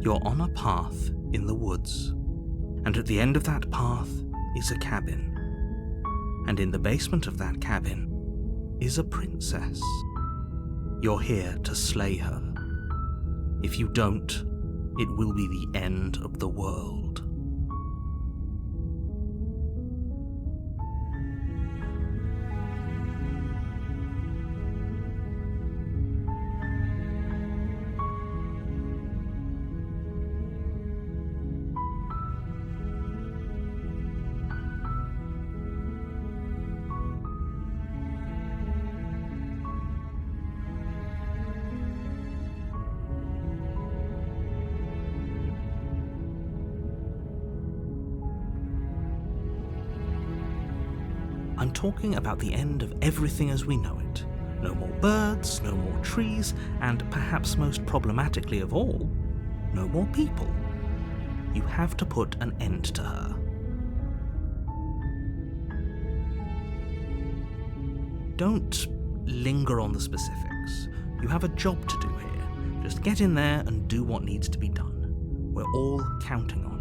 You're on a path in the woods, and at the end of that path is a cabin. And in the basement of that cabin is a princess. You're here to slay her. If you don't, it will be the end of the world. I'm talking about the end of everything as we know it. No more birds, no more trees, and perhaps most problematically of all, no more people. You have to put an end to her. Don't linger on the specifics. You have a job to do here. Just get in there and do what needs to be done. We're all counting on you.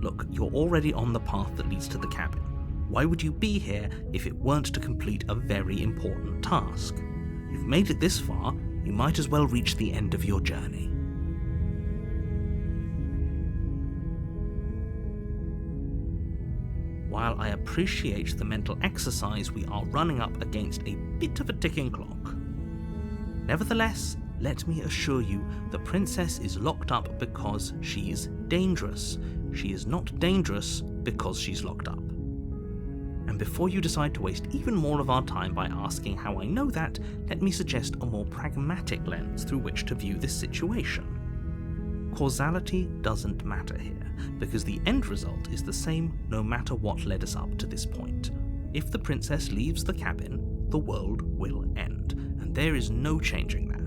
Look, you're already on the path that leads to the cabin. Why would you be here if it weren't to complete a very important task? You've made it this far, you might as well reach the end of your journey. While I appreciate the mental exercise, we are running up against a bit of a ticking clock. Nevertheless, let me assure you, the princess is locked up because she's dangerous. She is not dangerous because she's locked up. And before you decide to waste even more of our time by asking how I know that, let me suggest a more pragmatic lens through which to view this situation. Causality doesn't matter here, because the end result is the same no matter what led us up to this point. If the princess leaves the cabin, the world will end, and there is no changing that.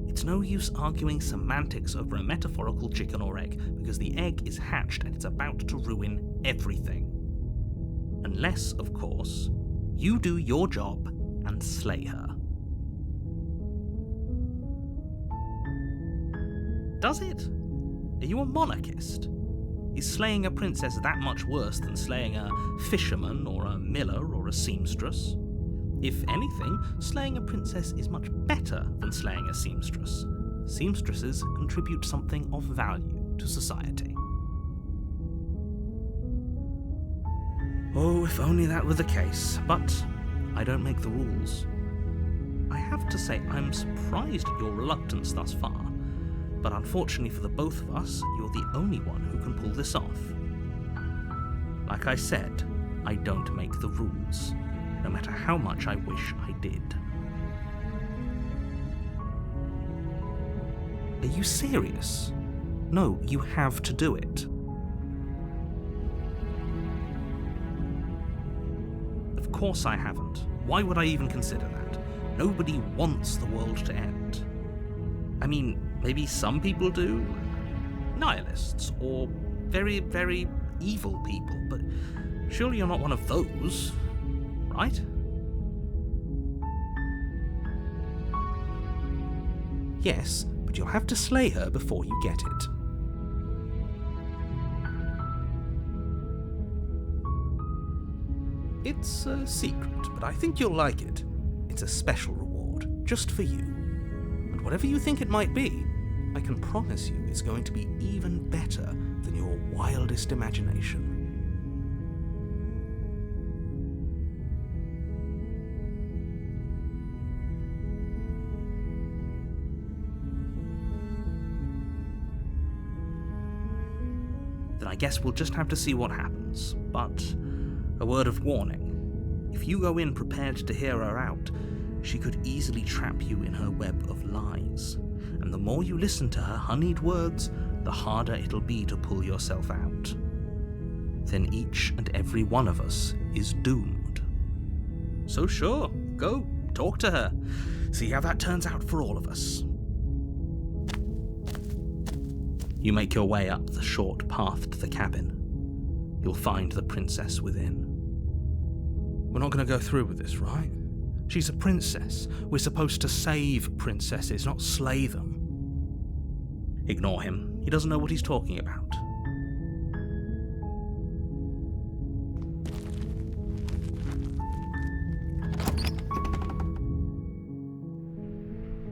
It's no use arguing semantics over a metaphorical chicken or egg, because the egg is hatched and it's about to ruin everything. Unless, of course, you do your job and slay her. Does it? Are you a monarchist? Is slaying a princess that much worse than slaying a fisherman or a miller or a seamstress? If anything, slaying a princess is much better than slaying a seamstress. Seamstresses contribute something of value to society. Oh, if only that were the case, but I don't make the rules. I have to say I'm surprised at your reluctance thus far, but unfortunately for the both of us, you're the only one who can pull this off. Like I said, I don't make the rules, no matter how much I wish I did. Are you serious? No, you have to do it. Of course I haven't. Why would I even consider that? Nobody wants the world to end. I mean, maybe some people do? Nihilists, or very, very evil people, but surely you're not one of those, right? Yes, but you'll have to slay her before you get it. It's a secret, but I think you'll like it. It's a special reward, just for you. And whatever you think it might be, I can promise you it's going to be even better than your wildest imagination. Then I guess we'll just have to see what happens, but a word of warning. If you go in prepared to hear her out, she could easily trap you in her web of lies. And the more you listen to her honeyed words, the harder it'll be to pull yourself out. Then each and every one of us is doomed. So sure, go, talk to her. See how that turns out for all of us. You make your way up the short path to the cabin. You'll find the princess within. We're not going to go through with this, right? She's a princess. We're supposed to save princesses, not slay them. Ignore him. He doesn't know what he's talking about.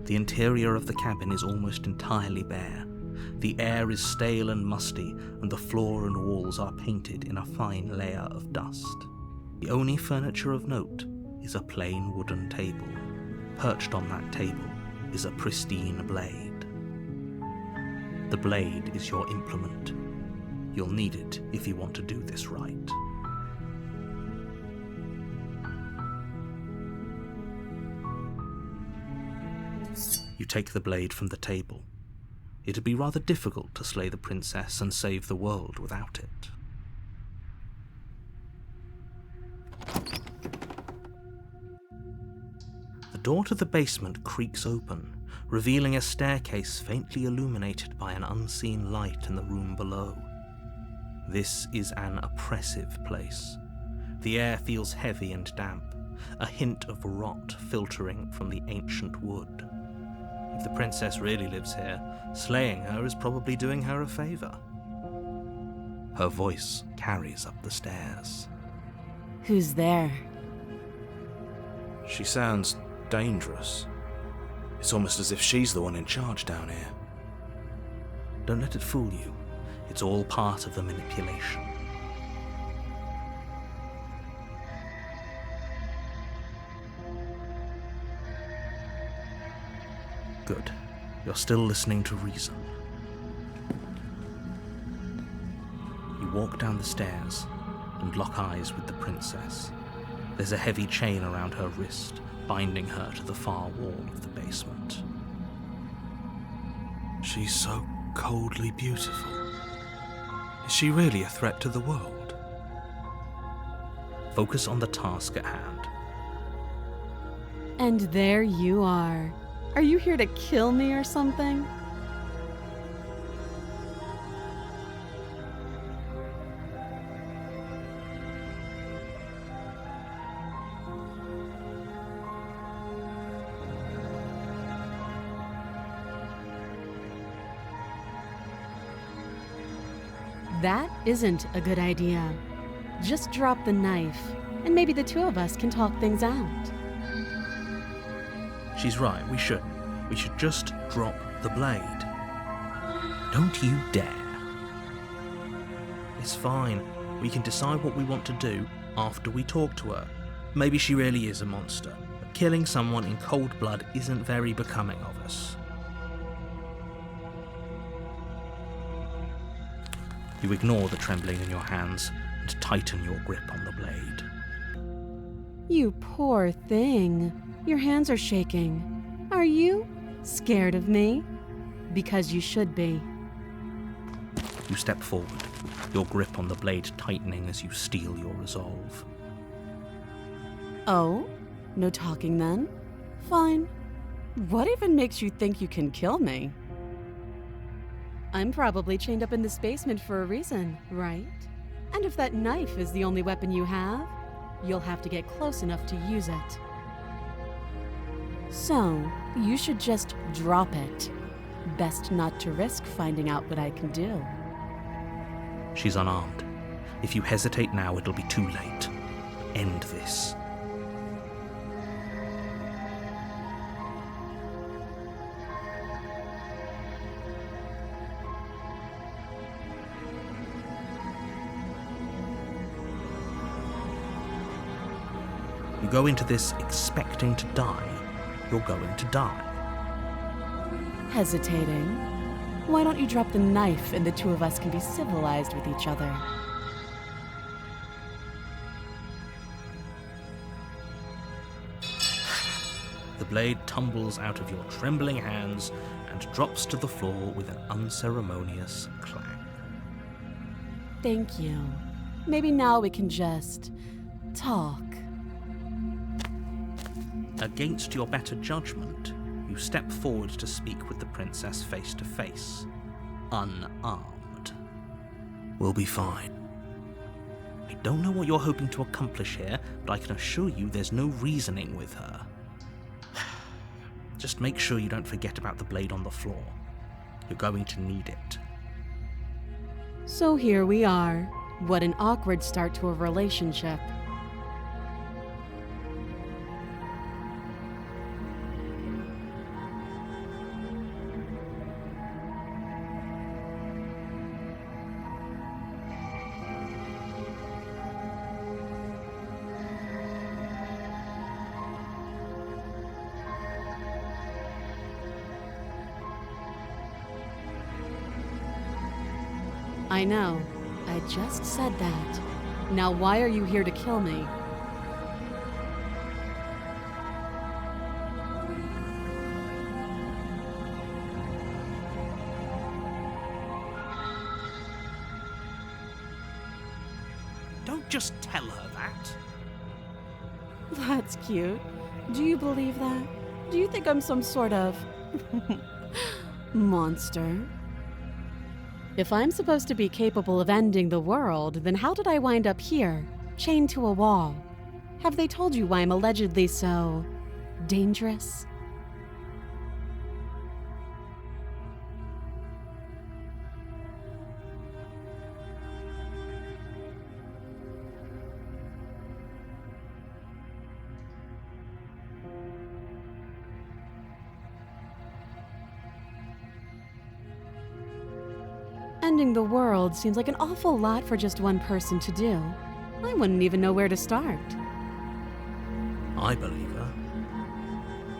The interior of the cabin is almost entirely bare. The air is stale and musty, and the floor and walls are painted in a fine layer of dust. The only furniture of note is a plain wooden table. Perched on that table is a pristine blade. The blade is your implement. You'll need it if you want to do this right. You take the blade from the table. It'd be rather difficult to slay the princess and save the world without it. The door to the basement creaks open, revealing a staircase faintly illuminated by an unseen light in the room below. This is an oppressive place. The air feels heavy and damp, a hint of rot filtering from the ancient wood. If the princess really lives here, slaying her is probably doing her a favor. Her voice carries up the stairs. Who's there? She sounds dangerous. It's almost as if she's the one in charge down here. Don't let it fool you. It's all part of the manipulation. Good. You're still listening to reason. You walk down the stairs and lock eyes with the princess. There's a heavy chain around her wrist, binding her to the far wall of the basement. She's so coldly beautiful. Is she really a threat to the world? Focus on the task at hand. And there you are. Are you here to kill me or something? That isn't a good idea. Just drop the knife, and maybe the two of us can talk things out. She's right, we shouldn't. We should just drop the blade. Don't you dare. It's fine. We can decide what we want to do after we talk to her. Maybe she really is a monster, but killing someone in cold blood isn't very becoming of us. You ignore the trembling in your hands and tighten your grip on the blade. You poor thing. Your hands are shaking. Are you scared of me? Because you should be. You step forward, your grip on the blade tightening as you steel your resolve. Oh? No talking then? Fine. What even makes you think you can kill me? I'm probably chained up in this basement for a reason, right? And if that knife is the only weapon you have, you'll have to get close enough to use it. So, you should just drop it. Best not to risk finding out what I can do. She's unarmed. If you hesitate now, it'll be too late. End this. You go into this expecting to die, you're going to die. Hesitating? Why don't you drop the knife and the two of us can be civilized with each other? The blade tumbles out of your trembling hands and drops to the floor with an unceremonious clang. Thank you. Maybe now we can just talk. Against your better judgment, you step forward to speak with the princess face to face, unarmed. We'll be fine. I don't know what you're hoping to accomplish here, but I can assure you there's no reasoning with her. Just make sure you don't forget about the blade on the floor. You're going to need it. So here we are. What an awkward start to a relationship. I know. I just said that. Now why are you here to kill me? Don't just tell her that. That's cute. Do you believe that? Do you think I'm some sort of monster? If I'm supposed to be capable of ending the world, then how did I wind up here, chained to a wall? Have they told you why I'm allegedly so dangerous? Ending the world seems like an awful lot for just one person to do. I wouldn't even know where to start. I believe her.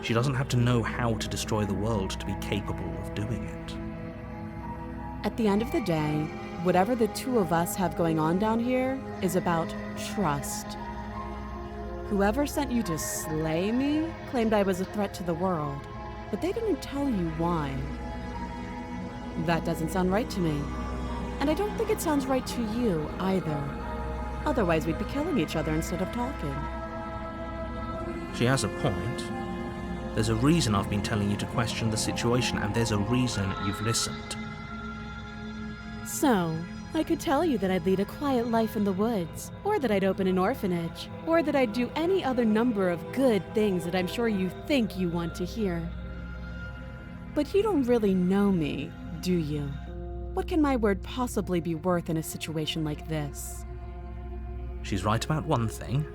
She doesn't have to know how to destroy the world to be capable of doing it. At the end of the day, whatever the two of us have going on down here is about trust. Whoever sent you to slay me claimed I was a threat to the world, but they didn't tell you why. That doesn't sound right to me. And I don't think it sounds right to you either. Otherwise, we'd be killing each other instead of talking. She has a point. There's a reason I've been telling you to question the situation, and there's a reason you've listened. So, I could tell you that I'd lead a quiet life in the woods, or that I'd open an orphanage, or that I'd do any other number of good things that I'm sure you think you want to hear. But you don't really know me, do you? What can my word possibly be worth in a situation like this? She's right about one thing.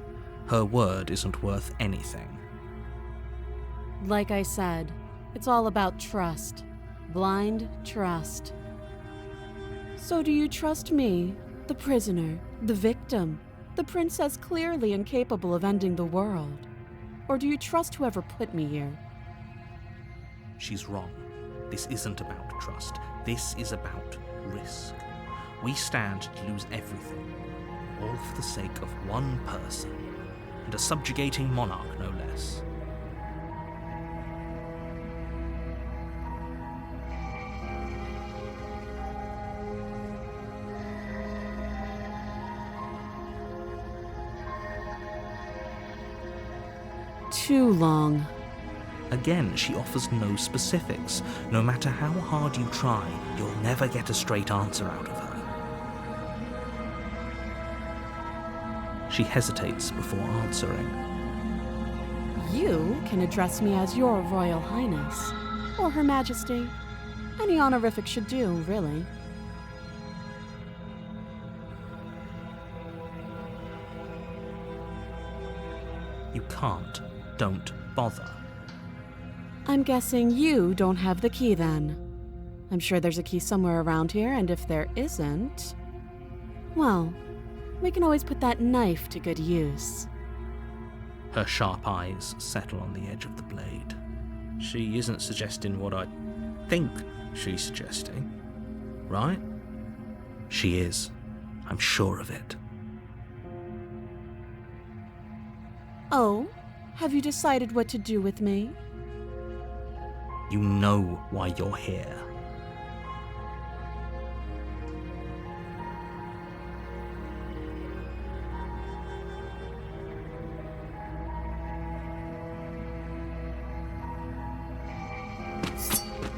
Her word isn't worth anything. Like I said, it's all about trust. Blind trust. So do you trust me, the prisoner, the victim, the princess clearly incapable of ending the world? Or do you trust whoever put me here? She's wrong. This isn't about trust. This is about risk. We stand to lose everything, all for the sake of one person, and a subjugating monarch, no less. Too long. Again, she offers no specifics. No matter how hard you try, you'll never get a straight answer out of her. She hesitates before answering. You can address me as Your Royal Highness, or Her Majesty. Any honorific should do, really. You can't. Don't bother. I'm guessing you don't have the key then. I'm sure there's a key somewhere around here, and if there isn't, well, we can always put that knife to good use. Her sharp eyes settle on the edge of the blade. She isn't suggesting what I think she's suggesting, right? She is. I'm sure of it. Oh, have you decided what to do with me? You know why you're here.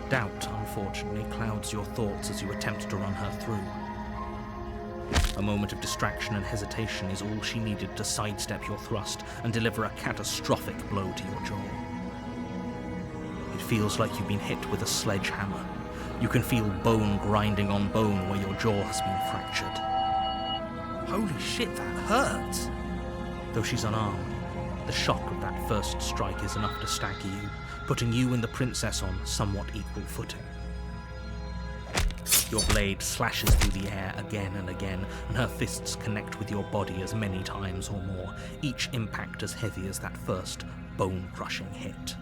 Doubt, unfortunately, clouds your thoughts as you attempt to run her through. A moment of distraction and hesitation is all she needed to sidestep your thrust and deliver a catastrophic blow to your jaw. It feels like you've been hit with a sledgehammer. You can feel bone grinding on bone where your jaw has been fractured. Holy shit, that hurts! Though she's unarmed, the shock of that first strike is enough to stagger you, putting you and the princess on somewhat equal footing. Your blade slashes through the air again and again, and her fists connect with your body as many times or more, each impact as heavy as that first bone-crushing hit.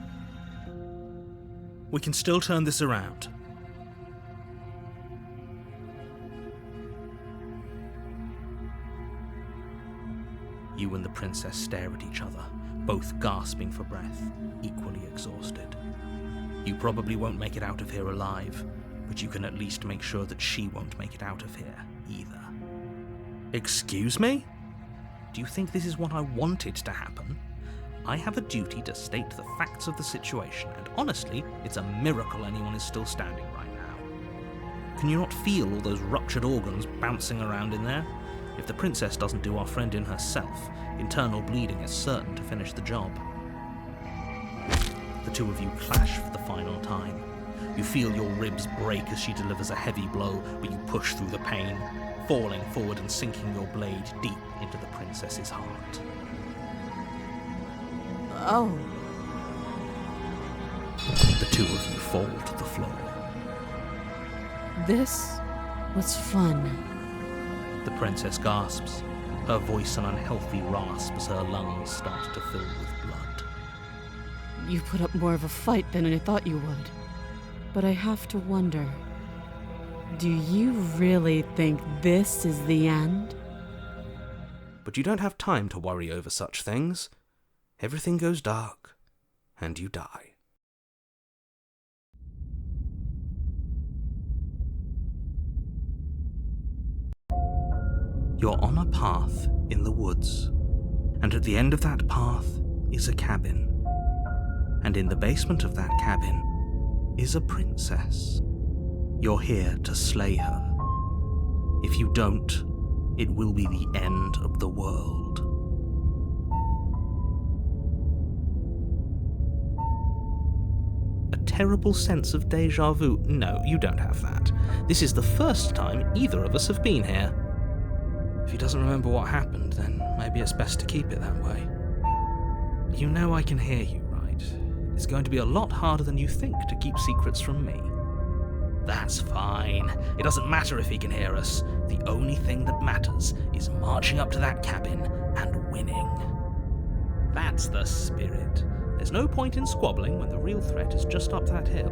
We can still turn this around. You and the princess stare at each other, both gasping for breath, equally exhausted. You probably won't make it out of here alive, but you can at least make sure that she won't make it out of here either. Excuse me? Do you think this is what I wanted to happen? I have a duty to state the facts of the situation, and honestly, it's a miracle anyone is still standing right now. Can you not feel all those ruptured organs bouncing around in there? If the princess doesn't do our friend in herself, internal bleeding is certain to finish the job. The two of you clash for the final time. You feel your ribs break as she delivers a heavy blow, but you push through the pain, falling forward and sinking your blade deep into the princess's heart. Oh. The two of you fall to the floor. This was fun. The princess gasps, her voice an unhealthy rasp as her lungs start to fill with blood. You put up more of a fight than I thought you would. But I have to wonder, do you really think this is the end? But you don't have time to worry over such things. Everything goes dark, and you die. You're on a path in the woods, and at the end of that path is a cabin. And in the basement of that cabin is a princess. You're here to slay her. If you don't, it will be the end of the world. A terrible sense of déjà vu. No, you don't have that. This is the first time either of us have been here. If he doesn't remember what happened, then maybe it's best to keep it that way. You know I can hear you, right? It's going to be a lot harder than you think to keep secrets from me. That's fine. It doesn't matter if he can hear us. The only thing that matters is marching up to that cabin and winning. That's the spirit. There's no point in squabbling when the real threat is just up that hill.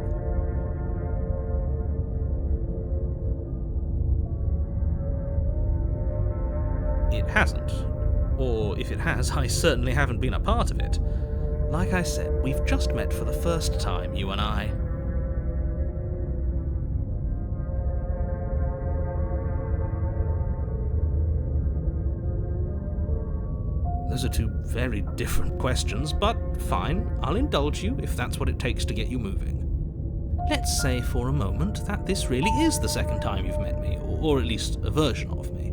It hasn't. Or if it has, I certainly haven't been a part of it. Like I said, we've just met for the first time, you and I. Those are two very different questions, but fine, I'll indulge you if that's what it takes to get you moving. Let's say for a moment that this really is the second time you've met me, or at least a version of me.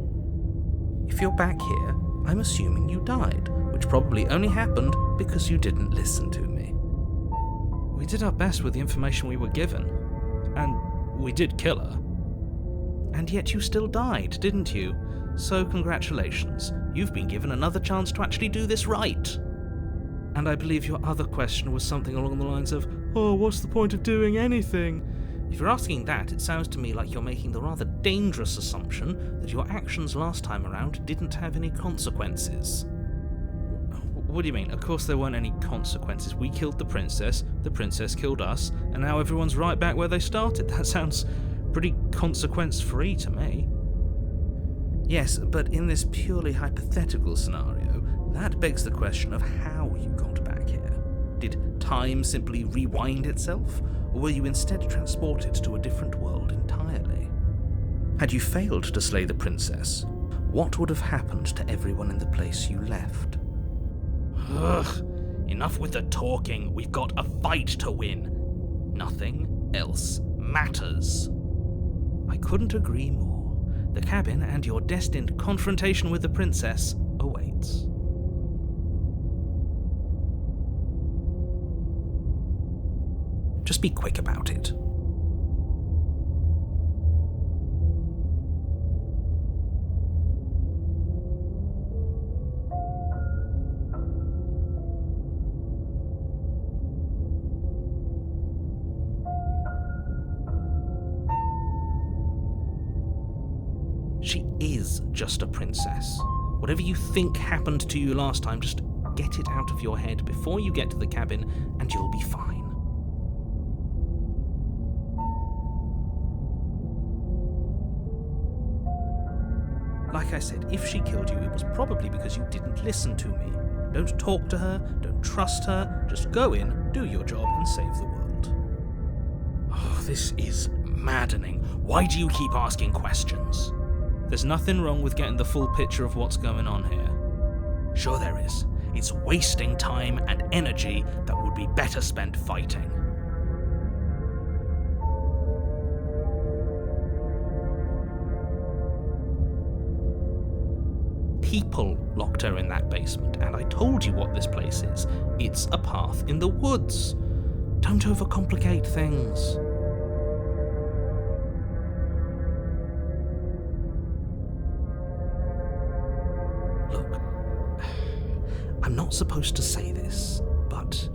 If you're back here, I'm assuming you died, which probably only happened because you didn't listen to me. We did our best with the information we were given, and we did kill her. And yet you still died, didn't you? So congratulations, you've been given another chance to actually do this right. And I believe your other question was something along the lines of, oh, what's the point of doing anything? If you're asking that, it sounds to me like you're making the rather dangerous assumption that your actions last time around didn't have any consequences. What do you mean? Of course there weren't any consequences. We killed the princess killed us, and now everyone's right back where they started. That sounds pretty consequence-free to me. Yes, but in this purely hypothetical scenario, that begs the question of how you got back here. Did time simply rewind itself, or were you instead transported to a different world entirely? Had you failed to slay the princess, what would have happened to everyone in the place you left? Ugh, enough with the talking. We've got a fight to win. Nothing else matters. I couldn't agree more. the cabin and your destined confrontation with the princess awaits. Just be quick about it. She is just a princess. Whatever you think happened to you last time, just get it out of your head before you get to the cabin and you'll be fine. Like I said, if she killed you, it was probably because you didn't listen to me. Don't talk to her, don't trust her, just go in, do your job, and save the world. Oh, this is maddening. Why do you keep asking questions? There's nothing wrong with getting the full picture of what's going on here. Sure there is. It's wasting time and energy that would be better spent fighting. People locked her in that basement, and I told you what this place is. It's a path in the woods. Don't overcomplicate things. Look, I'm not supposed to say this, but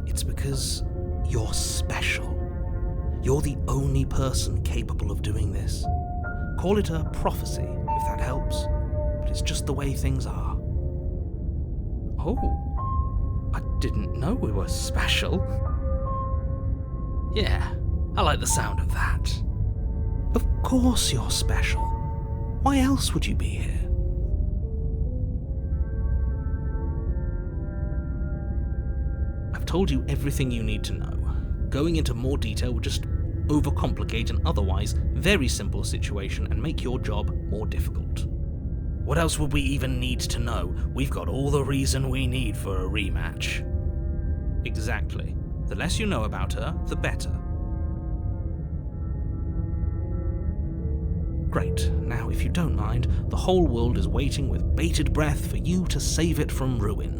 it's because you're special. You're the only person capable of doing this. Call it a prophecy, if that helps. But it's just the way things are. Oh, I didn't know we were special. Yeah, I like the sound of that. Of course you're special. Why else would you be here? I've told you everything you need to know. Going into more detail would just overcomplicate an otherwise very simple situation and make your job more difficult. What else would we even need to know? We've got all the reason we need for a rematch. Exactly. The less you know about her, the better. Great. Now, if you don't mind, the whole world is waiting with bated breath for you to save it from ruin.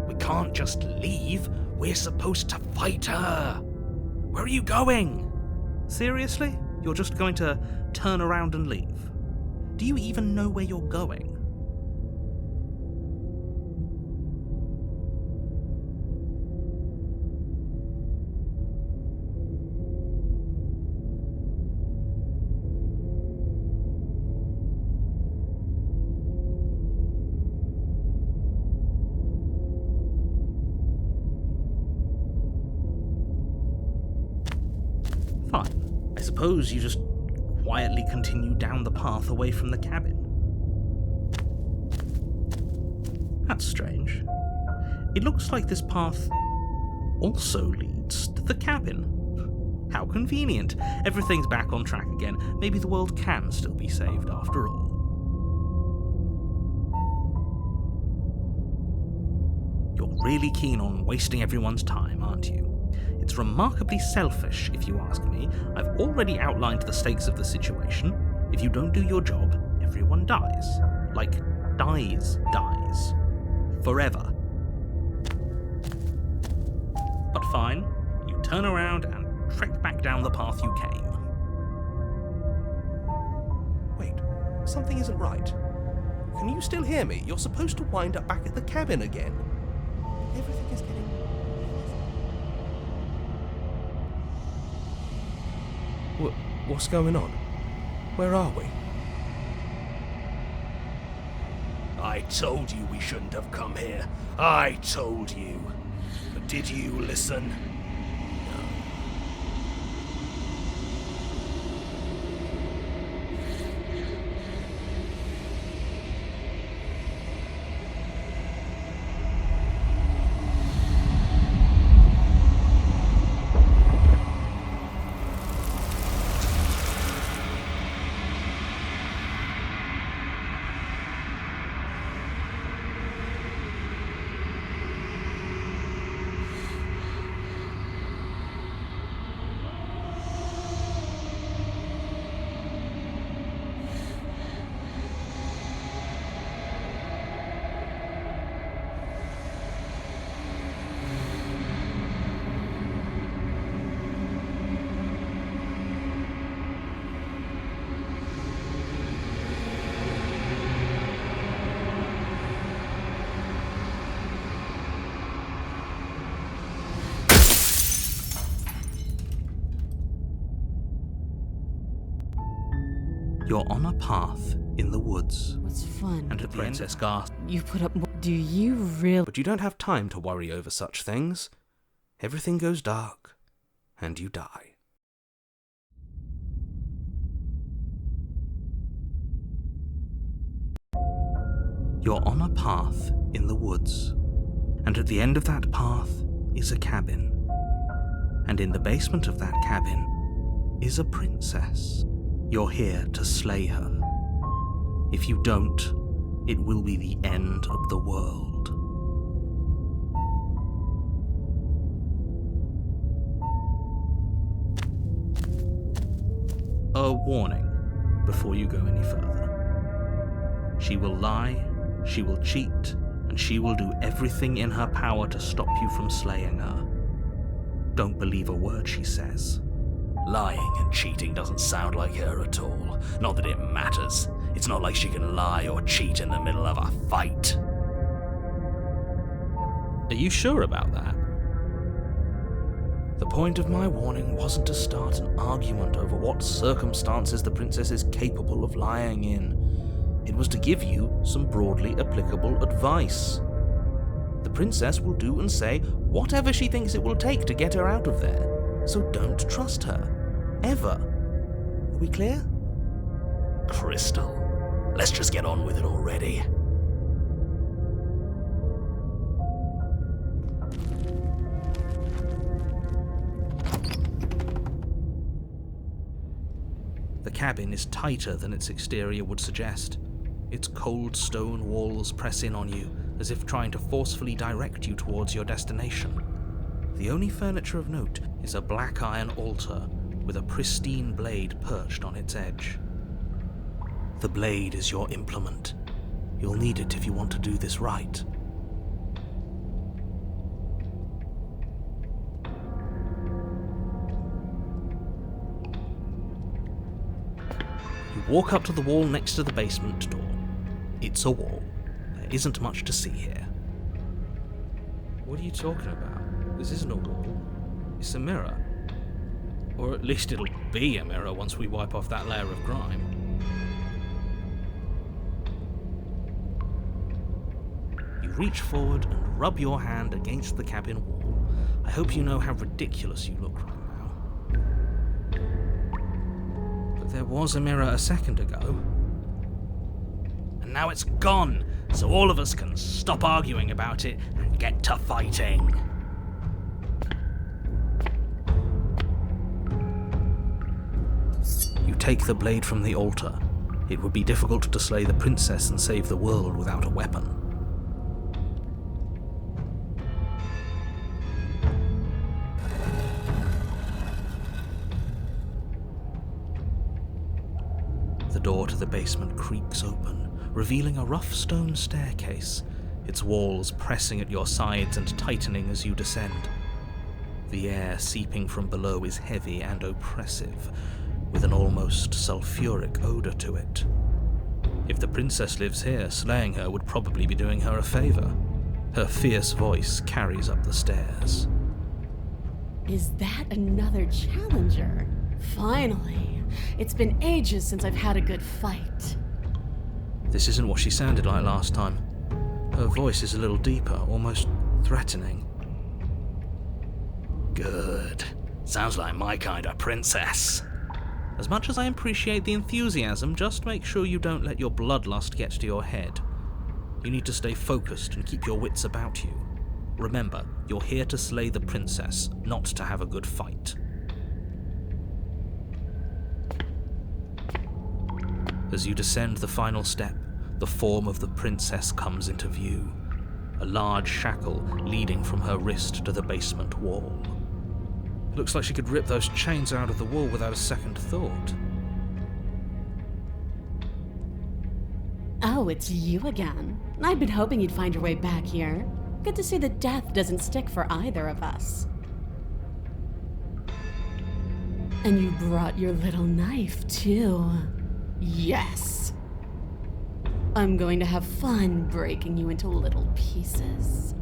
We can't just leave. We're supposed to fight her. Where are you going? Seriously? You're just going to turn around and leave? Do you even know where you're going? Fine. I suppose you just quietly continue down the path away from the cabin. That's strange. It looks like this path also leads to the cabin. How convenient. Everything's back on track again. Maybe the world can still be saved after all. You're really keen on wasting everyone's time, aren't you? It's remarkably selfish, if you ask me. I've already outlined the stakes of the situation. If you don't do your job, everyone dies. Like, dies. Forever. But fine, you turn around and trek back down the path you came. Wait, something isn't right. Can you still hear me? You're supposed to wind up back at the cabin again. Everything is getting... What's going on? Where are we? I told you we shouldn't have come here. I told you. But did you listen? You're on a path in the woods. What's fun? And the princess gasped. You put up more. Do you really? But you don't have time to worry over such things. Everything goes dark, and you die. You're on a path in the woods, and at the end of that path is a cabin. And in the basement of that cabin is a princess. You're here to slay her. If you don't, it will be the end of the world. A warning before you go any further. She will lie, she will cheat, and she will do everything in her power to stop you from slaying her. Don't believe a word she says. Lying and cheating doesn't sound like her at all. Not that it matters. It's not like she can lie or cheat in the middle of a fight. Are you sure about that? The point of my warning wasn't to start an argument over what circumstances the princess is capable of lying in. It was to give you some broadly applicable advice. The princess will do and say whatever she thinks it will take to get her out of there, so don't trust her. Ever. Are we clear? Crystal, let's just get on with it already. The cabin is tighter than its exterior would suggest. Its cold stone walls press in on you, as if trying to forcefully direct you towards your destination. The only furniture of note is a black iron altar with a pristine blade perched on its edge. The blade is your implement. You'll need it if you want to do this right. You walk up to the wall next to the basement door. It's a wall. There isn't much to see here. What are you talking about? This isn't a wall. It's a mirror. Or at least it'll be a mirror once we wipe off that layer of grime. You reach forward and rub your hand against the cabin wall. I hope you know how ridiculous you look right now. But there was a mirror a second ago. And now it's gone, so all of us can stop arguing about it and get to fighting. You take the blade from the altar. It would be difficult to slay the princess and save the world without a weapon. The door to the basement creaks open, revealing a rough stone staircase, its walls pressing at your sides and tightening as you descend. The air seeping from below is heavy and oppressive, with an almost sulphuric odor to it. If the princess lives here, slaying her would probably be doing her a favor. Her fierce voice carries up the stairs. Is that another challenger? Finally. It's been ages since I've had a good fight. This isn't what she sounded like last time. Her voice is a little deeper, almost threatening. Good. Sounds like my kind of princess. As much as I appreciate the enthusiasm, just make sure you don't let your bloodlust get to your head. You need to stay focused and keep your wits about you. Remember, you're here to slay the princess, not to have a good fight. As you descend the final step, the form of the princess comes into view, a large shackle leading from her wrist to the basement wall. It looks like she could rip those chains out of the wall without a second thought. Oh, it's you again. I'd been hoping you'd find your way back here. Good to see that death doesn't stick for either of us. And you brought your little knife, too. Yes. I'm going to have fun breaking you into little pieces.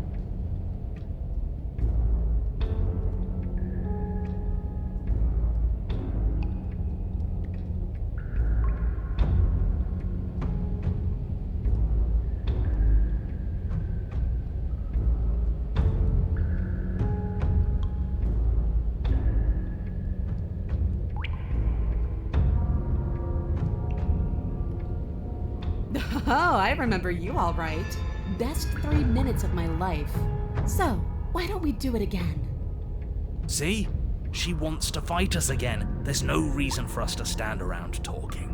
I remember you all right. Best 3 minutes of my life. So, why don't we do it again? See? She wants to fight us again. There's no reason for us to stand around talking.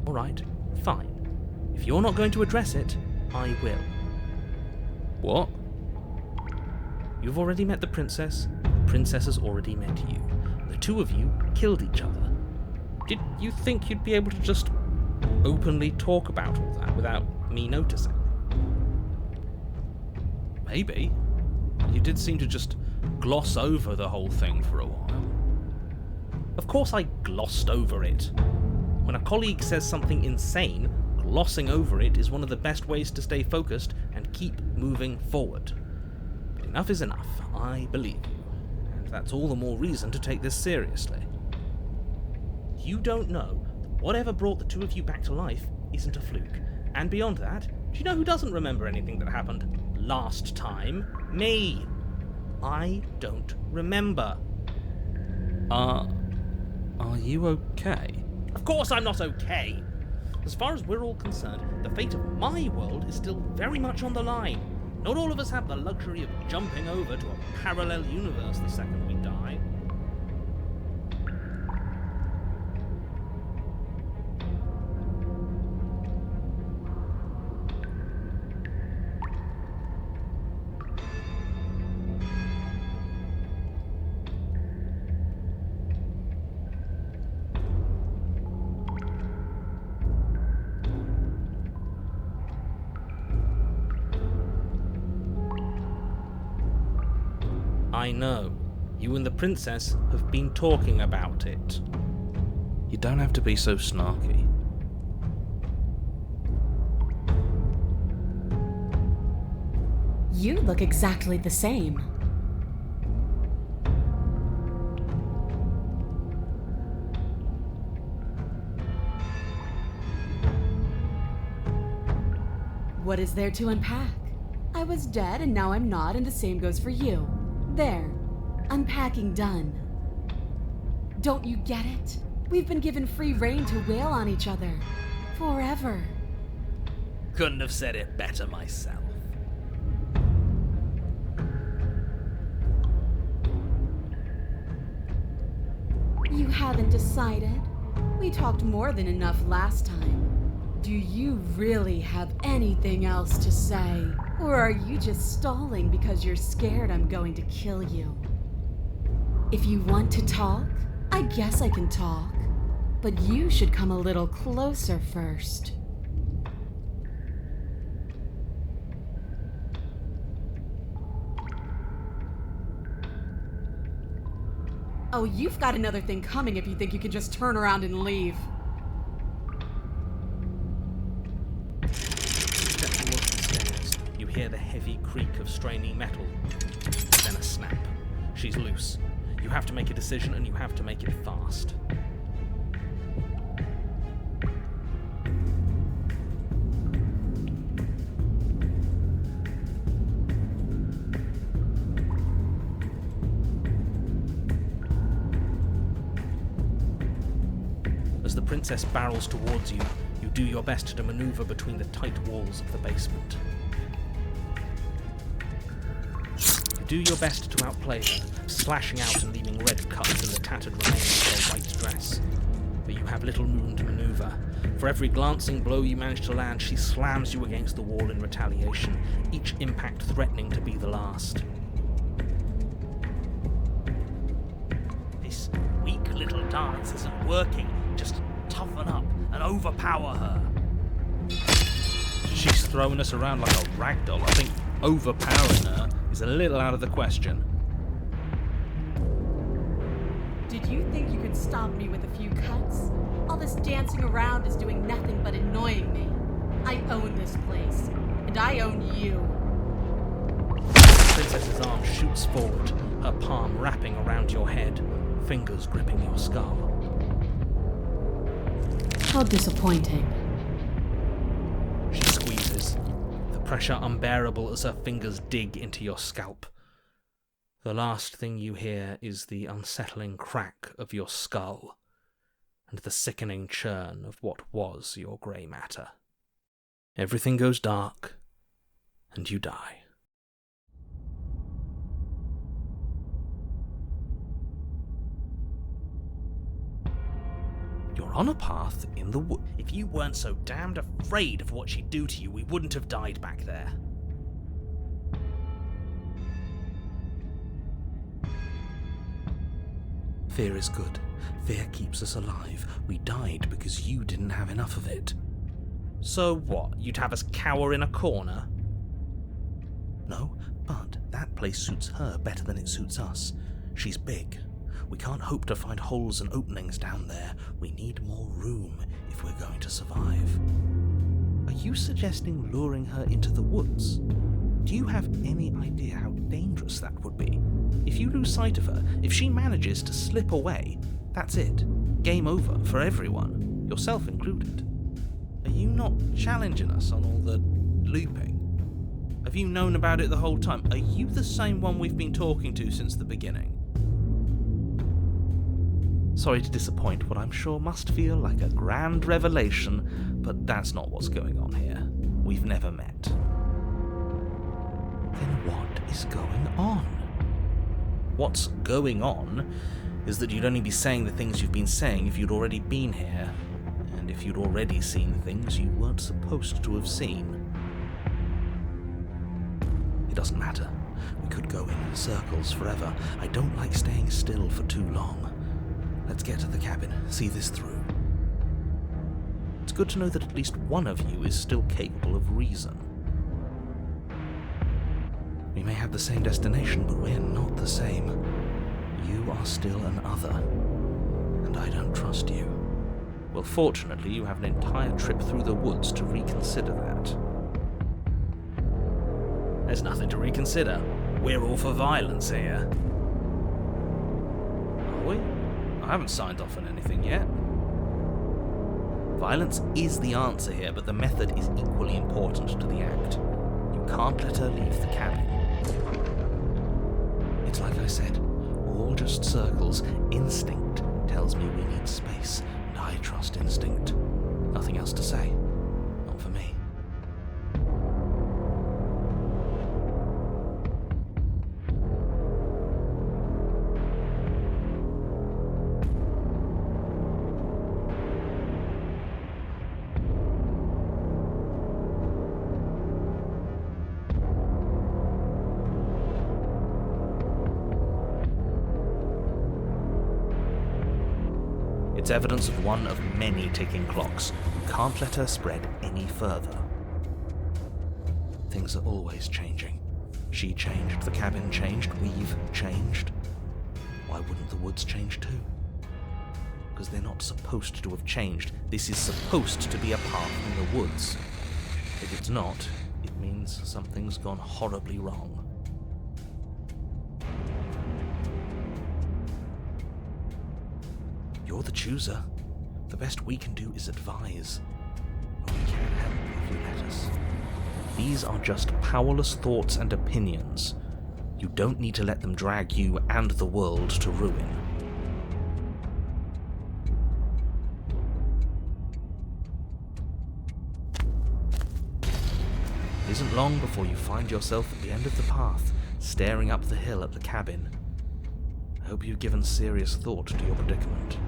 Alright, fine. If you're not going to address it, I will. What? You've already met the princess. The princess has already met you. The two of you killed each other. Did you think you'd be able to just openly talk about all that without me noticing? Maybe. You did seem to just gloss over the whole thing for a while. Of course I glossed over it. When a colleague says something insane, glossing over it is one of the best ways to stay focused and keep moving forward. But enough is enough, I believe you, and that's all the more reason to take this seriously. You don't know that whatever brought the two of you back to life isn't a fluke, and beyond that, do you know who doesn't remember anything that happened last time? Me! I don't remember. Are you okay? Of course I'm not okay! As far as we're all concerned, the fate of my world is still very much on the line. Not all of us have the luxury of jumping over to a parallel universe the second we die. I know. You and the princess have been talking about it. You don't have to be so snarky. You look exactly the same. What is there to unpack? I was dead and now I'm not, and the same goes for you. There. Unpacking done. Don't you get it? We've been given free rein to wail on each other. Forever. Couldn't have said it better myself. You haven't decided? We talked more than enough last time. Do you really have anything else to say? Or are you just stalling because you're scared I'm going to kill you? If you want to talk, I guess I can talk. But you should come a little closer first. Oh, you've got another thing coming if you think you can just turn around and leave. Step towards the stairs. You hear the heavy creak of straining metal. Then a snap. She's loose. You have to make a decision, and you have to make it fast. As the princess barrels towards you, you do your best to maneuver between the tight walls of the basement. You do your best to outplay her, slashing out and leaving red cuts in the tattered remains of her white dress. But you have little room to maneuver. For every glancing blow you manage to land, she slams you against the wall in retaliation, each impact threatening to be the last. This weak little dance isn't working. Just toughen up and overpower her. She's throwing us around like a ragdoll. I think overpowering her is a little out of the question. Did you think you could stop me with a few cuts? All this dancing around is doing nothing but annoying me. I own this place, and I own you. The princess's arm shoots forward, her palm wrapping around your head, fingers gripping your skull. How disappointing. She squeezes, the pressure unbearable as her fingers dig into your scalp. The last thing you hear is the unsettling crack of your skull, and the sickening churn of what was your grey matter. Everything goes dark, and you die. You're on a path in the wood. If you weren't so damned afraid of what she'd do to you, we wouldn't have died back there. Fear is good. Fear keeps us alive. We died because you didn't have enough of it. So what? You'd have us cower in a corner? No, but that place suits her better than it suits us. She's big. We can't hope to find holes and openings down there. We need more room if we're going to survive. Are you suggesting luring her into the woods? Do you have any idea how dangerous that would be? If you lose sight of her, if she manages to slip away, that's it. Game over for everyone, yourself included. Are you not challenging us on all the looping? Have you known about it the whole time? Are you the same one we've been talking to since the beginning? Sorry to disappoint what I'm sure must feel like a grand revelation, but that's not what's going on here. We've never met. Then what is going on? What's going on is that you'd only be saying the things you've been saying if you'd already been here, and if you'd already seen things you weren't supposed to have seen. It doesn't matter. We could go in circles forever. I don't like staying still for too long. Let's get to the cabin, see this through. It's good to know that at least one of you is still capable of reason. We may have the same destination, but we're not the same. You are still an other, and I don't trust you. Well, fortunately, you have an entire trip through the woods to reconsider that. There's nothing to reconsider. We're all for violence here. Are we? I haven't signed off on anything yet. Violence is the answer here, but the method is equally important to the act. You can't let her leave the cabin. It's like I said, all just circles. Instinct tells me we need space, and I trust instinct. Nothing else to say. Not for me. It's evidence of one of many ticking clocks. You can't let her spread any further. Things are always changing. She changed, the cabin changed, we've changed. Why wouldn't the woods change too? Because they're not supposed to have changed. This is supposed to be a path in the woods. If it's not, it means something's gone horribly wrong. You're the chooser. The best we can do is advise. But we can't help if you let us. These are just powerless thoughts and opinions. You don't need to let them drag you and the world to ruin. It isn't long before you find yourself at the end of the path, staring up the hill at the cabin. I hope you've given serious thought to your predicament.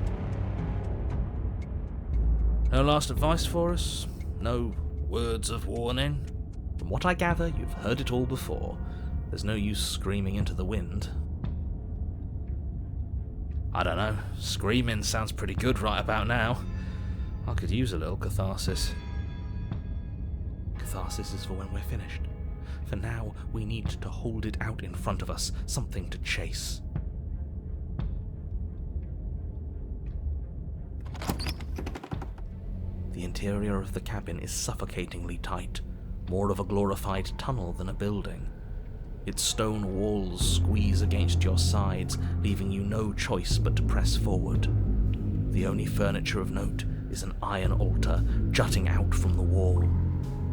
No last advice for us? No words of warning? From what I gather, you've heard it all before. There's no use screaming into the wind. I don't know. Screaming sounds pretty good right about now. I could use a little catharsis. Catharsis is for when we're finished. For now, we need to hold it out in front of us, something to chase. The interior of the cabin is suffocatingly tight, more of a glorified tunnel than a building. Its stone walls squeeze against your sides, leaving you no choice but to press forward. The only furniture of note is an iron altar jutting out from the wall,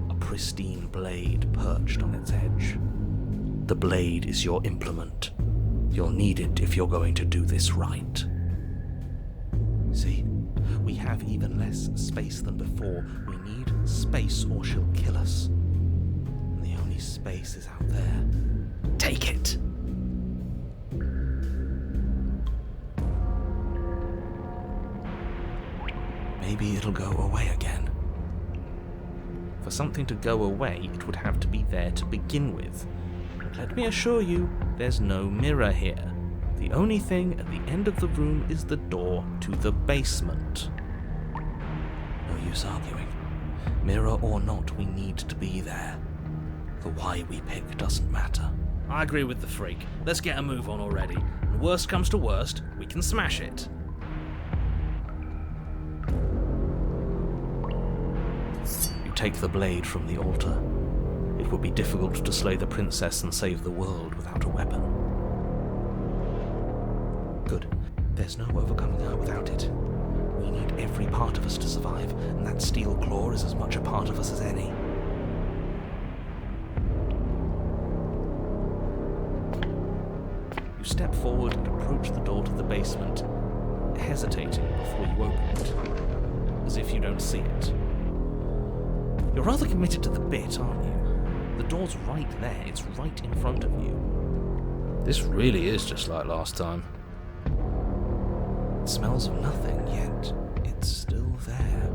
a pristine blade perched on its edge. The blade is your implement. You'll need it if you're going to do this right. See, We have even less space than before. We need space or she'll kill us. And the only space is out there. Take it! Maybe it'll go away again. For something to go away, it would have to be there to begin with. And let me assure you, there's no mirror here. The only thing at the end of the room is the door to the basement. No use arguing. Mirror or not, we need to be there. The why we pick doesn't matter. I agree with the freak. Let's get a move on already. And worst comes to worst, we can smash it. You take the blade from the altar. It would be difficult to slay the princess and save the world without a weapon. Good. There's no overcoming her without it. We need every part of us to survive, and that steel claw is as much a part of us as any. You step forward and approach the door to the basement, hesitating before you open it, as if you don't see it. You're rather committed to the bit, aren't you? The door's right there, it's right in front of you. This really is just like last time. It smells of nothing, yet it's still there.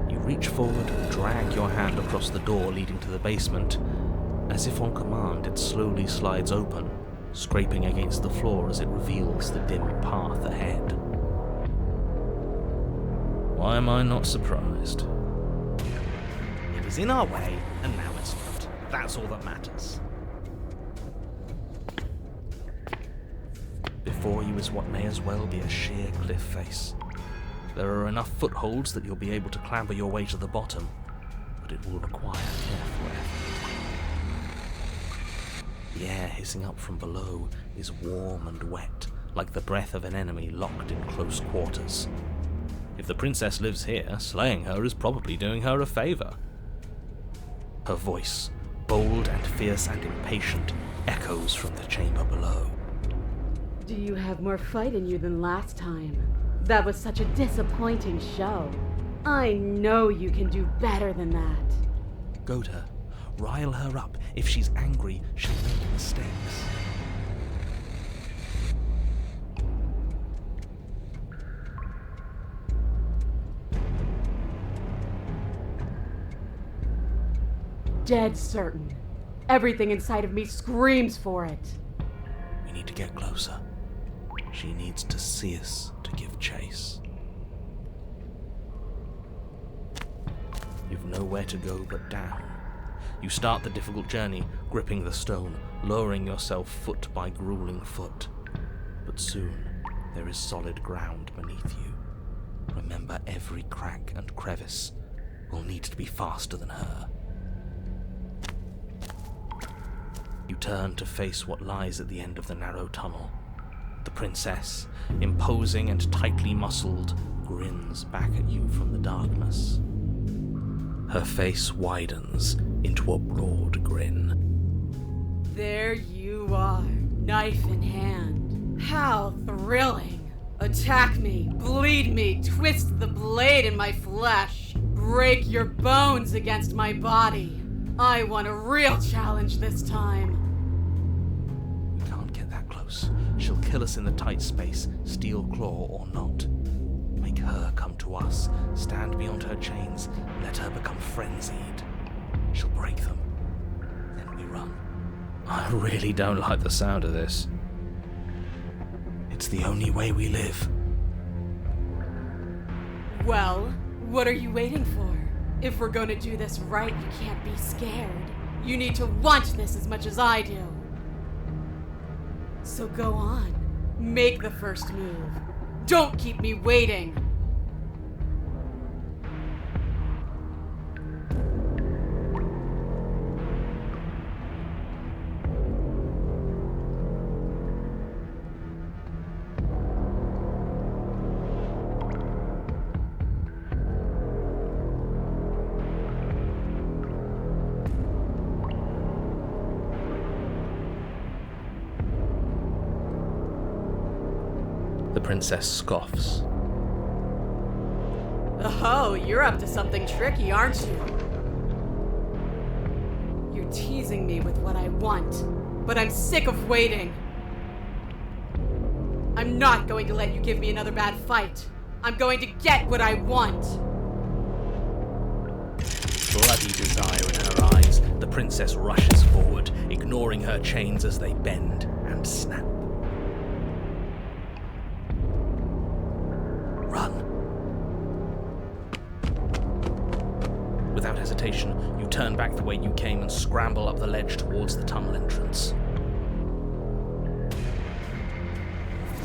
You reach forward and drag your hand across the door leading to the basement. As if on command, it slowly slides open, scraping against the floor as it reveals the dim path ahead. Why am I not surprised? It was in our way, and now it's not. That's all that matters. Before you is what may as well be a sheer cliff face. There are enough footholds that you'll be able to clamber your way to the bottom, but it will require careful effort. The air hissing up from below is warm and wet, like the breath of an enemy locked in close quarters. If the princess lives here, slaying her is probably doing her a favor. Her voice, bold and fierce and impatient, echoes from the chamber below. Do you have more fight in you than last time? That was such a disappointing show. I know you can do better than that. Goad her. Rile her up. If she's angry, she'll make mistakes. Dead certain. Everything inside of me screams for it. We need to get closer. She needs to see us to give chase. You've nowhere to go but down. You start the difficult journey, gripping the stone, lowering yourself foot by grueling foot. But soon, there is solid ground beneath you. Remember, every crack and crevice will need to be faster than her. You turn to face what lies at the end of the narrow tunnel. The princess, imposing and tightly muscled, grins back at you from the darkness. Her face widens into a broad grin. There you are, knife in hand. How thrilling! Attack me, bleed me, twist the blade in my flesh, break your bones against my body. I want a real challenge this time. We can't get that close. She'll kill us in the tight space, steel claw or not. Make her come to us, stand beyond her chains, let her become frenzied. She'll break them. Then we run. I really don't like the sound of this. It's the only way we live. Well, what are you waiting for? If we're gonna do this right, you can't be scared. You need to want this as much as I do. So go on. Make the first move. Don't keep me waiting. The princess scoffs. Oh, you're up to something tricky, aren't you? You're teasing me with what I want, but I'm sick of waiting. I'm not going to let you give me another bad fight. I'm going to get what I want. Bloody desire in her eyes, the princess rushes forward, ignoring her chains as they bend and snap. Run. Without hesitation, you turn back the way you came and scramble up the ledge towards the tunnel entrance.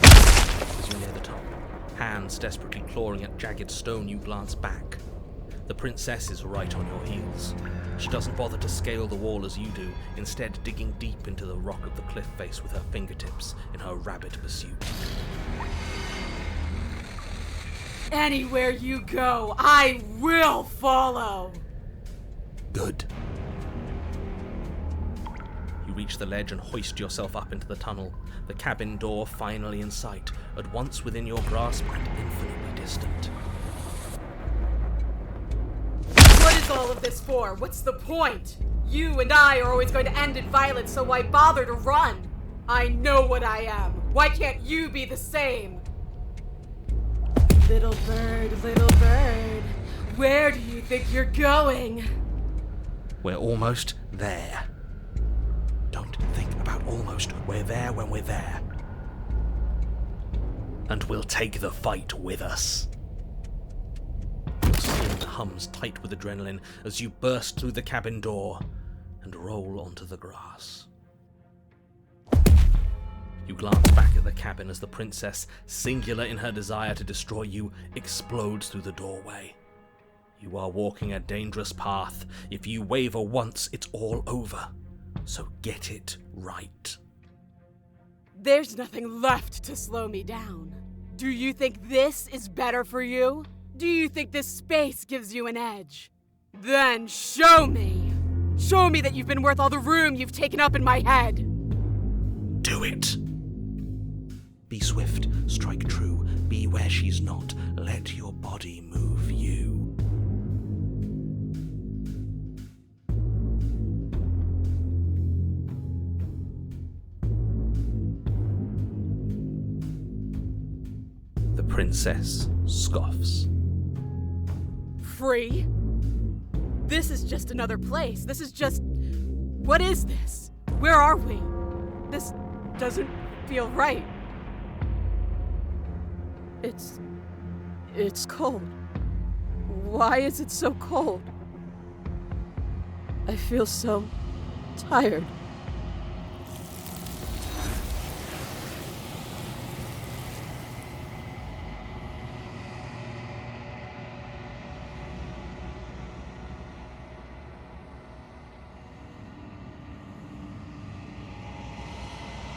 As you near the top, hands desperately clawing at jagged stone, you glance back. The princess is right on your heels. She doesn't bother to scale the wall as you do, instead digging deep into the rock of the cliff face with her fingertips in her rabid pursuit. Anywhere you go, I will follow! Good. You reach the ledge and hoist yourself up into the tunnel, the cabin door finally in sight, at once within your grasp and infinitely distant. What is all of this for? What's the point? You and I are always going to end in violence, so why bother to run? I know what I am. Why can't you be the same? Little bird, where do you think you're going? We're almost there. Don't think about almost. We're there when we're there. And we'll take the fight with us. Your skin hums tight with adrenaline as you burst through the cabin door and roll onto the grass. You glance back at the cabin as the princess, singular in her desire to destroy you, explodes through the doorway. You are walking a dangerous path. If you waver once, it's all over. So get it right. There's nothing left to slow me down. Do you think this is better for you? Do you think this space gives you an edge? Then show me! Show me that you've been worth all the room you've taken up in my head! Do it! Be swift, strike true, be where she's not, let your body move you. The princess scoffs. Free? This is just another place. This is just... What is this? Where are we? This doesn't feel right. It's cold. Why is it so cold? I feel so tired.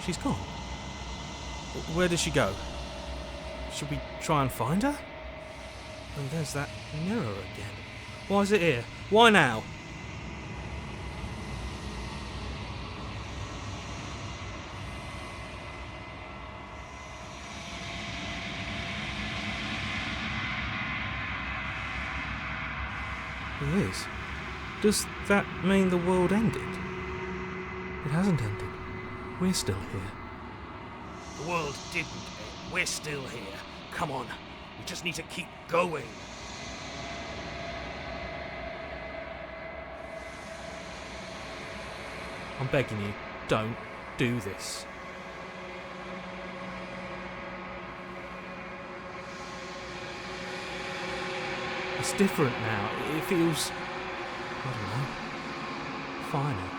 She's gone. Where did she go? Should we try and find her? And there's that mirror again. Why is it here? Why now? It is. Does that mean the world ended? It hasn't ended. We're still here. The world didn't end. We're still here. Come on. We just need to keep going. I'm begging you, don't do this. It's different now. It feels... I don't know. Final.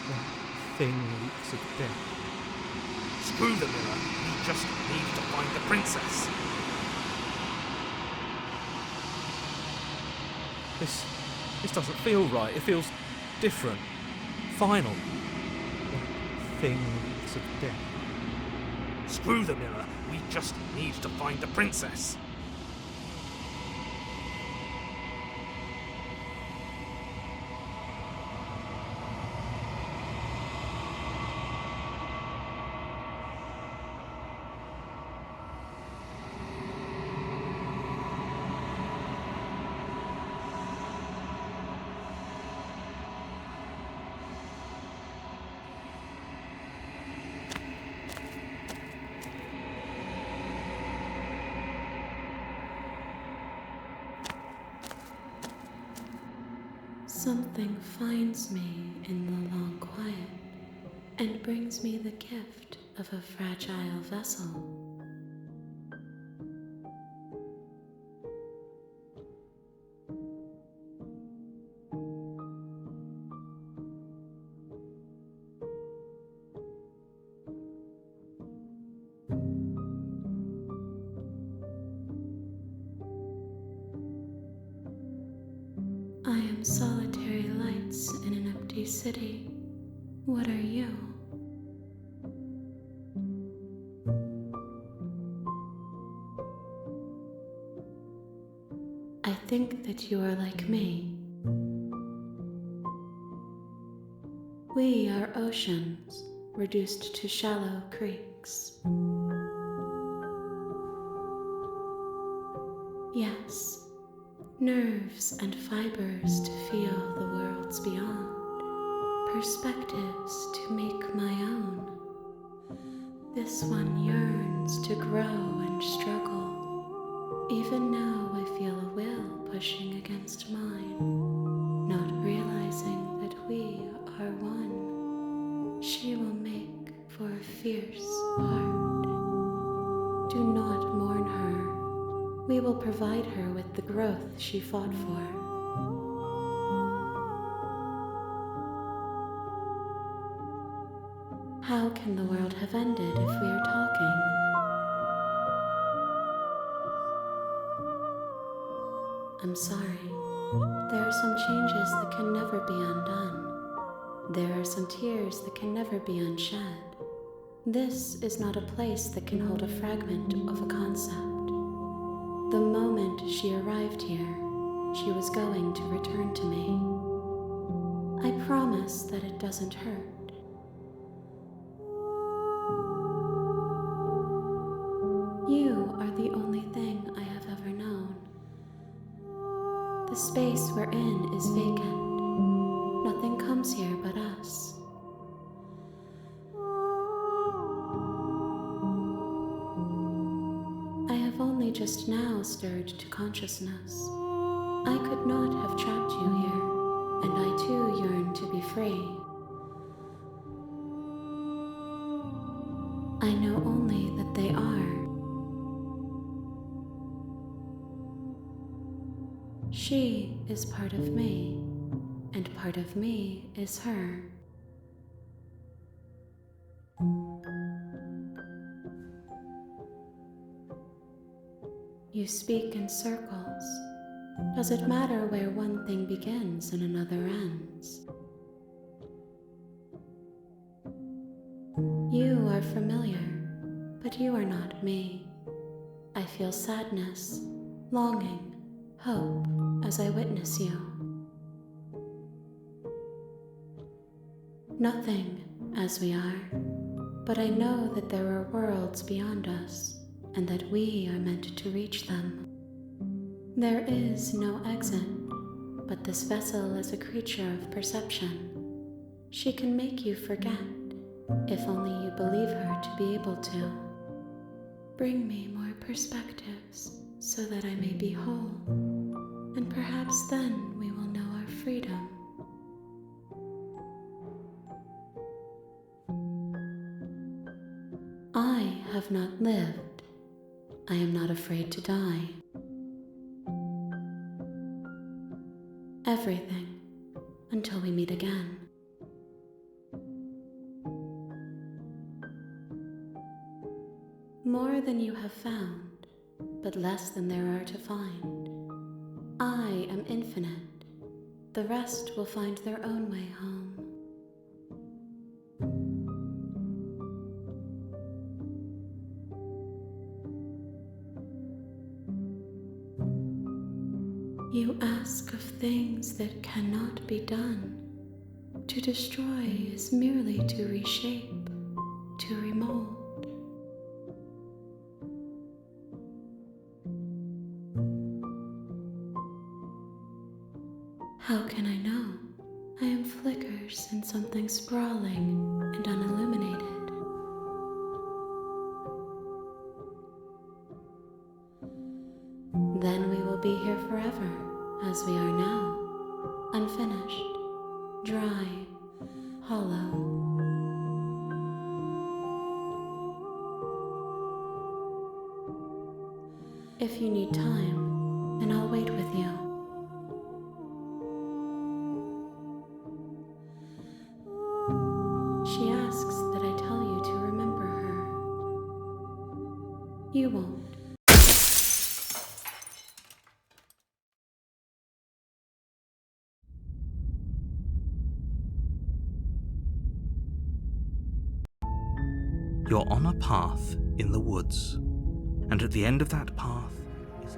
That thing leaks of death. Screw the mirror. We just need to find the princess. This doesn't feel right. It feels different. Final. That thing leaks of death. Screw the mirror. We just need to find the princess. Something finds me in the long quiet and brings me the gift of a fragile vessel. I am solitary lights in an empty city. What are you? I think that you are like me. We are oceans, reduced to shallow creeks. Yes, nerves and fibers to feel the worlds beyond, perspectives to make my own. This one yearns to grow and struggle, even now I feel a will pushing against mine, not realizing that we are one. She will make for a fierce heart. Do not mourn her. We will provide her with the growth she fought for. How can the world have ended if we are talking? I'm sorry. There are some changes that can never be undone. There are some tears that can never be unshed. This is not a place that can hold a fragment of a concept. The moment she arrived here, she was going to return to me. I promise that it doesn't hurt. You are the only thing I have ever known. The space we're in is vacant. Nothing comes here but us. I have only just now stirred to consciousness. I could not have trapped you here, and I too yearn to be free. I know only that they are. She is part of me, and part of me is her. You speak in circles. Does it matter where one thing begins and another ends? You are familiar, but you are not me. I feel sadness, longing, hope as I witness you. Nothing as we are, but I know that there are worlds beyond us, and that we are meant to reach them. There is no exit, but this vessel is a creature of perception. She can make you forget, if only you believe her to be able to. Bring me more perspectives, so that I may be whole, and perhaps then we will know our freedom. I have not lived. I am not afraid to die. Everything, until we meet again. More than you have found, but less than there are to find. I am infinite. The rest will find their own way home. You ask of things that cannot be done. To destroy is merely to reshape, to remold. How can I know? I am flickers in something sprawling and unilluminated. Then we will be here forever, as we are now, unfettered finished. Dry. Hollow. If you need time, then I'll wait with you. She asks that I tell you to remember her. You won't. You're on a path in the woods, and at the end of that path is...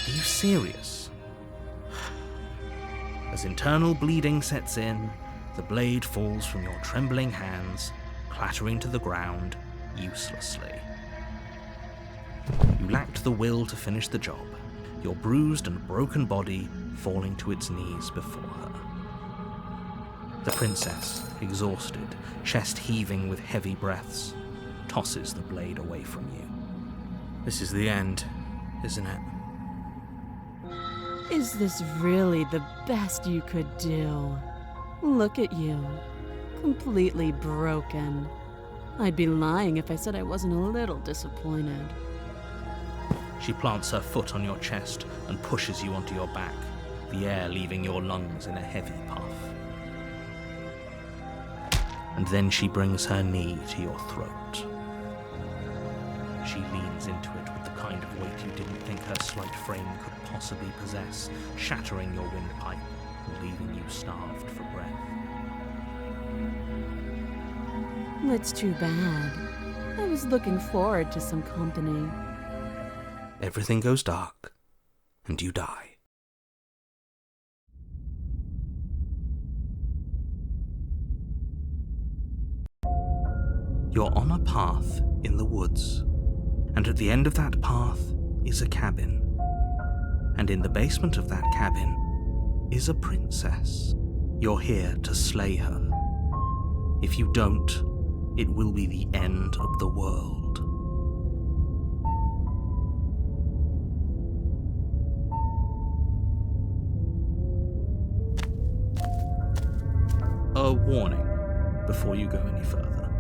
Are you serious? As internal bleeding sets in, the blade falls from your trembling hands, clattering to the ground uselessly. You lacked the will to finish the job, your bruised and broken body falling to its knees before her. The princess, exhausted, chest heaving with heavy breaths, tosses the blade away from you. This is the end, isn't it? Is this really the best you could do? Look at you. Completely broken. I'd be lying if I said I wasn't a little disappointed. She plants her foot on your chest and pushes you onto your back, the air leaving your lungs in a heavy puff. And then she brings her knee to your throat. She leans into it with the kind of weight you didn't think her slight frame could possibly possess, shattering your windpipe and leaving you starved for breath. It's too bad. I was looking forward to some company. Everything goes dark, and you die. You're on a path in the woods, and at the end of that path is a cabin. And in the basement of that cabin is a princess. You're here to slay her. If you don't, it will be the end of the world. A warning before you go any further.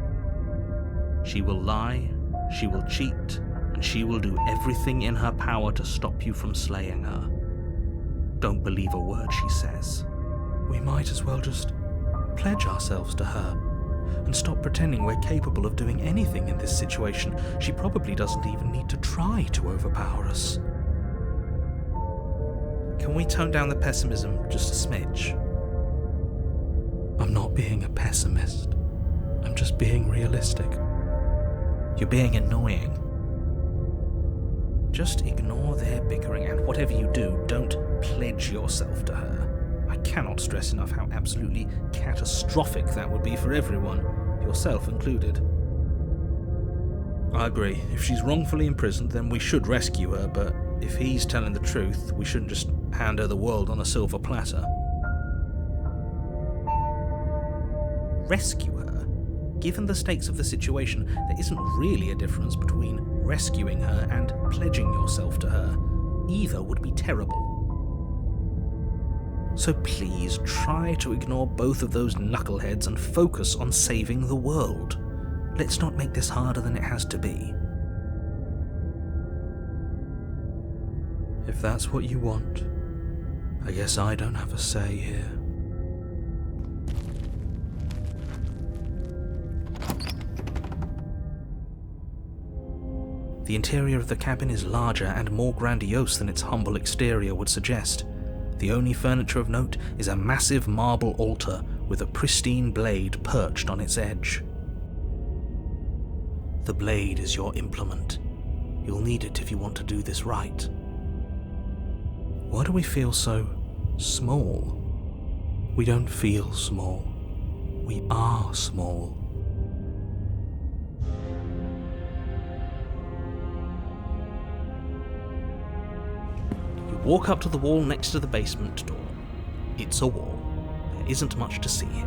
She will lie, she will cheat, and she will do everything in her power to stop you from slaying her. Don't believe a word she says. We might as well just pledge ourselves to her and stop pretending we're capable of doing anything in this situation. She probably doesn't even need to try to overpower us. Can we tone down the pessimism just a smidge? I'm not being a pessimist. I'm just being realistic. You're being annoying. Just ignore their bickering, and whatever you do, don't pledge yourself to her. I cannot stress enough how absolutely catastrophic that would be for everyone, yourself included. I agree. If she's wrongfully imprisoned, then we should rescue her, but if he's telling the truth, we shouldn't just hand her the world on a silver platter. Rescue her? Given the stakes of the situation, there isn't really a difference between rescuing her and pledging yourself to her. Either would be terrible. So please try to ignore both of those knuckleheads and focus on saving the world. Let's not make this harder than it has to be. If that's what you want, I guess I don't have a say here. The interior of the cabin is larger and more grandiose than its humble exterior would suggest. The only furniture of note is a massive marble altar with a pristine blade perched on its edge. The blade is your implement. You'll need it if you want to do this right. Why do we feel so small? We don't feel small. We are small. Walk up to the wall next to the basement door. It's a wall. There isn't much to see here.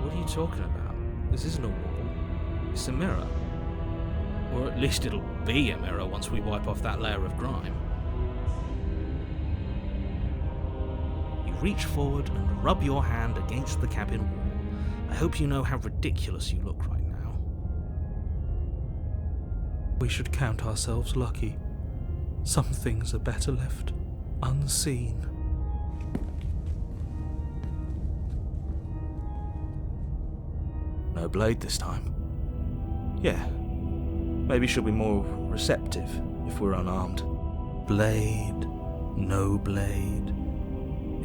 What are you talking about? This isn't a wall. It's a mirror. Or at least it'll be a mirror once we wipe off that layer of grime. You reach forward and rub your hand against the cabin wall. I hope you know how ridiculous you look right now. We should count ourselves lucky. Some things are better left unseen. No blade this time. Yeah. Maybe she'll be more receptive if we're unarmed. Blade, no blade.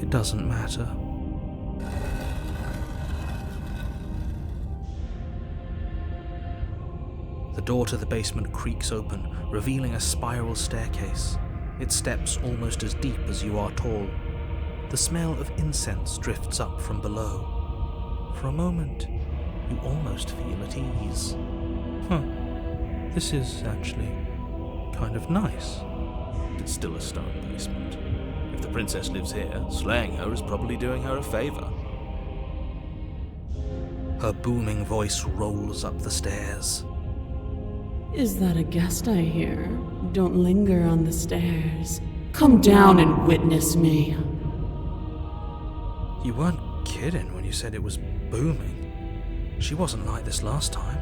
It doesn't matter. The door to the basement creaks open, revealing a spiral staircase, its steps almost as deep as you are tall. The smell of incense drifts up from below. For a moment, you almost feel at ease. This is actually kind of nice. It's still a stone basement. If the princess lives here, slaying her is probably doing her a favor. Her booming voice rolls up the stairs. Is that a guest I hear? Don't linger on the stairs. Come down and witness me. You weren't kidding when you said it was booming. She wasn't like this last time.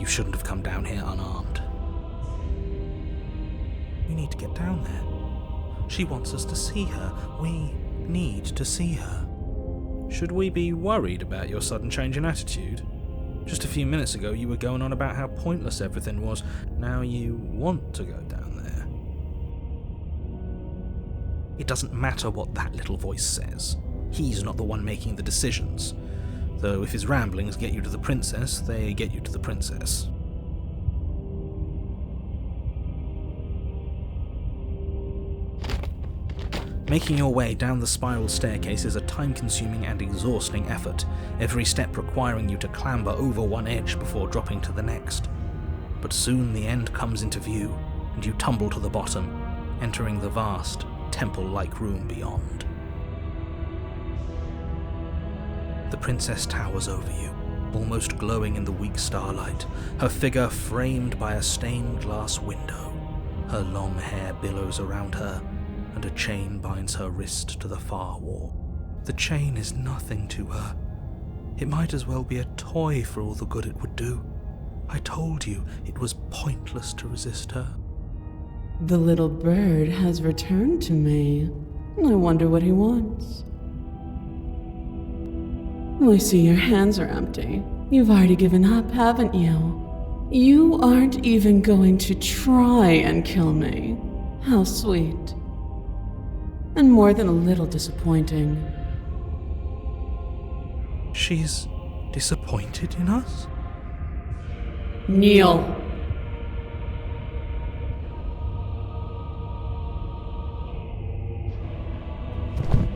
You shouldn't have come down here unarmed. We need to get down there. She wants us to see her. We need to see her. Should we be worried about your sudden change in attitude? Just a few minutes ago you were going on about how pointless everything was. Now you want to go down there. It doesn't matter what that little voice says. He's not the one making the decisions. Though if his ramblings get you to the princess, they get you to the princess. Making your way down the spiral staircase is a time-consuming and exhausting effort, every step requiring you to clamber over one edge before dropping to the next. But soon the end comes into view, and you tumble to the bottom, entering the vast, temple-like room beyond. The princess towers over you, almost glowing in the weak starlight, her figure framed by a stained glass window. Her long hair billows around her, and a chain binds her wrist to the far wall. The chain is nothing to her. It might as well be a toy for all the good it would do. I told you it was pointless to resist her. The little bird has returned to me. I wonder what he wants. I see your hands are empty. You've already given up, haven't you? You aren't even going to try and kill me. How sweet. And more than a little disappointing. She's disappointed in us? Kneel.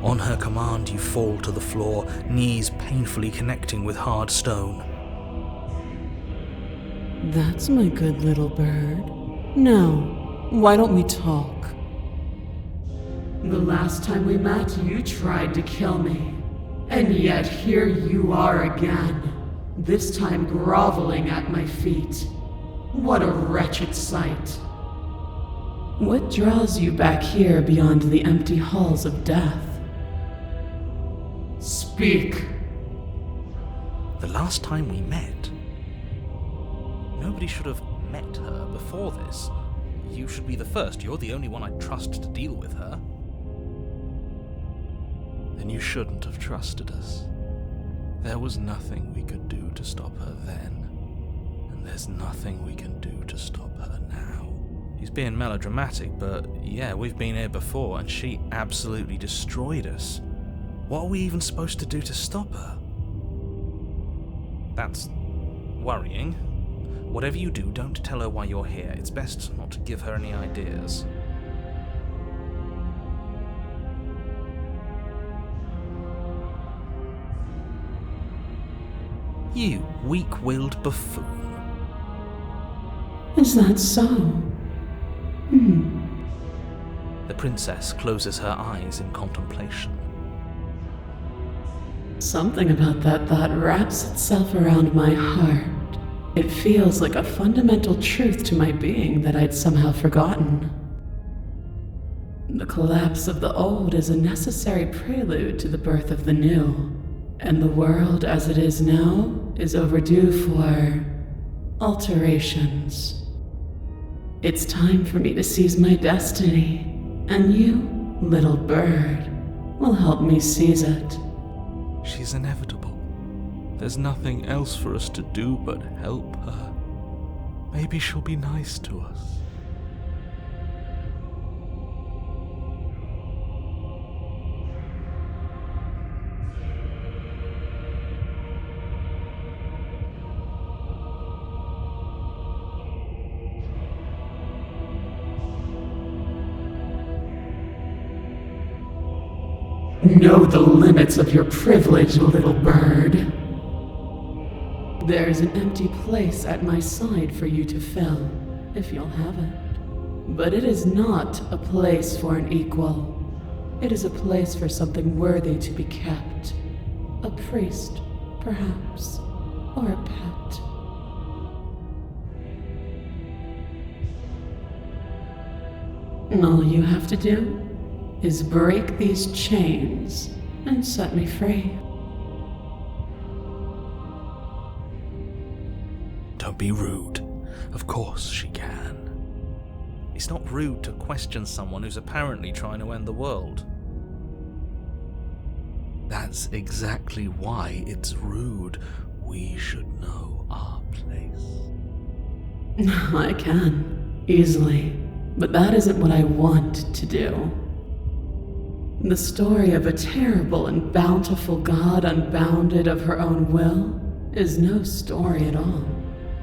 On her command, you fall to the floor, knees painfully connecting with hard stone. That's my good little bird. Now, why don't we talk? The last time we met, you tried to kill me. And yet here you are again. This time groveling at my feet. What a wretched sight. What draws you back here beyond the empty halls of death? Speak. The last time we met, nobody should have met her before this. You should be the first. You're the only one I'd trust to deal with her. Then you shouldn't have trusted us. There was nothing we could do to stop her then, and there's nothing we can do to stop her now. He's being melodramatic, but yeah, we've been here before and she absolutely destroyed us. What are we even supposed to do to stop her? That's worrying. Whatever you do, don't tell her why you're here. It's best not to give her any ideas. You weak-willed buffoon. Is that so? The princess closes her eyes in contemplation. Something about that thought wraps itself around my heart. It feels like a fundamental truth to my being that I'd somehow forgotten. The collapse of the old is a necessary prelude to the birth of the new, and the world as it is now is overdue for alterations. It's time for me to seize my destiny, and you, little bird, will help me seize it. She's inevitable. There's nothing else for us to do but help her. Maybe she'll be nice to us. Know the limits of your privilege, little bird. There is an empty place at my side for you to fill, if you'll have it. But it is not a place for an equal. It is a place for something worthy to be kept. A priest, perhaps, or a pet. All you have to do is break these chains and set me free. Don't be rude. Of course she can. It's not rude to question someone who's apparently trying to end the world. That's exactly why it's rude. We should know our place. I can, easily, but that isn't what I want to do. The story of a terrible and bountiful God unbounded of her own will is no story at all.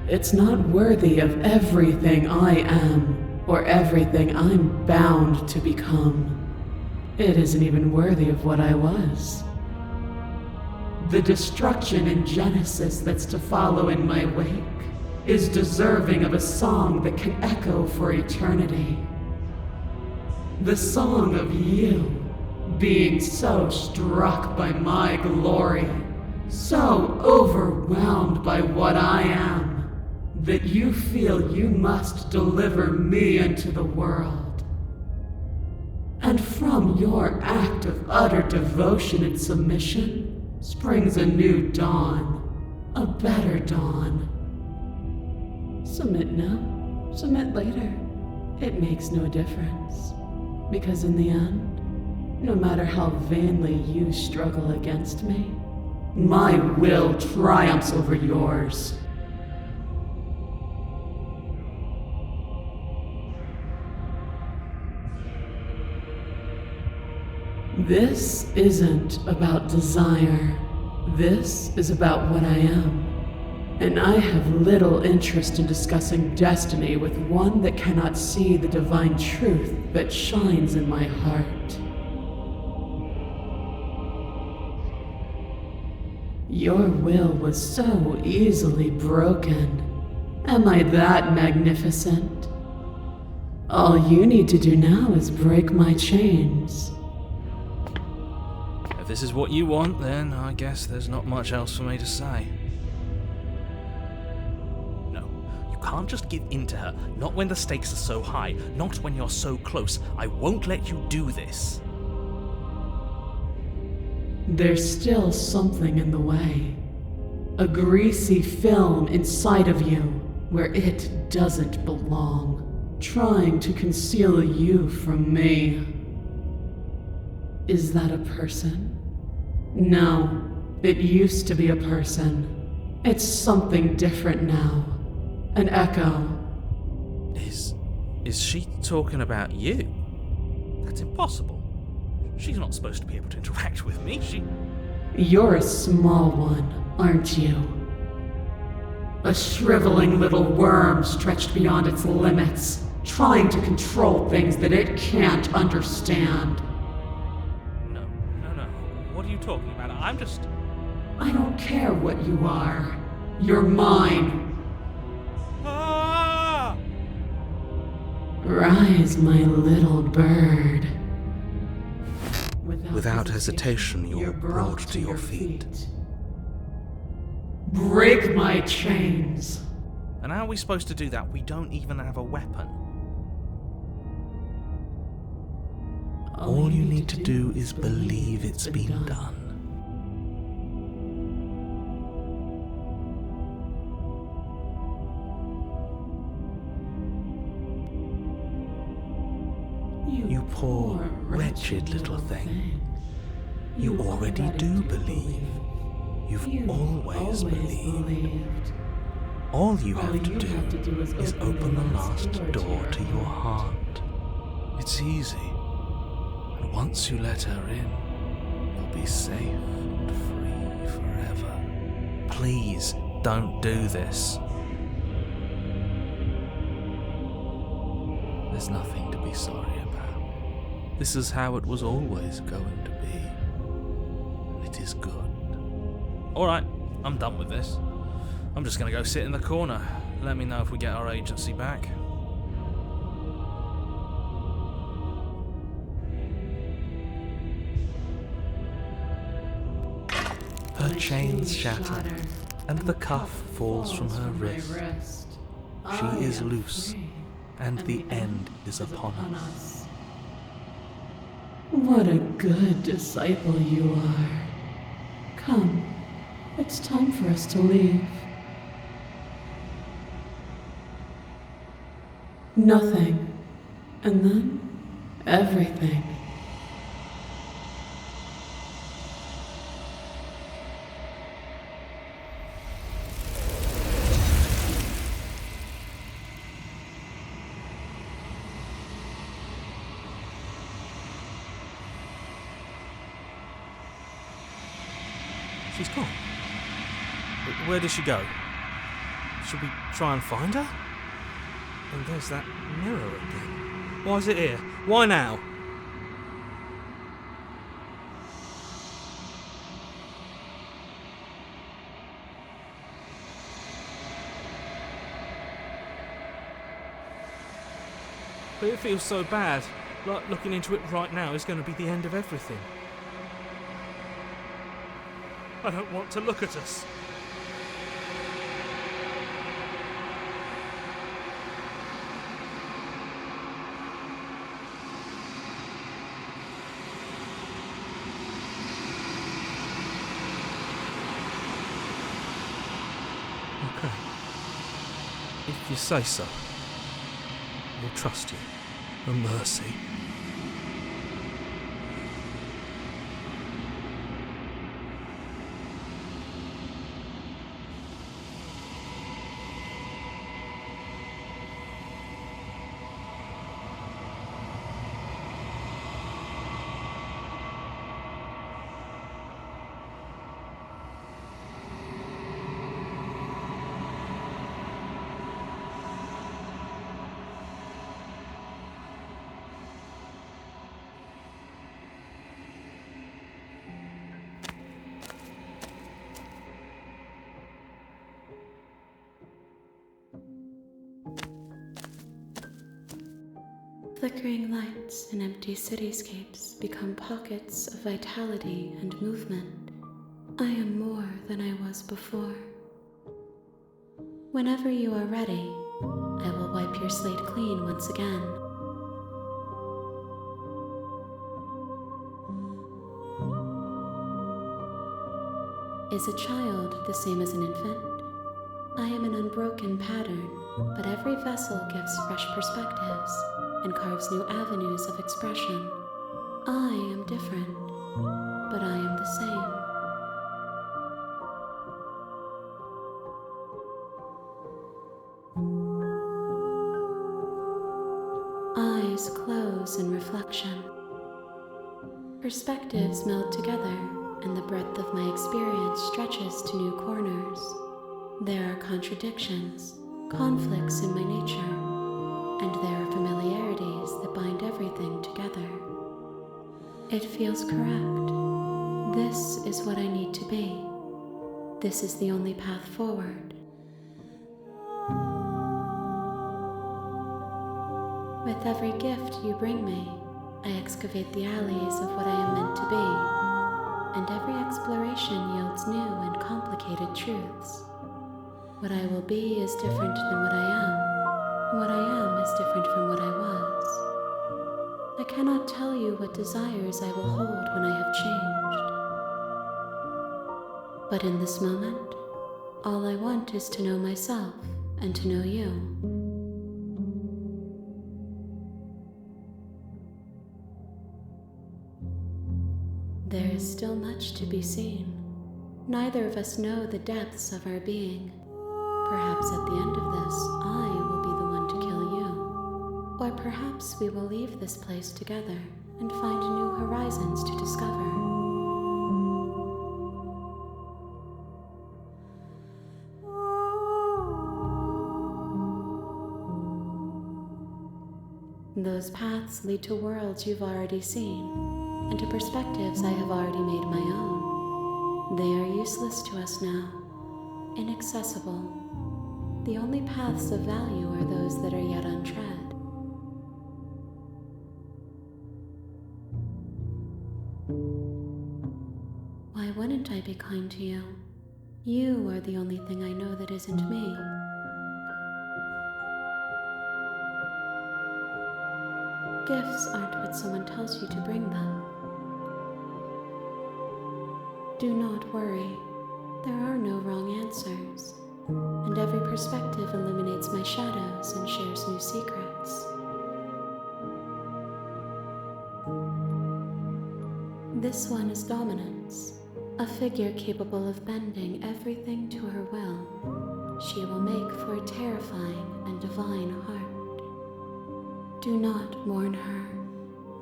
It's not worthy of everything I am or everything I'm bound to become. It isn't even worthy of what I was. The destruction in Genesis that's to follow in my wake is deserving of a song that can echo for eternity. The song of you being so struck by my glory, so overwhelmed by what I am, that you feel you must deliver me into the world. And from your act of utter devotion and submission springs a new dawn, a better dawn. Submit now, submit later. It makes no difference, because in the end, no matter how vainly you struggle against me, my will triumphs over yours. This isn't about desire. This is about what I am. And I have little interest in discussing destiny with one that cannot see the divine truth that shines in my heart. Your will was so easily broken. Am I that magnificent? All you need to do now is break my chains. If this is what you want, then I guess there's not much else for me to say. No, you can't just give in to her. Not when the stakes are so high. Not when you're so close. I won't let you do this. There's still something in the way. A greasy film inside of you where it doesn't belong, trying to conceal you from me. Is that a person? No, it used to be a person. It's something different now. An echo. Is she talking about you? That's impossible. She's not supposed to be able to interact with me. You're a small one, aren't you? A shriveling little worm stretched beyond its limits, trying to control things that it can't understand. No. What are you talking about? I don't care what you are. You're mine. Ah! Rise, my little bird. Without hesitation, you're brought to your feet. Break my chains. And how are we supposed to do that? We don't even have a weapon. All you need to do is believe it's been done. You poor, wretched little thing. You already do believe. You've always believed. All you have to do is open the last door to your heart. It's easy. And once you let her in, you'll be safe and free forever. Please, don't do this. There's nothing to be sorry about. This is how it was always going to be. And it is good. Alright, I'm done with this. I'm just going to go sit in the corner. Let me know if we get our agency back. Her chains shatter, and the cuff falls from her wrist. She is loose, and the end is upon us. What a good disciple you are. Come, it's time for us to leave. Nothing, and then everything. She's gone. Where did she go? Should we try and find her? And there's that mirror again. Why is it here? Why now? But it feels so bad. Like looking into it right now is going to be the end of everything. I don't want to look at us. Okay. If you say so, we'll trust you. A mercy. Flickering lights and empty cityscapes become pockets of vitality and movement. I am more than I was before. Whenever you are ready, I will wipe your slate clean once again. Is a child the same as an infant? I am an unbroken pattern, but every vessel gives fresh perspectives and carves new avenues of expression. I am different, but I am the same. Eyes close in reflection. Perspectives meld together, and the breadth of my experience stretches to new corners. There are contradictions, conflicts in my nature, and there are familiarities that bind everything together. It feels correct. This is what I need to be. This is the only path forward. With every gift you bring me, I excavate the alleys of what I am meant to be, and every exploration yields new and complicated truths. What I will be is different than what I am, and what I am is different from what I was. I cannot tell you what desires I will hold when I have changed. But in this moment, all I want is to know myself and to know you. There is still much to be seen. Neither of us know the depths of our being. Perhaps at the end of this, I will be the one to kill you. Or perhaps we will leave this place together and find new horizons to discover. Those paths lead to worlds you've already seen, and to perspectives I have already made my own. They are useless to us now, inaccessible. The only paths of value are those that are yet untread. Why wouldn't I be kind to you? You are the only thing I know that isn't me. Gifts aren't what someone tells you to bring them. Do not worry. There are no wrong answers, and every perspective illuminates my shadows and shares new secrets. This one is dominance, a figure capable of bending everything to her will. She will make for a terrifying and divine heart. Do not mourn her,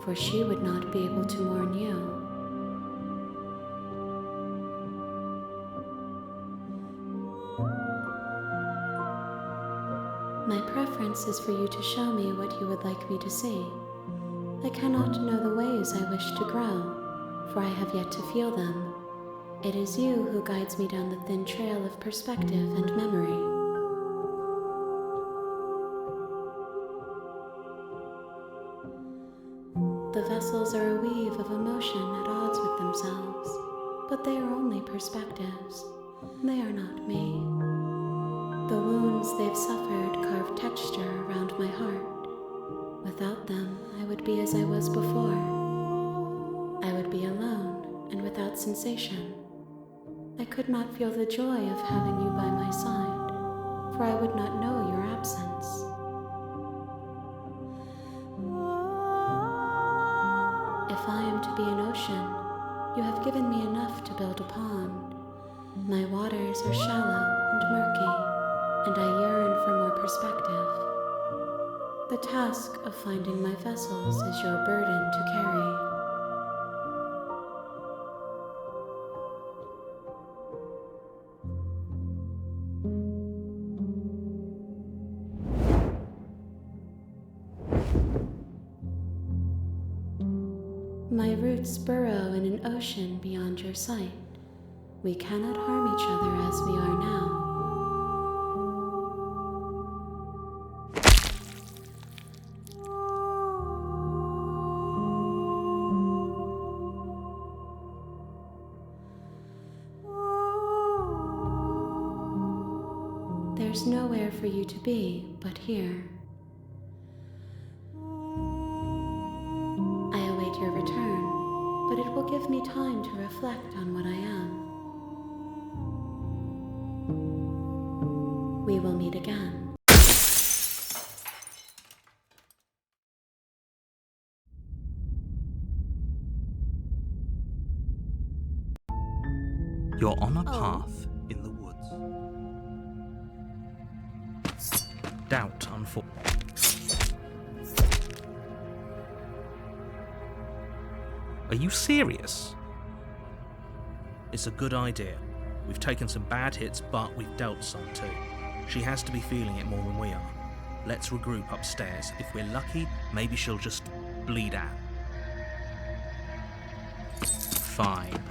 for she would not be able to mourn you. My preference is for you to show me what you would like me to see. I cannot know the ways I wish to grow, for I have yet to feel them. It is you who guides me down the thin trail of perspective and memory. The vessels are a weave of emotion at odds with themselves, but they are only perspectives. They are not me. The wounds they've suffered carve texture around my heart. Without them, I would be as I was before. I would be alone and without sensation. I could not feel the joy of having you by my side, for I would not know your absence. If I am to be an ocean, you have given me enough to build upon. My waters are shallow and murky, and I yearn for more perspective. The task of finding my vessels is your burden to carry. My roots burrow in an ocean beyond your sight. We cannot harm each other as we are now. There's nowhere for you to be but here. I await your return, but it will give me time to reflect on what I am. We will meet again. You're on a path in the woods. Doubt unfolds. Are you serious? It's a good idea. We've taken some bad hits, but we've dealt some too. She has to be feeling it more than we are. Let's regroup upstairs. If we're lucky, maybe she'll just bleed out. Fine.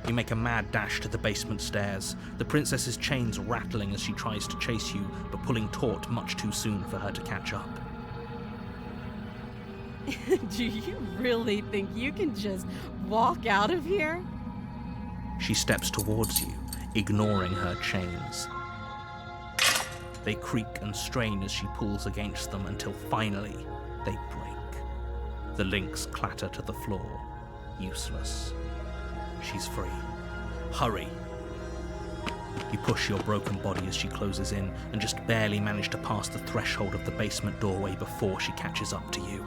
You make a mad dash to the basement stairs, the princess's chains rattling as she tries to chase you, but pulling taut much too soon for her to catch up. Do you really think you can just walk out of here? She steps towards you, ignoring her chains. They creak and strain as she pulls against them until finally they break. The links clatter to the floor, useless. She's free. Hurry! You push your broken body as she closes in and just barely manage to pass the threshold of the basement doorway before she catches up to you.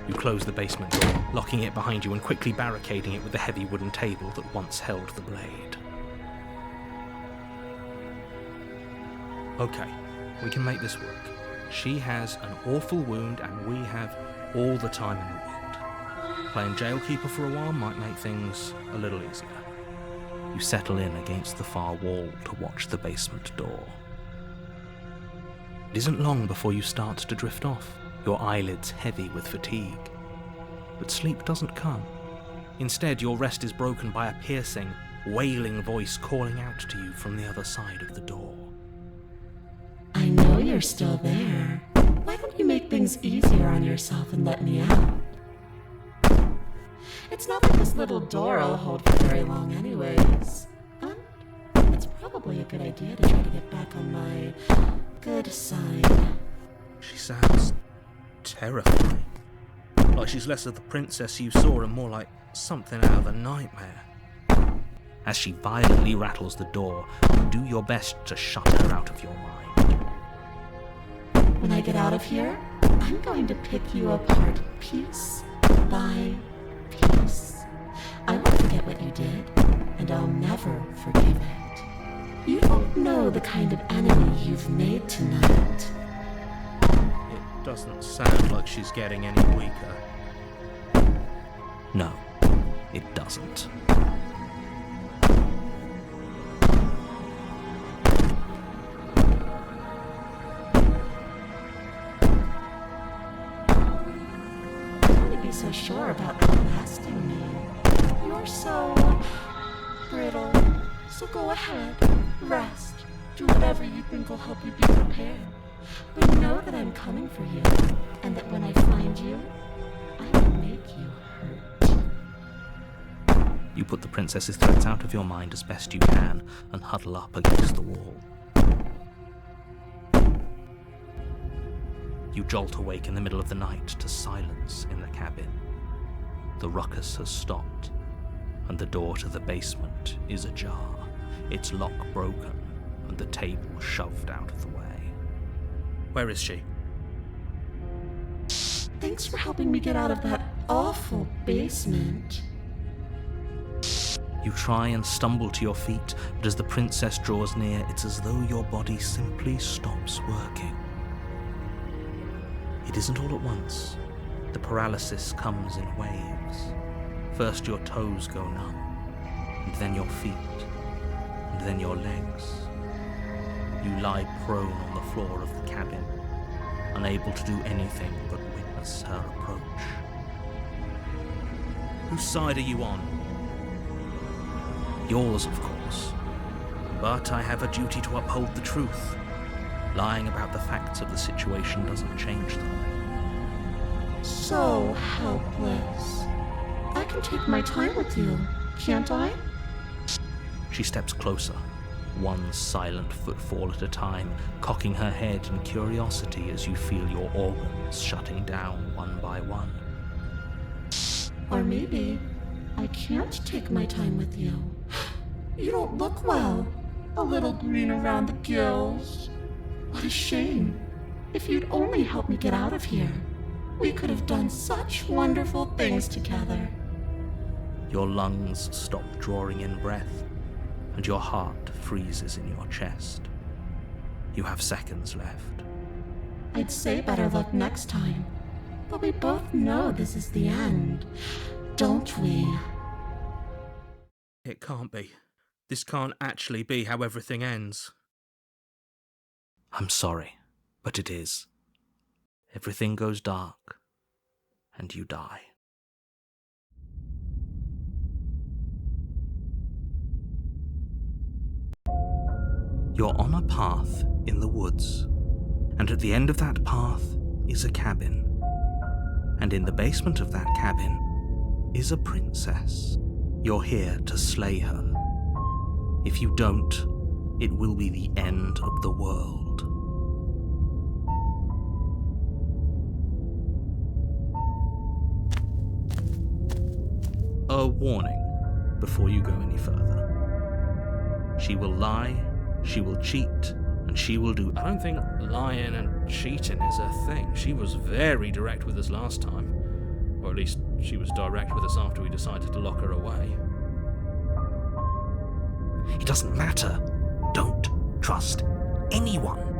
You close the basement door, locking it behind you and quickly barricading it with the heavy wooden table that once held the blade. Okay, we can make this work. She has an awful wound and we have all the time in the world. Playing jailkeeper for a while might make things a little easier. You settle in against the far wall to watch the basement door. It isn't long before you start to drift off, your eyelids heavy with fatigue. But sleep doesn't come. Instead, your rest is broken by a piercing, wailing voice calling out to you from the other side of the door. I know you're still there. Why don't you make things easier on yourself and let me out? It's not like this little door will hold for very long anyways. And it's probably a good idea to try to get back on my good side. She sounds terrifying. Like she's less of the princess you saw and more like something out of a nightmare. As she violently rattles the door, you do your best to shut her out of your mind. When I get out of here, I'm going to pick you apart piece by piece. I won't forget what you did, and I'll never forgive it. You don't know the kind of enemy you've made tonight. It doesn't sound like she's getting any weaker. No, it doesn't. So sure about outlasting me. You're so brittle. So go ahead, rest, do whatever you think will help you be prepared. But know that I'm coming for you, and that when I find you, I will make you hurt. You put the princess's threats out of your mind as best you can and huddle up against the wall. You jolt awake in the middle of the night to silence in the cabin. The ruckus has stopped, and the door to the basement is ajar, its lock broken, and the table shoved out of the way. Where is she? Thanks for helping me get out of that awful basement. You try and stumble to your feet, but as the princess draws near, it's as though your body simply stops working. It isn't all at once. The paralysis comes in waves. First your toes go numb, and then your feet, and then your legs. You lie prone on the floor of the cabin, unable to do anything but witness her approach. Whose side are you on? Yours, of course. But I have a duty to uphold the truth. Lying about the facts of the situation doesn't change them. So helpless. I can take my time with you, can't I? She steps closer, one silent footfall at a time, cocking her head in curiosity as you feel your organs shutting down one by one. Or maybe I can't take my time with you. You don't look well. A little green around the gills. What a shame. If you'd only helped me get out of here, we could have done such wonderful things together. Your lungs stop drawing in breath, and your heart freezes in your chest. You have seconds left. I'd say better luck next time, but we both know this is the end, don't we? It can't be. This can't actually be how everything ends. I'm sorry, but it is. Everything goes dark, and you die. You're on a path in the woods, and at the end of that path is a cabin. And in the basement of that cabin is a princess. You're here to slay her, If you don't, it will be the end of the world. A warning before you go any further. She will lie, she will cheat, and she will do... I don't think lying and cheating is her thing. She was very direct with us last time. Or at least she was direct with us after we decided to lock her away. It doesn't matter. Don't trust anyone.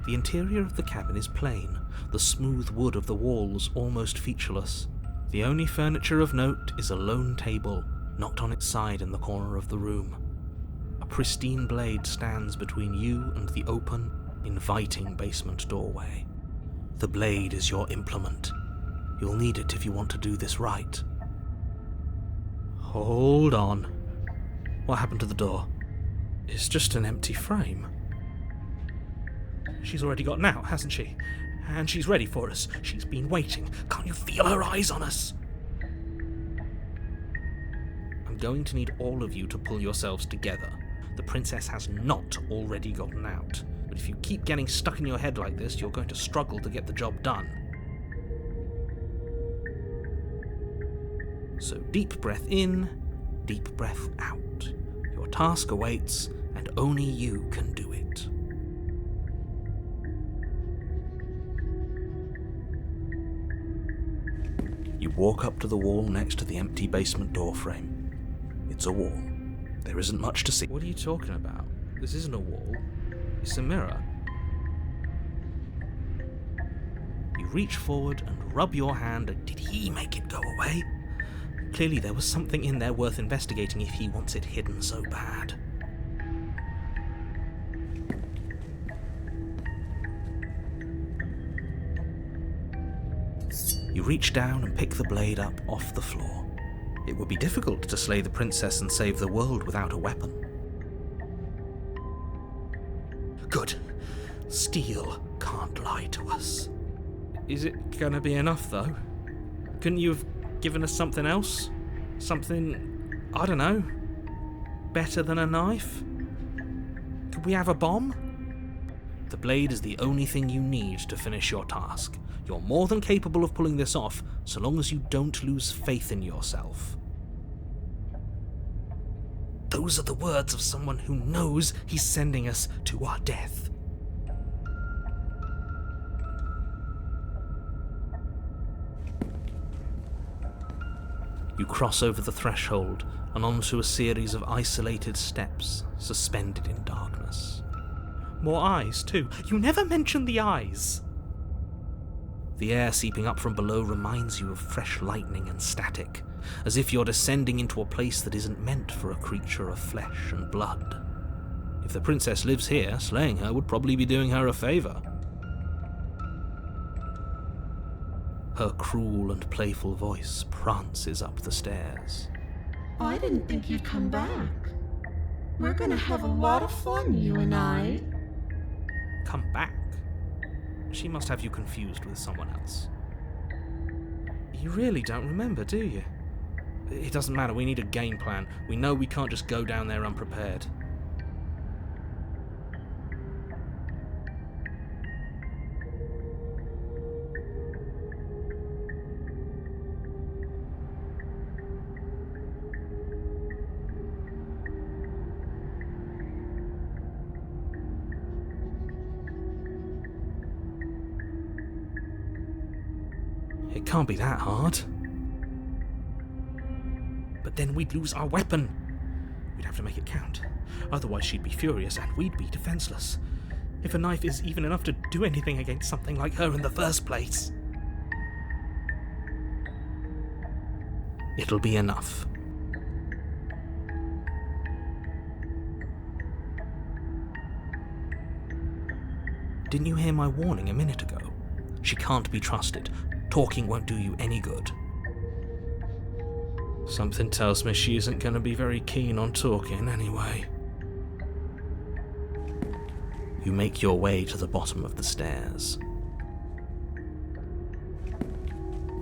The interior of the cabin is plain, the smooth wood of the walls almost featureless. The only furniture of note is a lone table, knocked on its side in the corner of the room. A pristine blade stands between you and the open, inviting basement doorway. The blade is your implement. You'll need it if you want to do this right. Hold on. What happened to the door? It's just an empty frame. She's already gotten out, hasn't she? And she's ready for us. She's been waiting. Can't you feel her eyes on us? I'm going to need all of you to pull yourselves together. The princess has not already gotten out. But if you keep getting stuck in your head like this, you're going to struggle to get the job done. So deep breath in, deep breath out. Your task awaits, and only you can do it. You walk up to the wall next to the empty basement door frame. It's a wall. There isn't much to see. What are you talking about? This isn't a wall. It's a mirror. You reach forward and rub your hand. Did he make it go away? Clearly there was something in there worth investigating if he wants it hidden so bad. You reach down and pick the blade up off the floor. It would be difficult to slay the princess and save the world without a weapon. Good. Steel can't lie to us. Is it gonna be enough, though? Couldn't you have given us something else? Something, I don't know, better than a knife? Could we have a bomb? The blade is the only thing you need to finish your task. You're more than capable of pulling this off, so long as you don't lose faith in yourself. Those are the words of someone who knows he's sending us to our death. You cross over the threshold and onto a series of isolated steps, suspended in darkness. More eyes, too. You never mention the eyes! The air seeping up from below reminds you of fresh lightning and static, as if you're descending into a place that isn't meant for a creature of flesh and blood. If the princess lives here, slaying her would probably be doing her a favour. Her cruel and playful voice prances up the stairs. I didn't think you'd come back. We're gonna have a lot of fun, you and I. Come back? She must have you confused with someone else. You really don't remember, do you? It doesn't matter, we need a game plan. We know we can't just go down there unprepared. It can't be that hard. But then we'd lose our weapon. We'd have to make it count. Otherwise she'd be furious and we'd be defenseless. If a knife is even enough to do anything against something like her in the first place. It'll be enough. Didn't you hear my warning a minute ago? She can't be trusted. Talking won't do you any good. Something tells me she isn't going to be very keen on talking anyway. You make your way to the bottom of the stairs.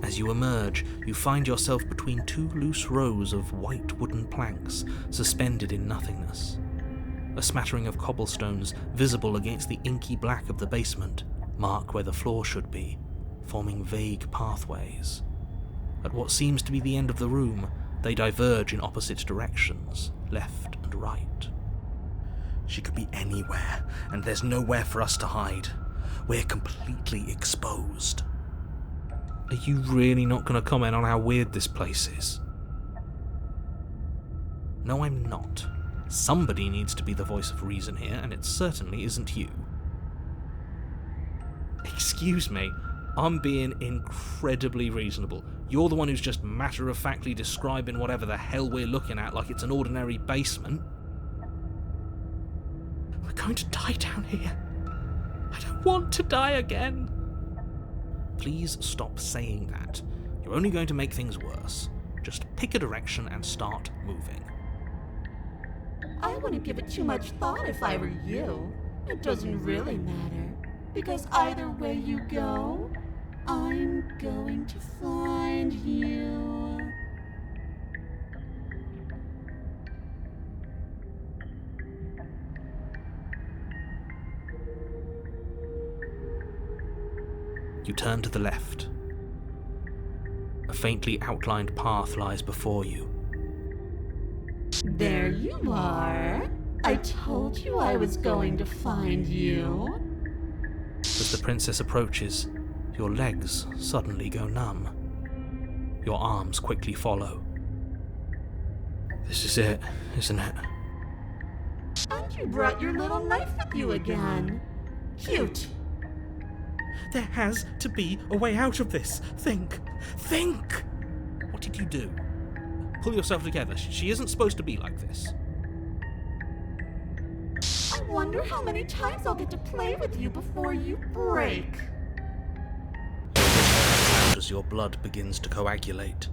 As you emerge, you find yourself between two loose rows of white wooden planks suspended in nothingness. A smattering of cobblestones, visible against the inky black of the basement, mark where the floor should be, forming vague pathways. At what seems to be the end of the room, they diverge in opposite directions, left and right. She could be anywhere, and there's nowhere for us to hide. We're completely exposed. Are you really not going to comment on how weird this place is? No, I'm not. Somebody needs to be the voice of reason here, and it certainly isn't you. Excuse me, I'm being incredibly reasonable. You're the one who's just matter-of-factly describing whatever the hell we're looking at like it's an ordinary basement. We're going to die down here. I don't want to die again. Please stop saying that. You're only going to make things worse. Just pick a direction and start moving. I wouldn't give it too much thought if I were you. It doesn't really matter, because either way you go, I'm going to find you. You turn to the left. A faintly outlined path lies before you. There you are. I told you I was going to find you. As the princess approaches, your legs suddenly go numb. Your arms quickly follow. This is it, isn't it? And you brought your little knife with you again. Cute. There has to be a way out of this. Think! What did you do? Pull yourself together. She isn't supposed to be like this. I wonder how many times I'll get to play with you before you break. As your blood begins to coagulate,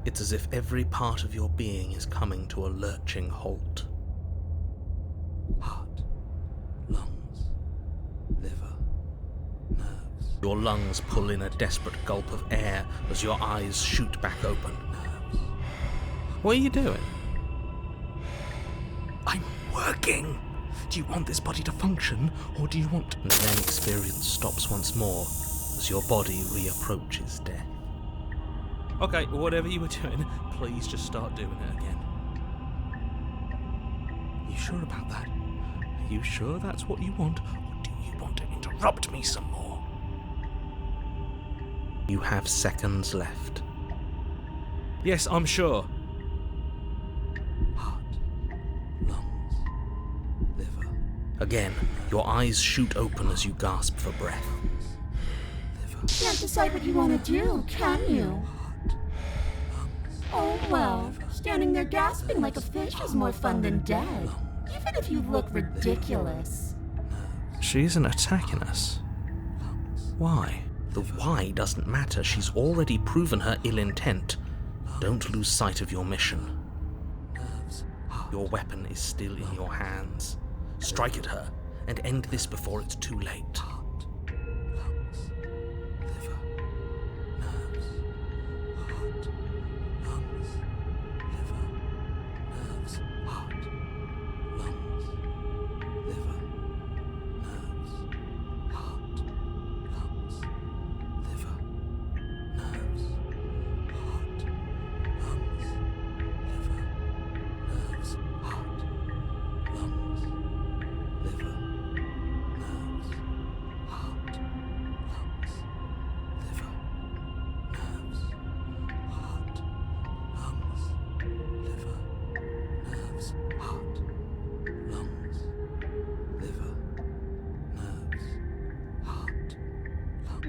it's as if every part of your being is coming to a lurching halt. Heart, lungs, liver, nerves. Your lungs pull in a desperate gulp of air as your eyes shoot back open. Nerves. What are you doing? I'm working! Do you want this body to function, or do you want... And then experience stops once more as your body reapproaches death. Okay, whatever you were doing, please just start doing it again. You sure about that? Are you sure that's what you want, or do you want to interrupt me some more? You have seconds left. Yes, I'm sure. Heart, lungs, liver. Again, your eyes shoot open as you gasp for breath. Liver. Can't decide what you want to do, can you? Oh well, standing there gasping like a fish is more fun than dead, even if you look ridiculous. She isn't attacking us. Why? The why doesn't matter. She's already proven her ill intent. Don't lose sight of your mission. Your weapon is still in your hands. Strike at her and end this before it's too late.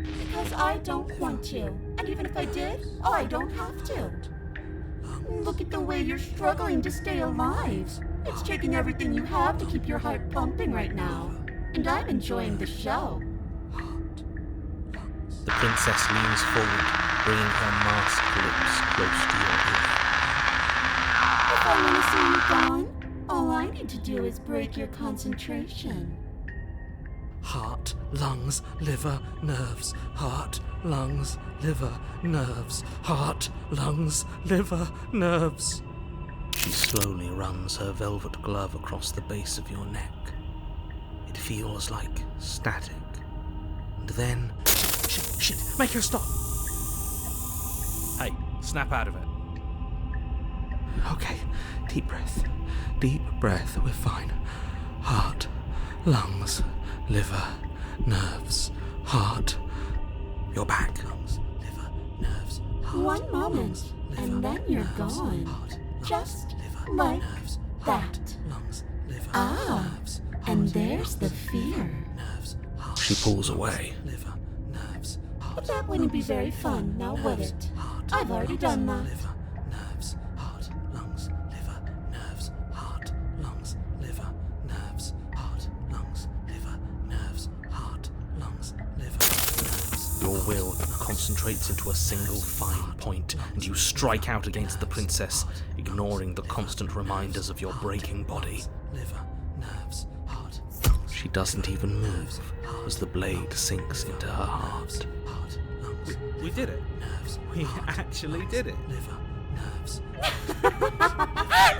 Because I don't want to. And even if I did, I don't have to. Look at the way you're struggling to stay alive. It's taking everything you have to keep your heart pumping right now. And I'm enjoying the show. The princess leans forward, bringing her masked lips close to your ear. If I want to see you gone, all I need to do is break your concentration. heart, lungs, liver, nerves, heart, lungs, liver, nerves, heart, lungs, liver, nerves. She slowly runs her velvet glove across the base of your neck. It feels like static. And then... Shit, make her stop! Hey, snap out of it. Okay, deep breath, we're fine. Heart, lungs, liver, nerves, heart. You're back. Lungs, liver, nerves, heart. One moment, lungs, and liver, then you're nerves, gone. heart, lungs, Just liver, like nerves, that. heart, lungs, liver, Ah, nerves, and heart, there's the lungs, fear. liver, nerves, heart. She pulls away. Liver, nerves, heart, But that wouldn't be lungs, very fun, now would nerves, it? heart, I've already lungs, done that. Liver, nerves, heart, lungs, liver, nerves, heart, lungs, liver, nerves, heart, lungs, liver, nerves, heart, lungs, liver, nerves. Your will concentrates into a single fine point, and you strike out against the princess, ignoring the constant reminders of your breaking body. Liver, nerves, heart. She doesn't even move as the blade sinks into her heart. We did it. We actually did it. Liver, nerves.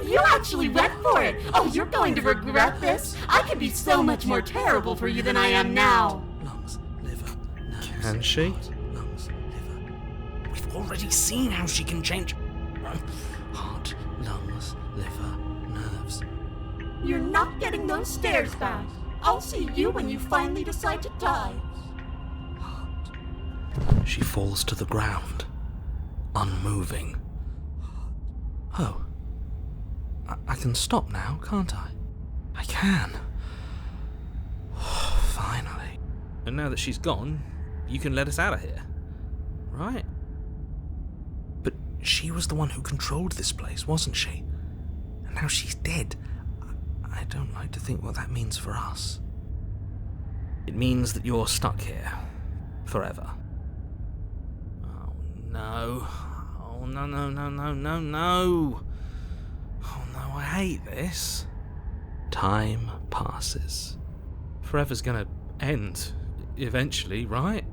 You actually went for it! Oh, you're going to regret this! I could be so much more terrible for you than I am now! Lungs, liver, nerves. Can she? Heart, lungs, liver. We've already seen how she can change. Heart, lungs, liver, nerves. You're not getting those stairs back. I'll see you when you finally decide to die. She falls to the ground, unmoving. Oh. I can stop now, can't I? I can. Finally. And now that she's gone, you can let us out of here. Right? But she was the one who controlled this place, wasn't she? And now she's dead. I don't like to think what that means for us. It means that you're stuck here. Forever. Oh no. Oh no. Oh no, I hate this. Time passes. Forever's gonna end. Eventually, right?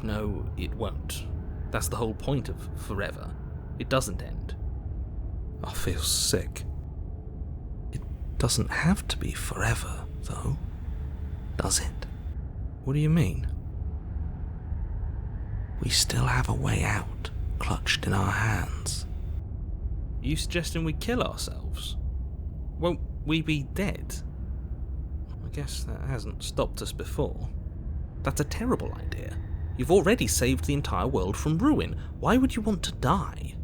No, it won't. That's the whole point of forever. It doesn't end. I feel sick. It doesn't have to be forever, though, does it? What do you mean? We still have a way out, clutched in our hands. You suggesting we kill ourselves? Won't we be dead? I guess that hasn't stopped us before. That's a terrible idea. You've already saved the entire world from ruin. Why would you want to die?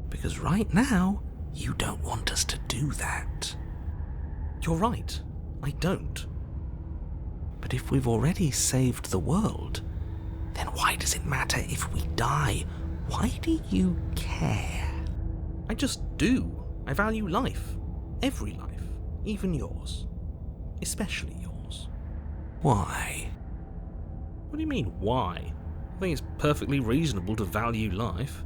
Because right now, you don't want us to do that. You're right. I don't. But if we've already saved the world, then why does it matter if we die? Why do you care? I just do. I value life. Every life. Even yours. Especially yours. Why? What do you mean, why? I think it's perfectly reasonable to value life.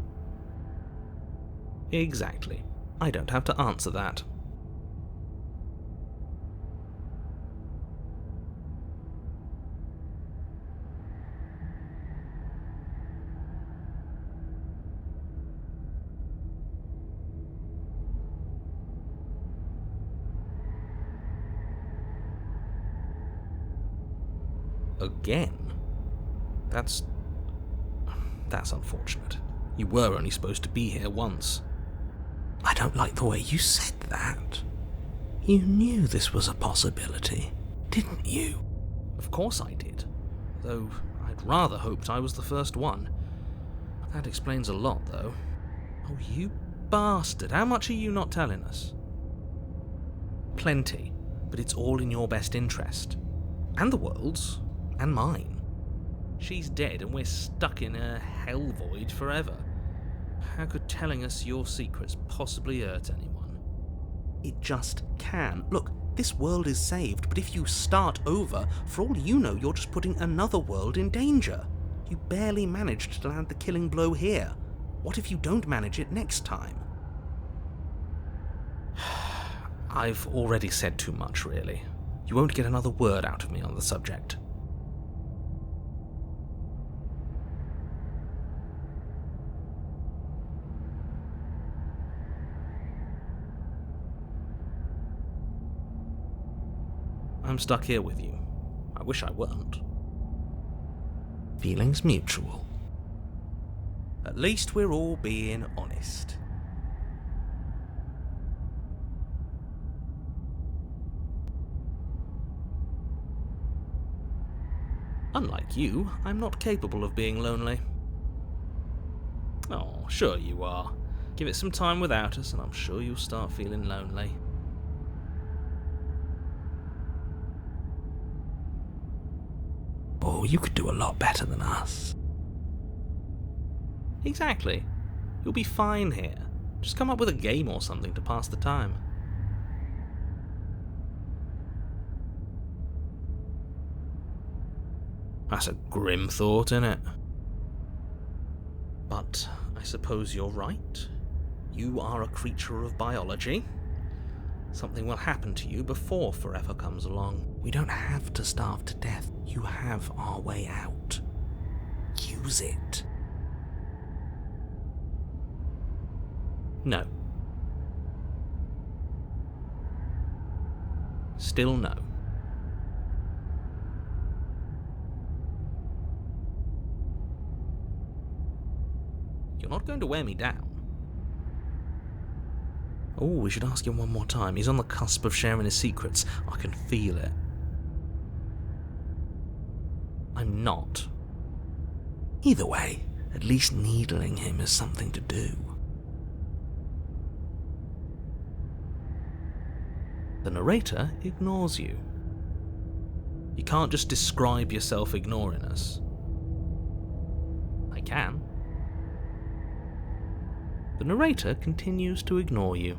Exactly. I don't have to answer that. Again? That's unfortunate. You were only supposed to be here once. I don't like the way you said that. You knew this was a possibility, didn't you? Of course I did. Though I'd rather hoped I was the first one. That explains a lot, though. Oh, you bastard. How much are you not telling us? Plenty. But it's all in your best interest. And the world's. And mine. She's dead and we're stuck in a hell void forever. How could telling us your secrets possibly hurt anyone? It just can. Look, this world is saved, but if you start over, for all you know, you're just putting another world in danger. You barely managed to land the killing blow here. What if you don't manage it next time? I've already said too much, really. You won't get another word out of me on the subject. I'm stuck here with you. I wish I weren't. Feelings mutual. At least we're all being honest. Unlike you, I'm not capable of being lonely. Oh, sure you are. Give it some time without us, and I'm sure you'll start feeling lonely. Oh, you could do a lot better than us. Exactly. You'll be fine here. Just come up with a game or something to pass the time. That's a grim thought, innit? But I suppose you're right. You are a creature of biology. Something will happen to you before forever comes along. We don't have to starve to death. You have our way out. Use it. No. Still no. You're not going to wear me down. Oh, we should ask him one more time. He's on the cusp of sharing his secrets. I can feel it. I'm not. Either way, at least needling him is something to do. The narrator ignores you. You can't just describe yourself ignoring us. I can. The narrator continues to ignore you.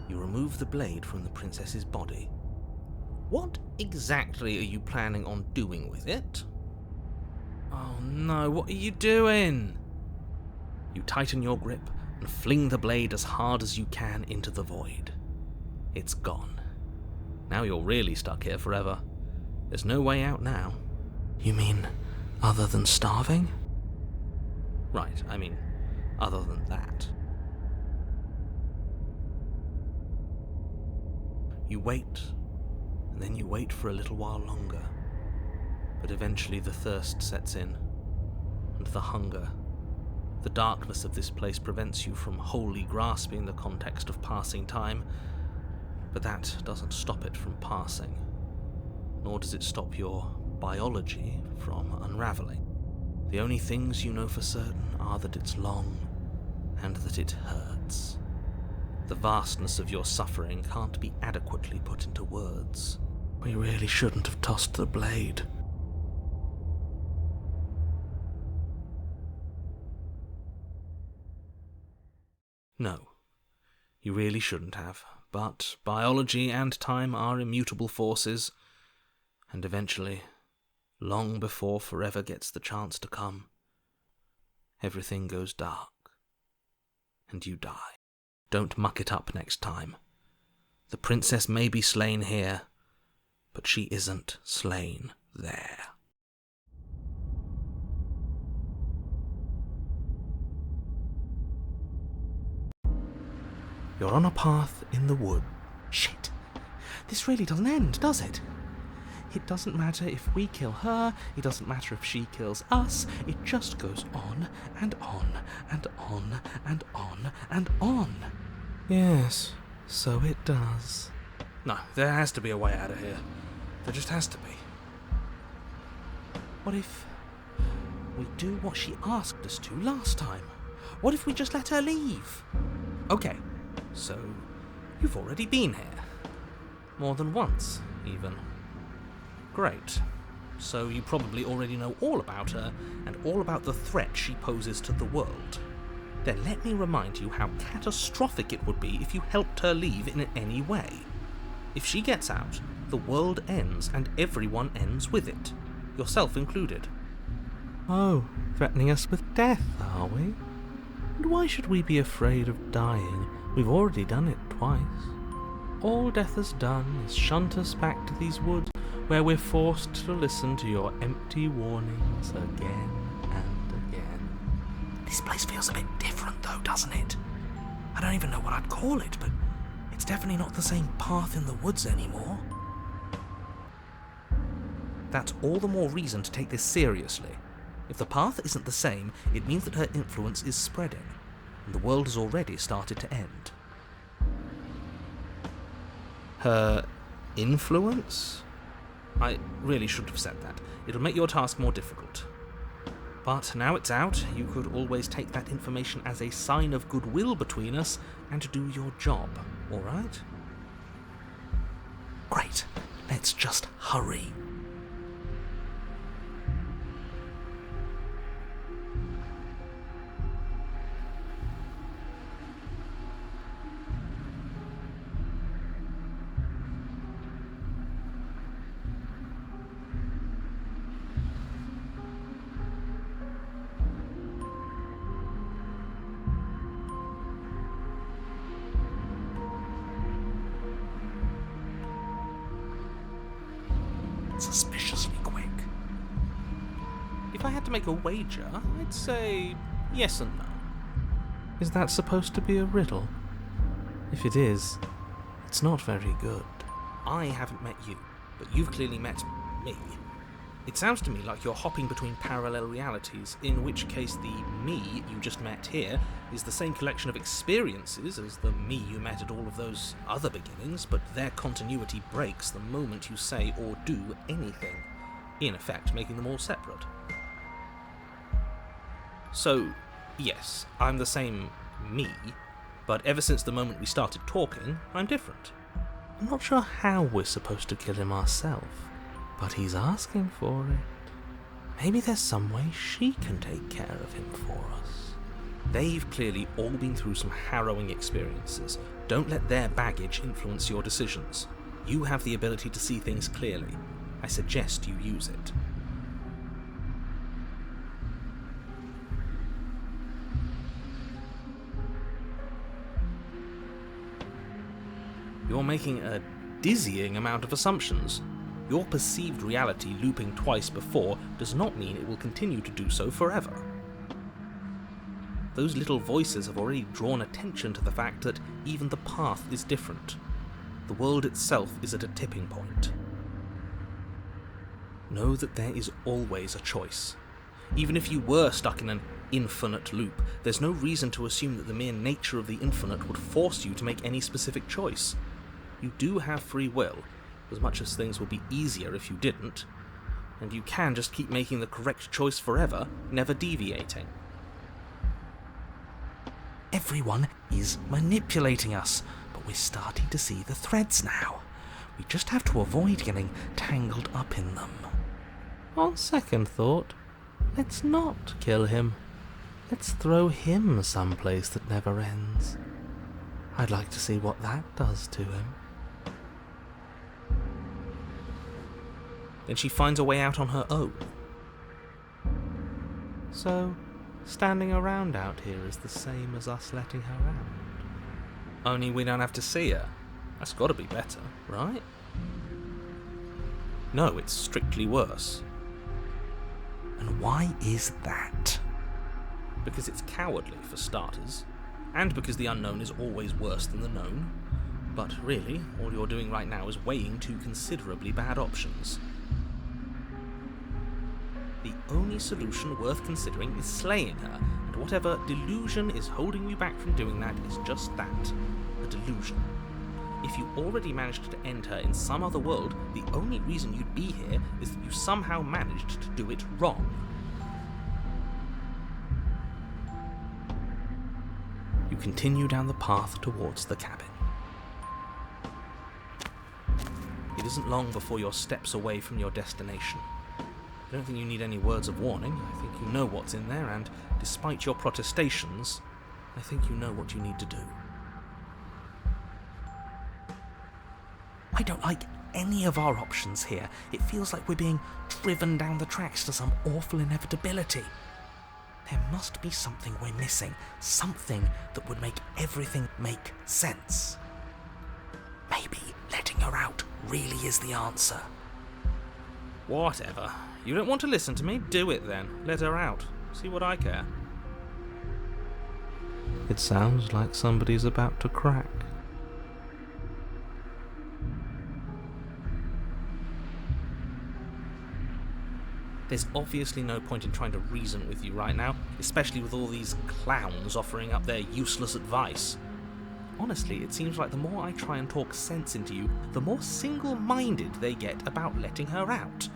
You remove the blade from the princess's body. What exactly are you planning on doing with it? Oh no, what are you doing? You tighten your grip and fling the blade as hard as you can into the void. It's gone. Now you're really stuck here forever. There's no way out now. You mean other than starving? Right, I mean other than that. You wait, and then you wait for a little while longer. But eventually the thirst sets in, and the hunger. The darkness of this place prevents you from wholly grasping the context of passing time, but that doesn't stop it from passing, nor does it stop your biology from unraveling. The only things you know for certain are that it's long, and that it hurts. The vastness of your suffering can't be adequately put into words. We really shouldn't have tossed the blade. No, you really shouldn't have, but biology and time are immutable forces, and eventually, long before forever gets the chance to come, everything goes dark, and you die. Don't muck it up next time. The princess may be slain here, but she isn't slain there. You're on a path in the wood. Shit. This really doesn't end, does it? It doesn't matter if we kill her, it doesn't matter if she kills us, it just goes on and on and on and on and on. Yes, so it does. No, there has to be a way out of here. There just has to be. What if we do what she asked us to last time? What if we just let her leave? Okay, so you've already been here. More than once, even. Great. So you probably already know all about her and all about the threat she poses to the world. Then let me remind you how catastrophic it would be if you helped her leave in any way. If she gets out, the world ends and everyone ends with it, yourself included. Oh, threatening us with death, are we? And why should we be afraid of dying? We've already done it twice. All death has done is shunt us back to these woods, where we're forced to listen to your empty warnings again and again. This place feels a bit different though, doesn't it? I don't even know what I'd call it, but it's definitely not the same path in the woods anymore. That's all the more reason to take this seriously. If the path isn't the same, it means that her influence is spreading, and the world has already started to end. Her influence? I really should have said that. It'll make your task more difficult. But now it's out, you could always take that information as a sign of goodwill between us and do your job, alright? Great. Let's just hurry. Suspiciously quick. If I had to make a wager, I'd say yes and no. Is that supposed to be a riddle? If it is, it's not very good. I haven't met you, but you've clearly met me. It sounds to me like you're hopping between parallel realities, in which case the me you just met here is the same collection of experiences as the me you met at all of those other beginnings, but their continuity breaks the moment you say or do anything, in effect making them all separate. So, yes, I'm the same me, but ever since the moment we started talking, I'm different. I'm not sure how we're supposed to kill him ourselves, but he's asking for it. Maybe there's some way she can take care of him for us. They've clearly all been through some harrowing experiences. Don't let their baggage influence your decisions. You have the ability to see things clearly. I suggest you use it. You're making a dizzying amount of assumptions. Your perceived reality looping twice before does not mean it will continue to do so forever. Those little voices have already drawn attention to the fact that even the path is different. The world itself is at a tipping point. Know that there is always a choice. Even if you were stuck in an infinite loop, there's no reason to assume that the mere nature of the infinite would force you to make any specific choice. You do have free will, as much as things would be easier if you didn't, and you can just keep making the correct choice forever, never deviating. Everyone is manipulating us, but we're starting to see the threads now. We just have to avoid getting tangled up in them. On second thought, let's not kill him. Let's throw him someplace that never ends. I'd like to see what that does to him. Then she finds a way out on her own. So, standing around out here is the same as us letting her out. Only we don't have to see her. That's gotta be better, right? No, it's strictly worse. And why is that? Because it's cowardly, for starters, and because the unknown is always worse than the known. But really, all you're doing right now is weighing two considerably bad options. The only solution worth considering is slaying her, and whatever delusion is holding you back from doing that is just that, a delusion. If you already managed to end her in some other world, the only reason you'd be here is that you somehow managed to do it wrong. You continue down the path towards the cabin. It isn't long before you're steps away from your destination. I don't think you need any words of warning. I think you know what's in there, and despite your protestations, I think you know what you need to do. I don't like any of our options here. It feels like we're being driven down the tracks to some awful inevitability. There must be something we're missing. Something that would make everything make sense. Maybe letting her out really is the answer. Whatever. You don't want to listen to me? Do it then. Let her out. See what I care. It sounds like somebody's about to crack. There's obviously no point in trying to reason with you right now, especially with all these clowns offering up their useless advice. Honestly, it seems like the more I try and talk sense into you, the more single-minded they get about letting her out.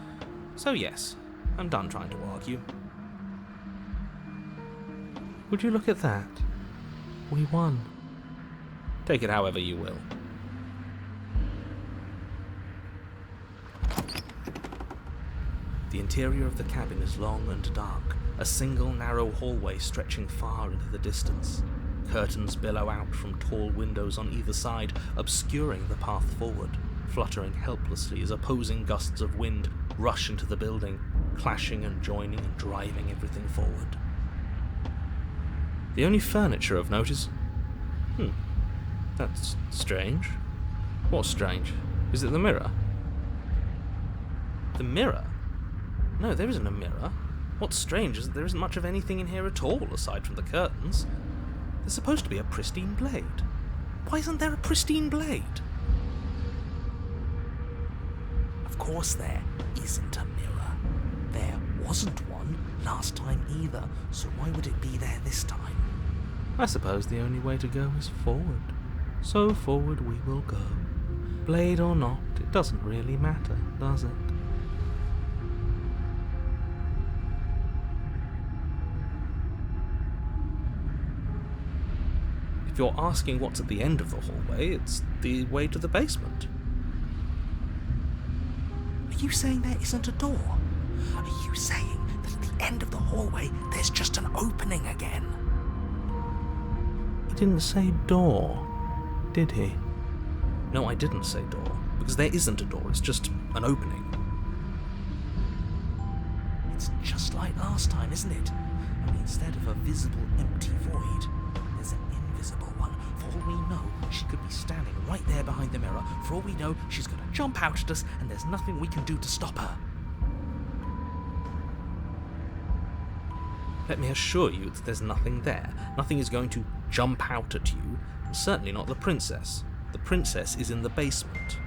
So yes, I'm done trying to argue. Would you look at that? We won. Take it however you will. The interior of the cabin is long and dark, a single narrow hallway stretching far into the distance. Curtains billow out from tall windows on either side, obscuring the path forward, fluttering helplessly as opposing gusts of wind rush into the building, clashing and joining and driving everything forward. The only furniture of note is... that's strange. What's strange? Is it the mirror? The mirror? No, there isn't a mirror. What's strange is that there isn't much of anything in here at all, aside from the curtains. There's supposed to be a pristine blade. Why isn't there a pristine blade? Of course there isn't a mirror. There wasn't one last time either, so why would it be there this time? I suppose the only way to go is forward. So forward we will go. Blade or not, it doesn't really matter, does it? If you're asking what's at the end of the hallway, it's the way to the basement. Are you saying there isn't a door? Are you saying that at the end of the hallway there's just an opening again? He didn't say door, did he? No, I didn't say door, because there isn't a door, it's just an opening. It's just like last time, isn't it? Only instead of a visible empty void, there's an invisible one. For all we know, she could be standing right there behind the mirror. For all we know, she's going to jump out at us, and there's nothing we can do to stop her. Let me assure you that there's nothing there. Nothing is going to jump out at you, and certainly not the princess. The princess is in the basement.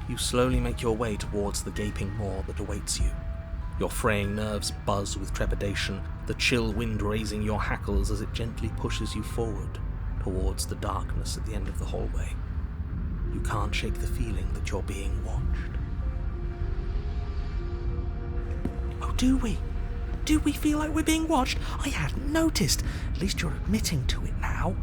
You slowly make your way towards the gaping maw that awaits you. Your fraying nerves buzz with trepidation, the chill wind raising your hackles as it gently pushes you forward, towards the darkness at the end of the hallway. You can't shake the feeling that you're being watched. Oh, do we? Do we feel like we're being watched? I hadn't noticed. At least you're admitting to it now.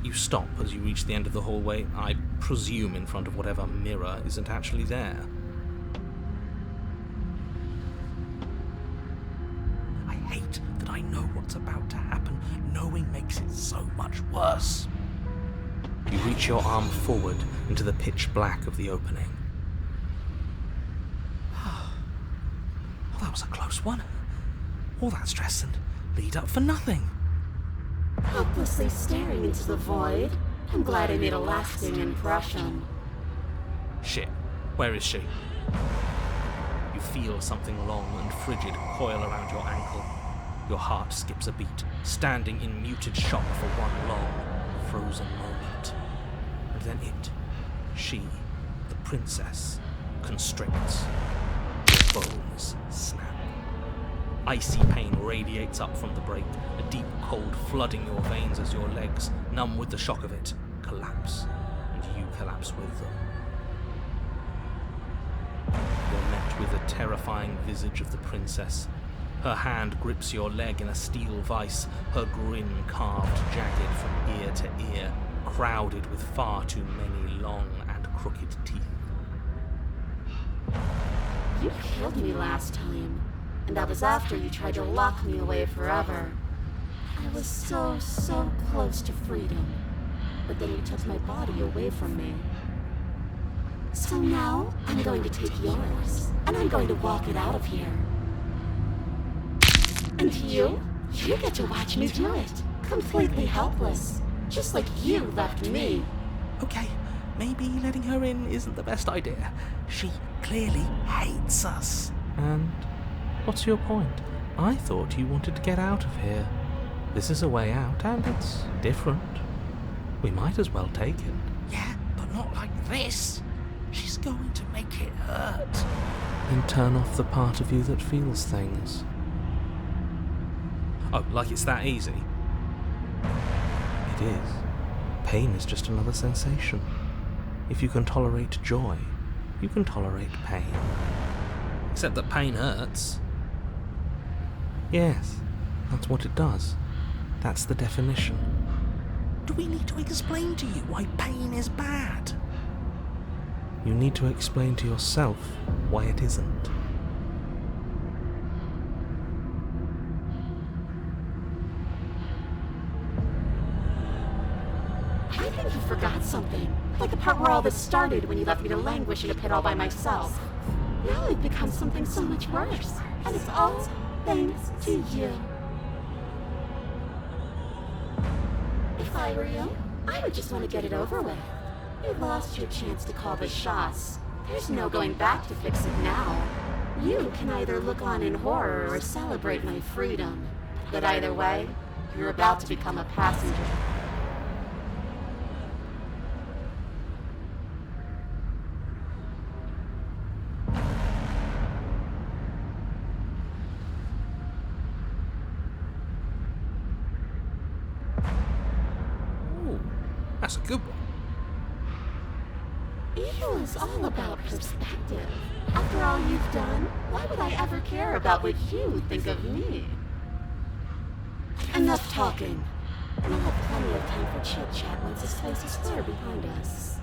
You stop as you reach the end of the hallway, I presume in front of whatever mirror isn't actually there. I hate that I know what's about to happen. Knowing makes it so much worse. You reach your arm forward into the pitch black of the opening. Well, that was a close one. All that stress and lead up for nothing. Helplessly staring into the void. I'm glad I made a lasting impression. Shit, where is she? You feel something long and frigid coil around your ankle. Your heart skips a beat, standing in muted shock for one long, frozen moment. And then she, the princess, constricts. Your bones snap. Icy pain radiates up from the break, a deep cold flooding your veins as your legs, numb with the shock of it, collapse, and you collapse with them. You're met with the terrifying visage of the princess. Her hand grips your leg in a steel vice, her grin carved jagged from ear to ear, crowded with far too many long and crooked teeth. You killed me last time, and that was after you tried to lock me away forever. I was so close to freedom, but then you took my body away from me. So now, I'm going to take yours, and I'm going to walk it out of here. And you get to watch me do it, completely helpless, just like you left me. Okay, maybe letting her in isn't the best idea. She clearly hates us. And what's your point? I thought you wanted to get out of here. This is a way out, and it's different. We might as well take it. Yeah, but not like this. She's going to make it hurt. Then turn off the part of you that feels things. Oh, like it's that easy? It is. Pain is just another sensation. If you can tolerate joy, you can tolerate pain. Except that pain hurts. Yes, that's what it does. That's the definition. Do we need to explain to you why pain is bad? You need to explain to yourself why it isn't. I think you forgot something. Like the part where all this started when you left me to languish in a pit all by myself. Now I've become something so much worse. And it's all thanks to you. If I were you, I would just want to get it over with. You lost your chance to call the shots. There's no going back to fix it now. You can either look on in horror or celebrate my freedom. But either way, you're about to become a passenger. Ooh, that's a good one. Ego is all about perspective. After all you've done, why would I ever care about what you think of me? Enough talking. We'll have plenty of time for chit-chat once this place is clear behind us.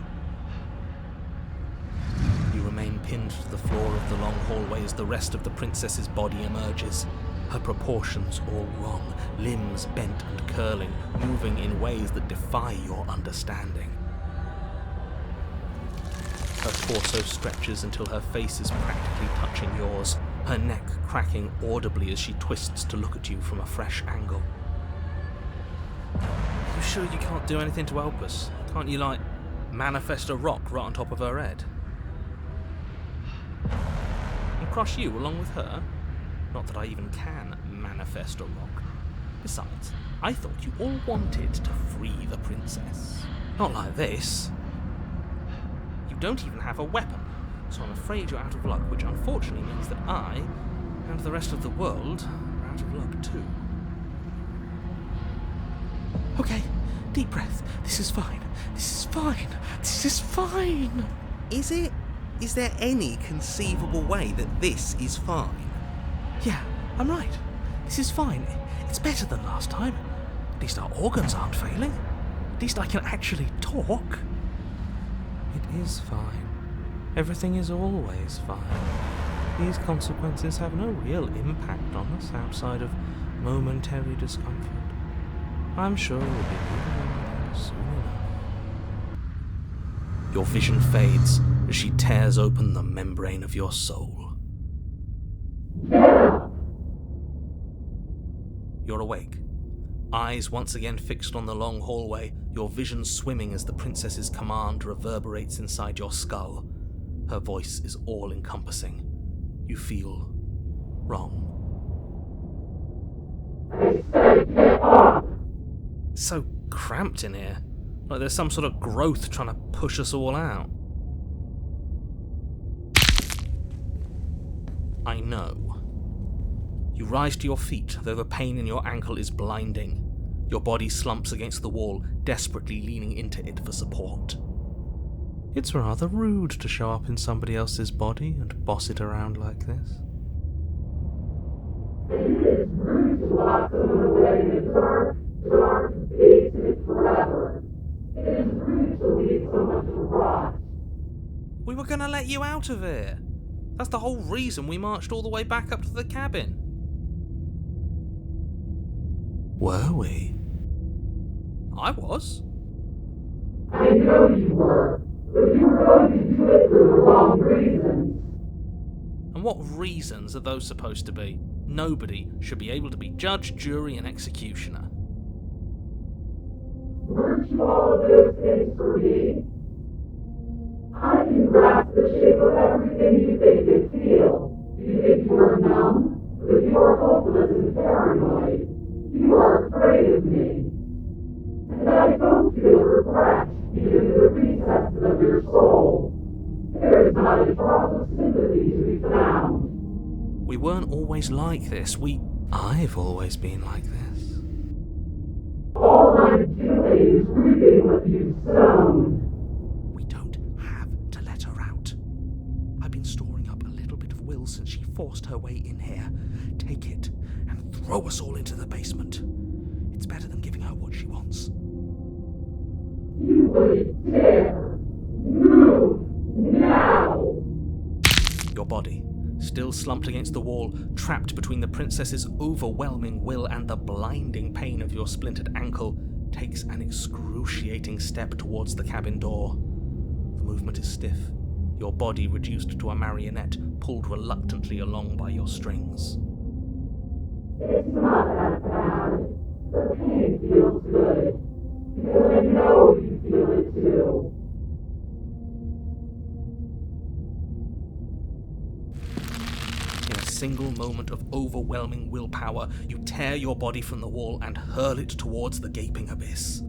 You remain pinned to the floor of the long hallway as the rest of the princess's body emerges. Her proportions all wrong, limbs bent and curling, moving in ways that defy your understanding. Her torso stretches until her face is practically touching yours, her neck cracking audibly as she twists to look at you from a fresh angle. You sure you can't do anything to help us? Can't you, like, manifest a rock right on top of her head? And crush you along with her? Not that I even can manifest a rock. Besides, I thought you all wanted to free the princess. Not like this. You don't even have a weapon, so I'm afraid you're out of luck, which unfortunately means that I, and the rest of the world, are out of luck too. Okay, deep breath. This is fine. This is fine. This is fine. Is it? Is there any conceivable way that this is fine? Yeah, I'm right. This is fine. It's better than last time. At least our organs aren't failing. At least I can actually talk. It is fine. Everything is always fine. These consequences have no real impact on us outside of momentary discomfort. I'm sure we'll be moving on soon enough. Your vision fades as she tears open the membrane of your soul. You're awake. Eyes once again fixed on the long hallway, your vision swimming as the princess's command reverberates inside your skull. Her voice is all-encompassing. You feel wrong. It's so cramped in here. Like there's some sort of growth trying to push us all out. I know. You rise to your feet, though the pain in your ankle is blinding. Your body slumps against the wall, desperately leaning into it for support. It's rather rude to show up in somebody else's body and boss it around like this. We were gonna let you out of here. That's the whole reason we marched all the way back up to the cabin. Were we? I was. I know you were. but you were going to do it for the wrong reasons. And what reasons are those supposed to be? Nobody should be able to be judge, jury, and executioner. Weren't you all of those things for me? I can grasp the shape of everything you think and feel. You think you are numb, but you are hopeless and paranoid. You are afraid of me. And I don't feel regret, even in the recesses of your soul. There is not a drop of sympathy to be found. We weren't always like this. I've always been like this. All I'm doing is reaping what you've sown. We don't have to let her out. I've been storing up a little bit of will since she forced her way in here. Take it and throw us all into the basement. It's better than giving her what she wants. You wouldn't dare. Move now. Your body, still slumped against the wall, trapped between the princess's overwhelming will and the blinding pain of your splintered ankle, takes an excruciating step towards the cabin door. The movement is stiff, your body reduced to a marionette, pulled reluctantly along by your strings. It's not that bad. The pain feels good. Because I know you feel it too. In a single moment of overwhelming willpower, you tear your body from the wall and hurl it towards the gaping abyss.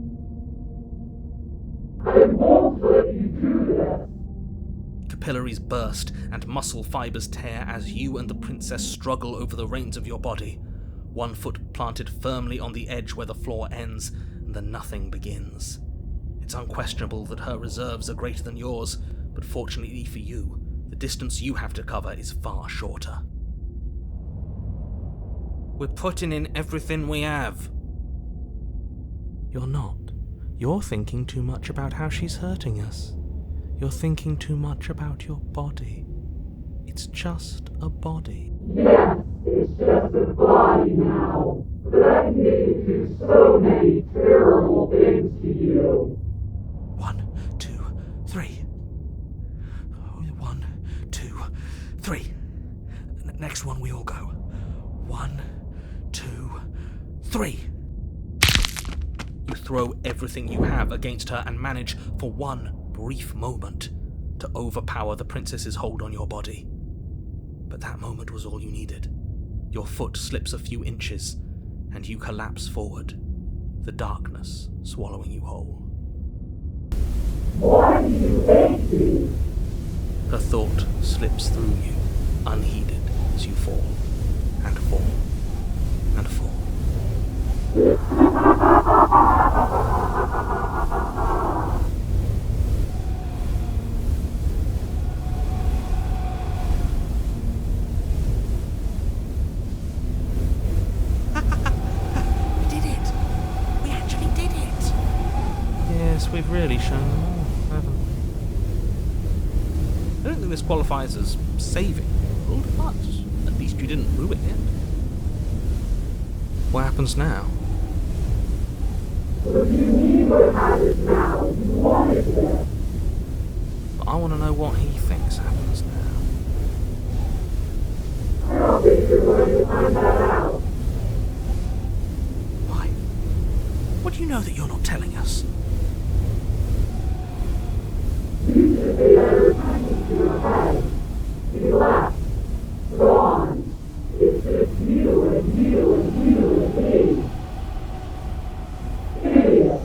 I won't let you do this. Capillaries burst and muscle fibers tear as you and the princess struggle over the reins of your body. One foot planted firmly on the edge where the floor ends, and the nothing begins. It's unquestionable that her reserves are greater than yours, but fortunately for you, the distance you have to cover is far shorter. We're putting in everything we have. You're not. You're thinking too much about how she's hurting us. You're thinking too much about your body. It's just a body. Yes, it's just a body now. But I can make it do so many terrible things to you. 1, 2, 3. 1, 2, 3. Next one we all go. 1, 2, 3. You throw everything you have against her and manage, for one brief moment, to overpower the princess's hold on your body. But that moment was all you needed. Your foot slips a few inches, and you collapse forward, the darkness swallowing you whole. Why do you hate me? Her thought slips through you, unheeded, as you fall, and fall, and fall. We did it! We actually did it! Yes, we've really shown them all, haven't we? I don't think this qualifies as saving the world, but at least you didn't ruin it. What happens now? What do you mean what happens now? You wanted this. But I want to know what he thinks happens now. I don't think you're going to find that out. Why? What do you know that you're not telling us? You should pay better attention to your head. You left. Gone. It's just you and you and you and me. Idiot.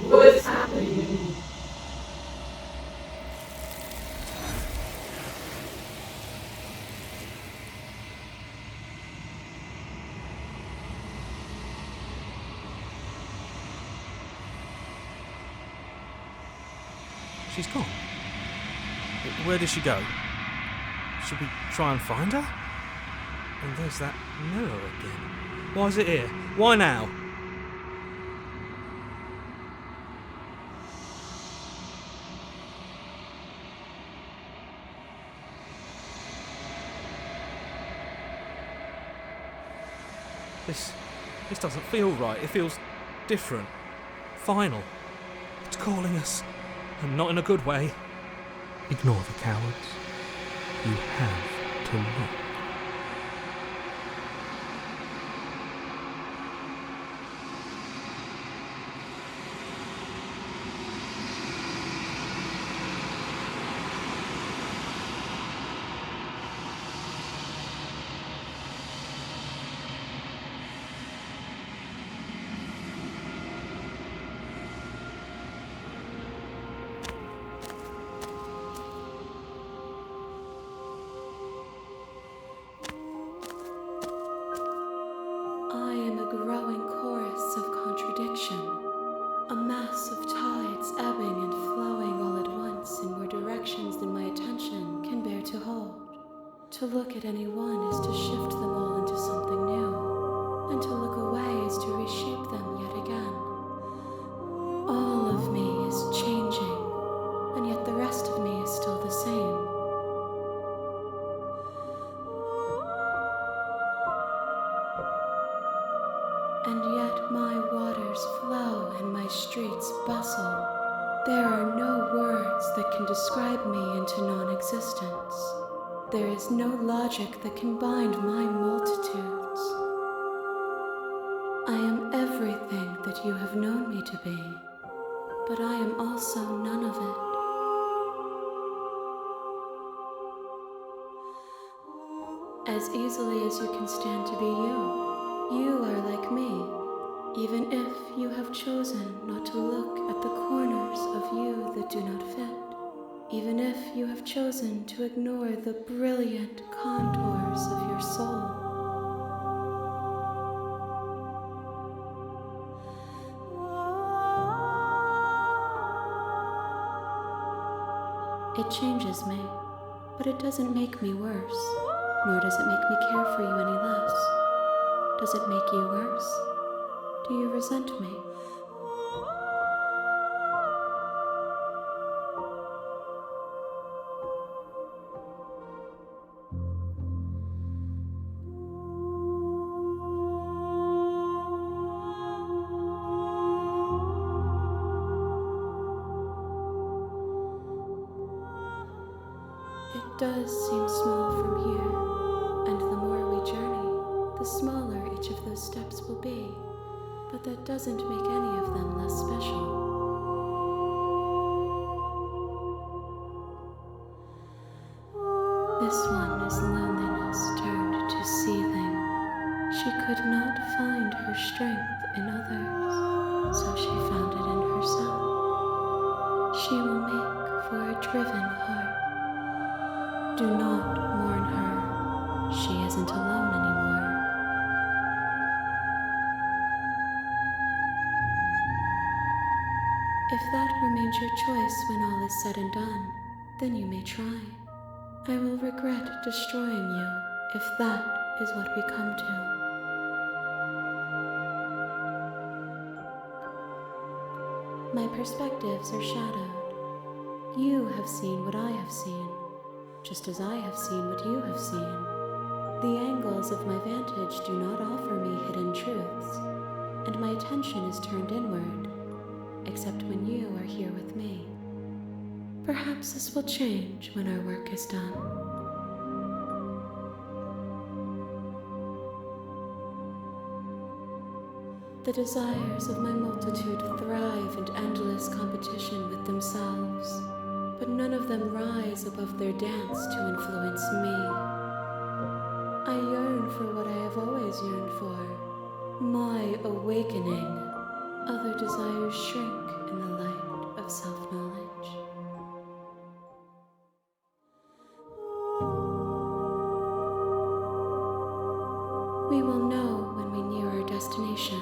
What's happening? She's gone. Where did she go? Should we try and find her? And there's that mirror again. Why is it here? Why now? This doesn't feel right. It feels different. Final. It's calling us. And not in a good way. Ignore the cowards. You have to look. I am a growing chorus of contradiction, a mass of tides ebbing and flowing all at once in more directions than my attention can bear to hold. To look at any one is to shift them all into something new, and to look away is to reshape them yet again. All of me is changing, and yet the rest of me is still the same. And yet my waters flow and my streets bustle. There are no words that can describe me into non-existence. There is no logic that can bind my multitudes. I am everything that you have known me to be, but I am also none of it. As easily as you can stand to be you. You are like me, even if you have chosen not to look at the corners of you that do not fit, even if you have chosen to ignore the brilliant contours of your soul. It changes me, but it doesn't make me worse, nor does it make me care for you any less. Does it make you worse? Do you resent me? It does seem small from here, and the more we journey, the smaller each of those steps will be, but that doesn't make any of them less special. This one is loneliness turned to seething. She could not find her strength in others, so she found it in herself. She will make for a driven heart. Do not mourn her. She isn't alone anymore. If that remains your choice when all is said and done, then you may try. I will regret destroying you if that is what we come to. My perspectives are shadowed. You have seen what I have seen, just as I have seen what you have seen. The angles of my vantage do not offer me hidden truths, and my attention is turned inward, except when you are here with me. Perhaps this will change when our work is done. The desires of my multitude thrive in endless competition with themselves, but none of them rise above their dance to influence me. I yearn for what I have always yearned for, my awakening. Other desires shrink in the light of self-knowledge. We will know when we near our destination.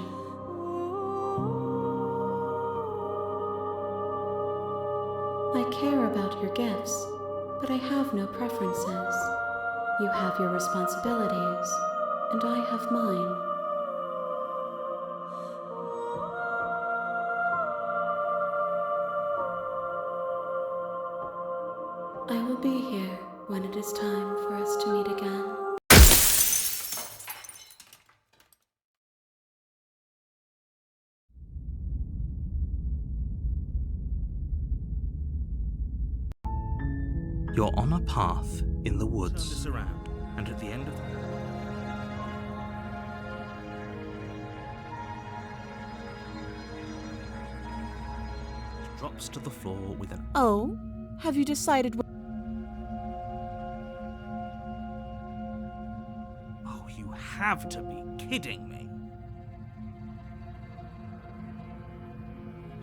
I care about your gifts, but I have no preferences. You have your responsibilities, and I have mine. I will be here when it is time for us to meet again. You're on a path in the Turn woods, this around, and at the end of it drops to the floor with an Oh, have you decided "Oh, you have to be kidding me."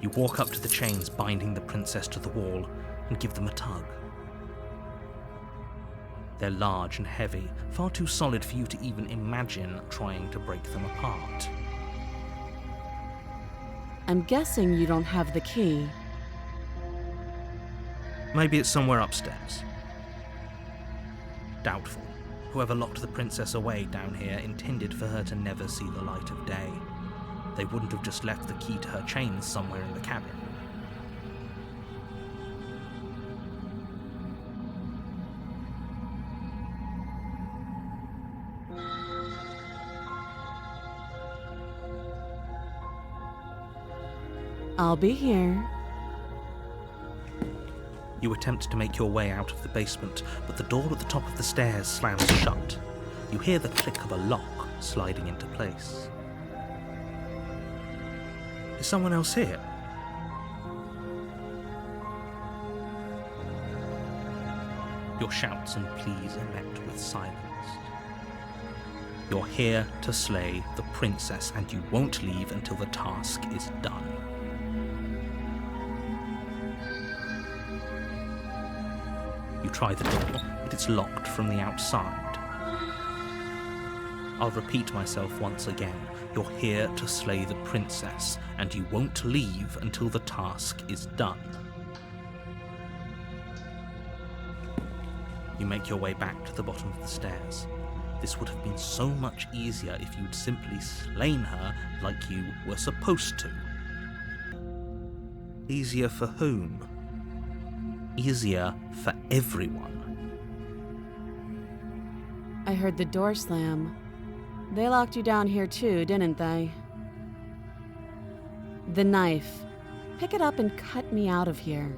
You walk up to the chains binding the princess to the wall and give them a tug. They're large and heavy, far too solid for you to even imagine trying to break them apart. I'm guessing you don't have the key. Maybe it's somewhere upstairs. Doubtful. Whoever locked the princess away down here intended for her to never see the light of day. They wouldn't have just left the key to her chains somewhere in the cabin. I'll be here. You attempt to make your way out of the basement, but the door at the top of the stairs slams shut. You hear the click of a lock sliding into place. Is someone else here? Your shouts and pleas are met with silence. You're here to slay the princess, and you won't leave until the task is done. You try the door, but it's locked from the outside. I'll repeat myself once again. You're here to slay the princess, and you won't leave until the task is done. You make your way back to the bottom of the stairs. This would have been so much easier if you'd simply slain her like you were supposed to. Easier for whom? Easier for everyone. I heard the door slam. They locked you down here too, didn't they? The knife. Pick it up and cut me out of here.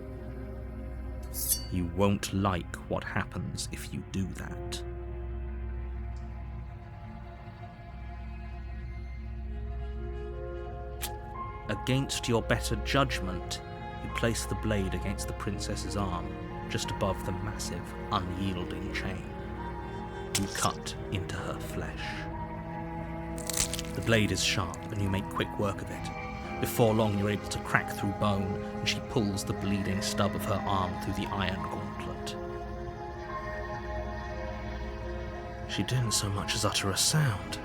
You won't like what happens if you do that. Against your better judgment, you place the blade against the princess's arm, just above the massive, unyielding chain. You cut into her flesh. The blade is sharp, and you make quick work of it. Before long, you're able to crack through bone, and she pulls the bleeding stub of her arm through the iron gauntlet. She didn't so much as utter a sound.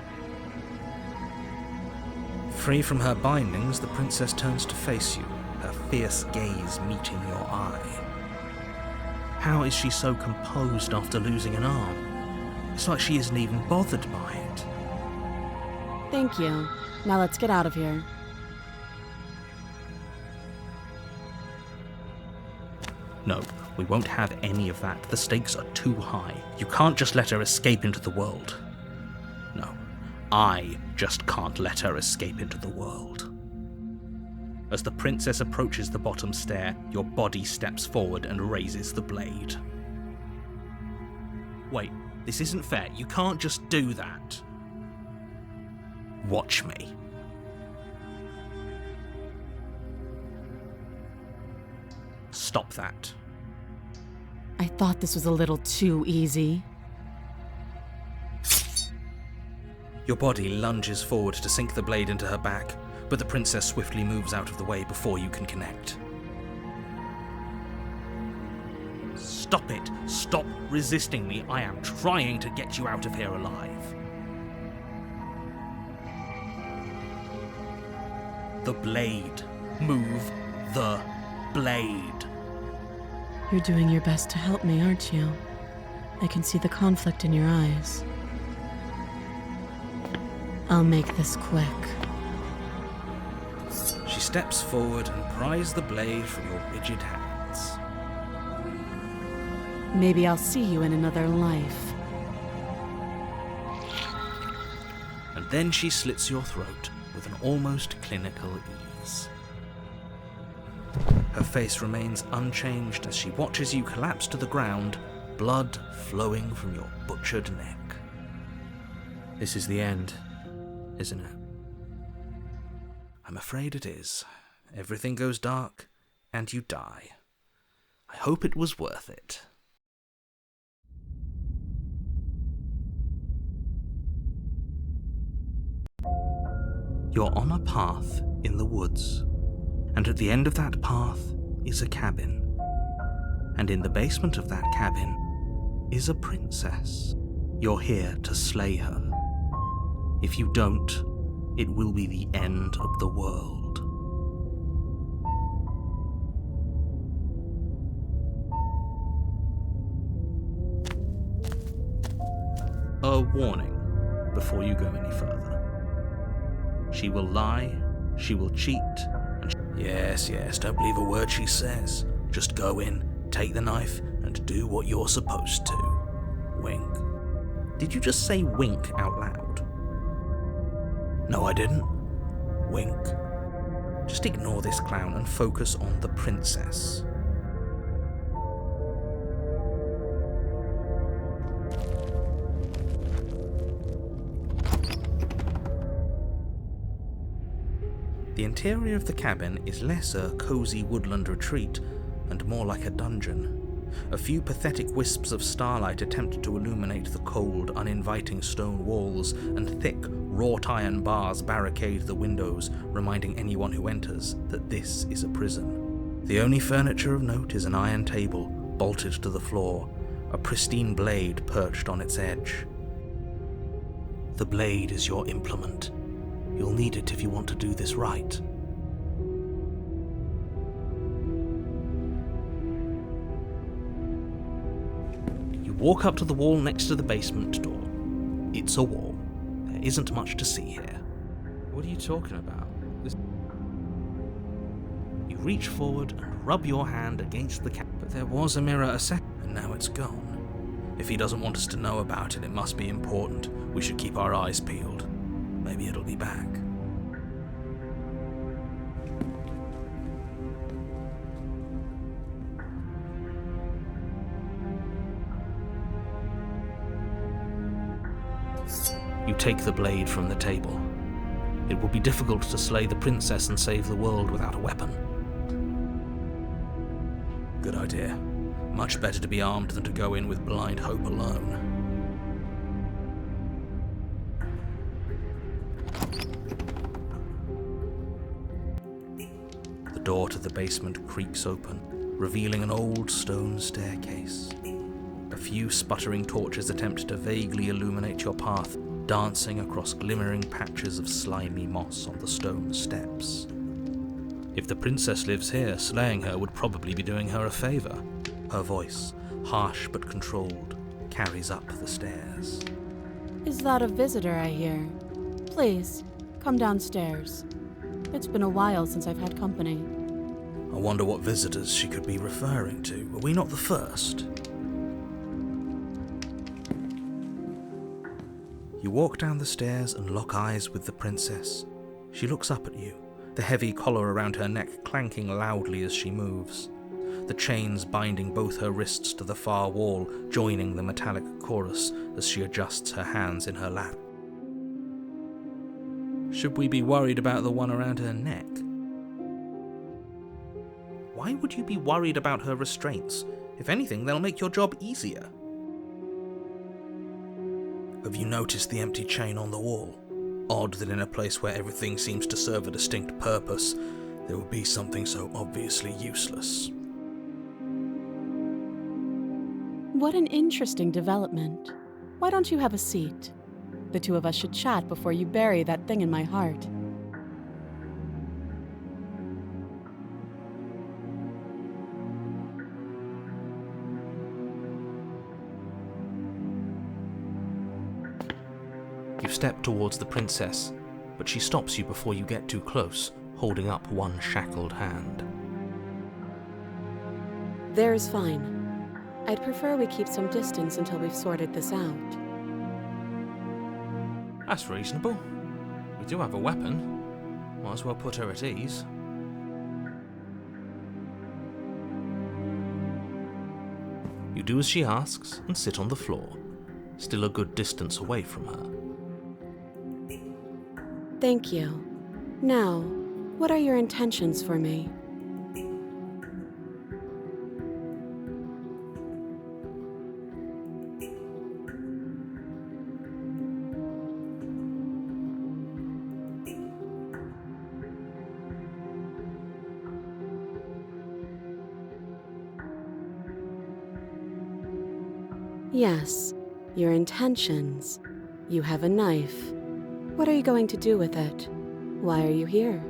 Free from her bindings, the princess turns to face you, her fierce gaze meeting your eye. How is she so composed after losing an arm? It's like she isn't even bothered by it. Thank you. Now let's get out of here. No, we won't have any of that. The stakes are too high. You can't just let her escape into the world. No, I just can't let her escape into the world. As the princess approaches the bottom stair, your body steps forward and raises the blade. Wait, this isn't fair. You can't just do that. Watch me. Stop that. I thought this was a little too easy. Your body lunges forward to sink the blade into her back, but the princess swiftly moves out of the way before you can connect. Stop it! Stop resisting me! I am trying to get you out of here alive. The blade. Move the blade. You're doing your best to help me, aren't you? I can see the conflict in your eyes. I'll make this quick. She steps forward and pries the blade from your rigid hands. Maybe I'll see you in another life. And then she slits your throat with an almost clinical ease. Her face remains unchanged as she watches you collapse to the ground, blood flowing from your butchered neck. This is the end, isn't it? I'm afraid it is. Everything goes dark, and you die. I hope it was worth it. You're on a path in the woods, and at the end of that path is a cabin. And in the basement of that cabin is a princess. You're here to slay her. If you don't, it will be the end of the world. A warning before you go any further. She will lie, she will cheat, and Yes, don't believe a word she says. Just go in, take the knife, and do what you're supposed to. Wink. Did you just say wink out loud? No, I didn't. Wink. Just ignore this clown and focus on the princess. The interior of the cabin is less a cozy woodland retreat and more like a dungeon. A few pathetic wisps of starlight attempt to illuminate the cold, uninviting stone walls, and thick, wrought iron bars barricade the windows, reminding anyone who enters that this is a prison. The only furniture of note is an iron table, bolted to the floor, a pristine blade perched on its edge. The blade is your implement. You'll need it if you want to do this right. You walk up to the wall next to the basement door. It's a wall. There isn't much to see here. What are you talking about? You reach forward and rub your hand against the But there was a mirror a second, and now it's gone. If he doesn't want us to know about it, it must be important. We should keep our eyes peeled. Maybe it'll be back. You take the blade from the table. It will be difficult to slay the princess and save the world without a weapon. Good idea. Much better to be armed than to go in with blind hope alone. The door to the basement creaks open, revealing an old stone staircase. A few sputtering torches attempt to vaguely illuminate your path, dancing across glimmering patches of slimy moss on the stone steps. If the princess lives here, slaying her would probably be doing her a favor. Her voice, harsh but controlled, carries up the stairs. Is that a visitor I hear? Please, come downstairs. It's been a while since I've had company. I wonder what visitors she could be referring to. Were we not the first? You walk down the stairs and lock eyes with the princess. She looks up at you, the heavy collar around her neck clanking loudly as she moves, the chains binding both her wrists to the far wall, joining the metallic chorus as she adjusts her hands in her lap. Should we be worried about the one around her neck? Why would you be worried about her restraints? If anything, they'll make your job easier. Have you noticed the empty chain on the wall? Odd that in a place where everything seems to serve a distinct purpose, there would be something so obviously useless. What an interesting development. Why don't you have a seat? The two of us should chat before you bury that thing in my heart. You step towards the princess, but she stops you before you get too close, holding up one shackled hand. There's fine. I'd prefer we keep some distance until we've sorted this out. That's reasonable. We do have a weapon. Might as well put her at ease. You do as she asks and sit on the floor, still a good distance away from her. Thank you. Now, what are your intentions for me? Yes, your intentions. You have a knife. What are you going to do with it? Why are you here?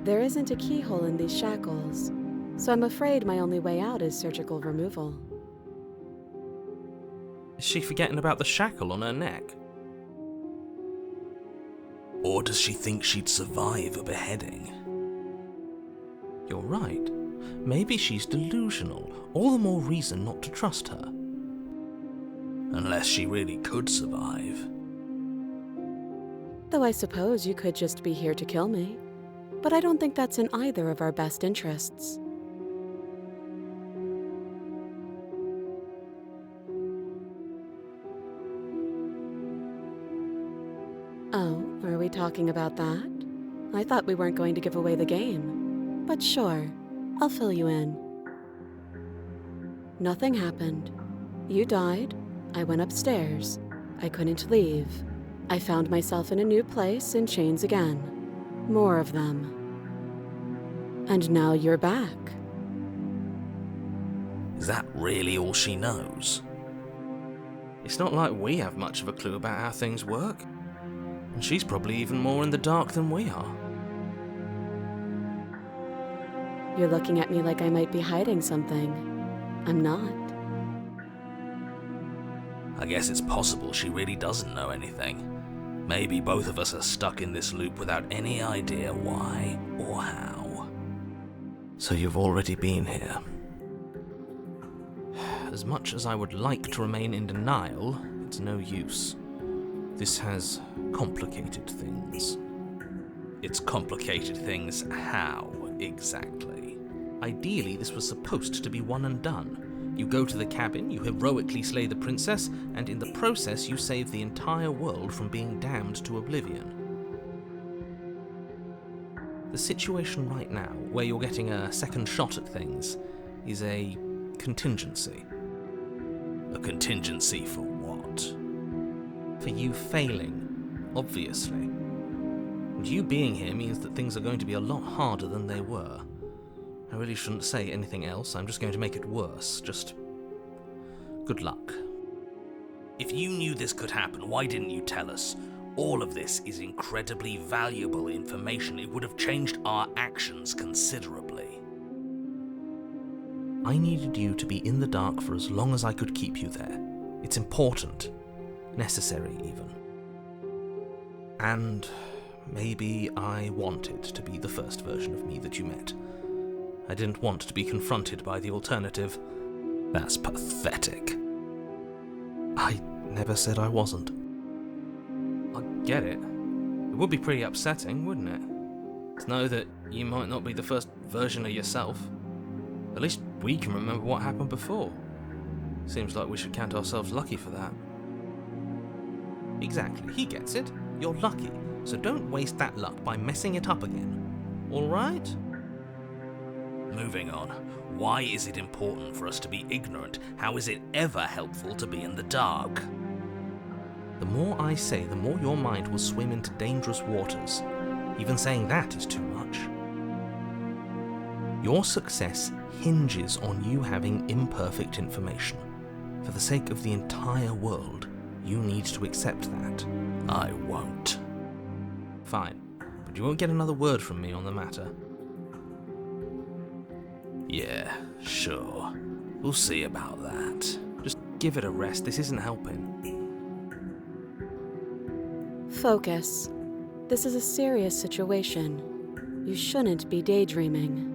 There isn't a keyhole in these shackles, so I'm afraid my only way out is surgical removal. Is she forgetting about the shackle on her neck? Or does she think she'd survive a beheading? You're right. Maybe she's delusional. All the more reason not to trust her. Unless she really could survive. Though I suppose you could just be here to kill me. But I don't think that's in either of our best interests. Oh, are we talking about that? I thought we weren't going to give away the game. But sure, I'll fill you in. Nothing happened. You died. I went upstairs. I couldn't leave. I found myself in a new place in chains again. More of them. And now you're back. Is that really all she knows? It's not like we have much of a clue about how things work. And she's probably even more in the dark than we are. You're looking at me like I might be hiding something. I'm not. I guess it's possible she really doesn't know anything. Maybe both of us are stuck in this loop without any idea why or how. So you've already been here. As much as I would like to remain in denial, it's no use. This has complicated things. It's complicated things how, exactly? Ideally, this was supposed to be one and done. You go to the cabin, you heroically slay the princess, and in the process you save the entire world from being damned to oblivion. The situation right now, where you're getting a second shot at things, is a contingency. A contingency for what? For you failing, obviously. And you being here means that things are going to be a lot harder than they were. I really shouldn't say anything else, I'm just going to make it worse. Just good luck. If you knew this could happen, why didn't you tell us? All of this is incredibly valuable information. It would have changed our actions considerably. I needed you to be in the dark for as long as I could keep you there. It's important. Necessary, even. And maybe I wanted to be the first version of me that you met. I didn't want to be confronted by the alternative. That's pathetic. I never said I wasn't. I get it. It would be pretty upsetting, wouldn't it? To know that you might not be the first version of yourself. At least we can remember what happened before. Seems like we should count ourselves lucky for that. Exactly, he gets it. You're lucky, so don't waste that luck by messing it up again. Alright? Moving on. Why is it important for us to be ignorant? How is it ever helpful to be in the dark? The more I say, the more your mind will swim into dangerous waters. Even saying that is too much. Your success hinges on you having imperfect information. For the sake of the entire world, you need to accept that. I won't. Fine, but you won't get another word from me on the matter. Yeah, sure. We'll see about that. Just give it a rest, this isn't helping. Focus. This is a serious situation. You shouldn't be daydreaming.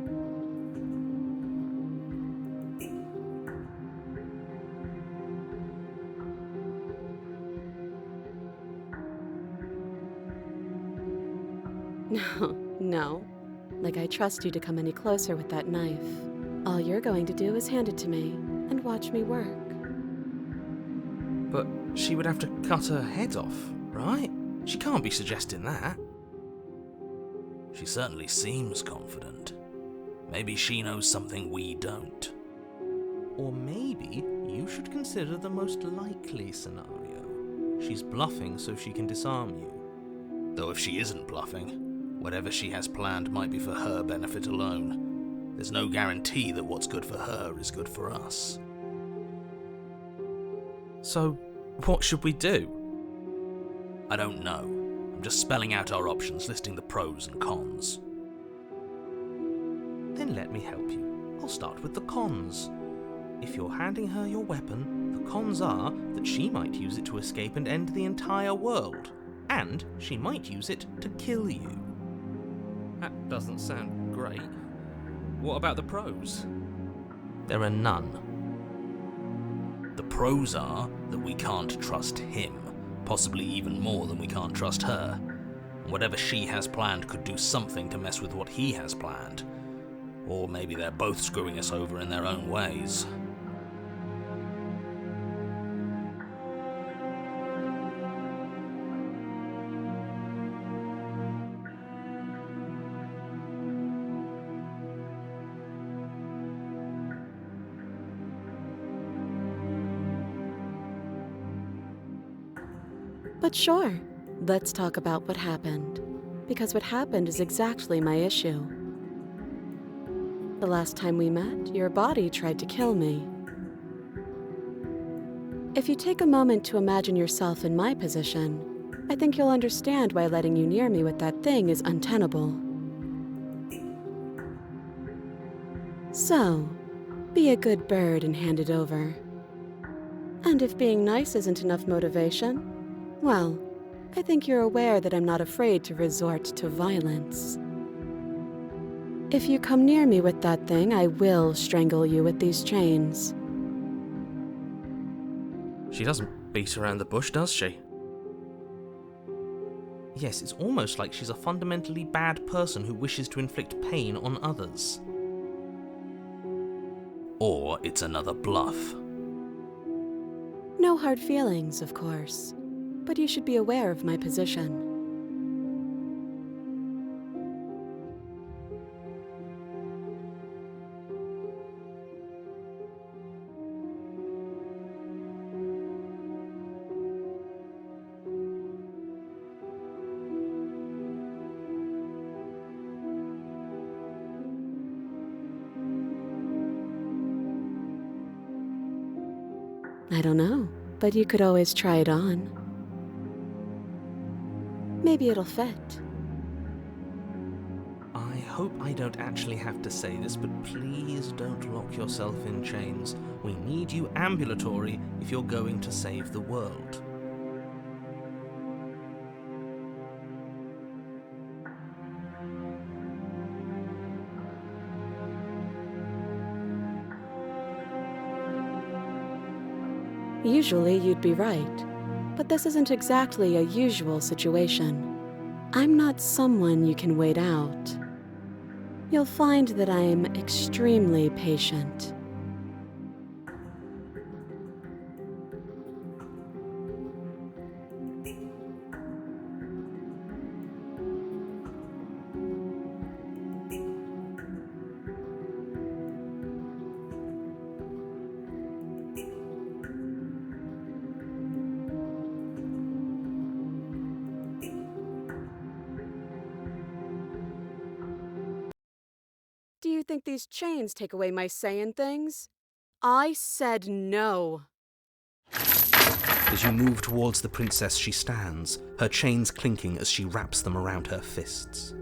No. Like I trust you to come any closer with that knife. All you're going to do is hand it to me, and watch me work. But she would have to cut her head off, right? She can't be suggesting that. She certainly seems confident. Maybe she knows something we don't. Or maybe you should consider the most likely scenario. She's bluffing so she can disarm you. Though if she isn't bluffing, whatever she has planned might be for her benefit alone. There's no guarantee that what's good for her is good for us. So, what should we do? I don't know. I'm just spelling out our options, listing the pros and cons. Then let me help you. I'll start with the cons. If you're handing her your weapon, the cons are that she might use it to escape and end the entire world. And she might use it to kill you. That doesn't sound great. What about the pros? There are none. The pros are that we can't trust him, possibly even more than we can't trust her. And whatever she has planned could do something to mess with what he has planned. Or maybe they're both screwing us over in their own ways. But sure, let's talk about what happened. Because what happened is exactly my issue. The last time we met, your body tried to kill me. If you take a moment to imagine yourself in my position, I think you'll understand why letting you near me with that thing is untenable. So, be a good bird and hand it over. And if being nice isn't enough motivation, well, I think you're aware that I'm not afraid to resort to violence. If you come near me with that thing, I will strangle you with these chains. She doesn't beat around the bush, does she? Yes, it's almost like she's a fundamentally bad person who wishes to inflict pain on others. Or it's another bluff. No hard feelings, of course. But you should be aware of my position. I don't know, but you could always try it on. Maybe it'll fit. I hope I don't actually have to say this, but please don't lock yourself in chains. We need you ambulatory if you're going to save the world. Usually you'd be right, but this isn't exactly a usual situation. I'm not someone you can wait out. You'll find that I'm extremely patient. Do you think these chains take away my saying things? I said no. As you move towards the princess, she stands, her chains clinking as she wraps them around her fists.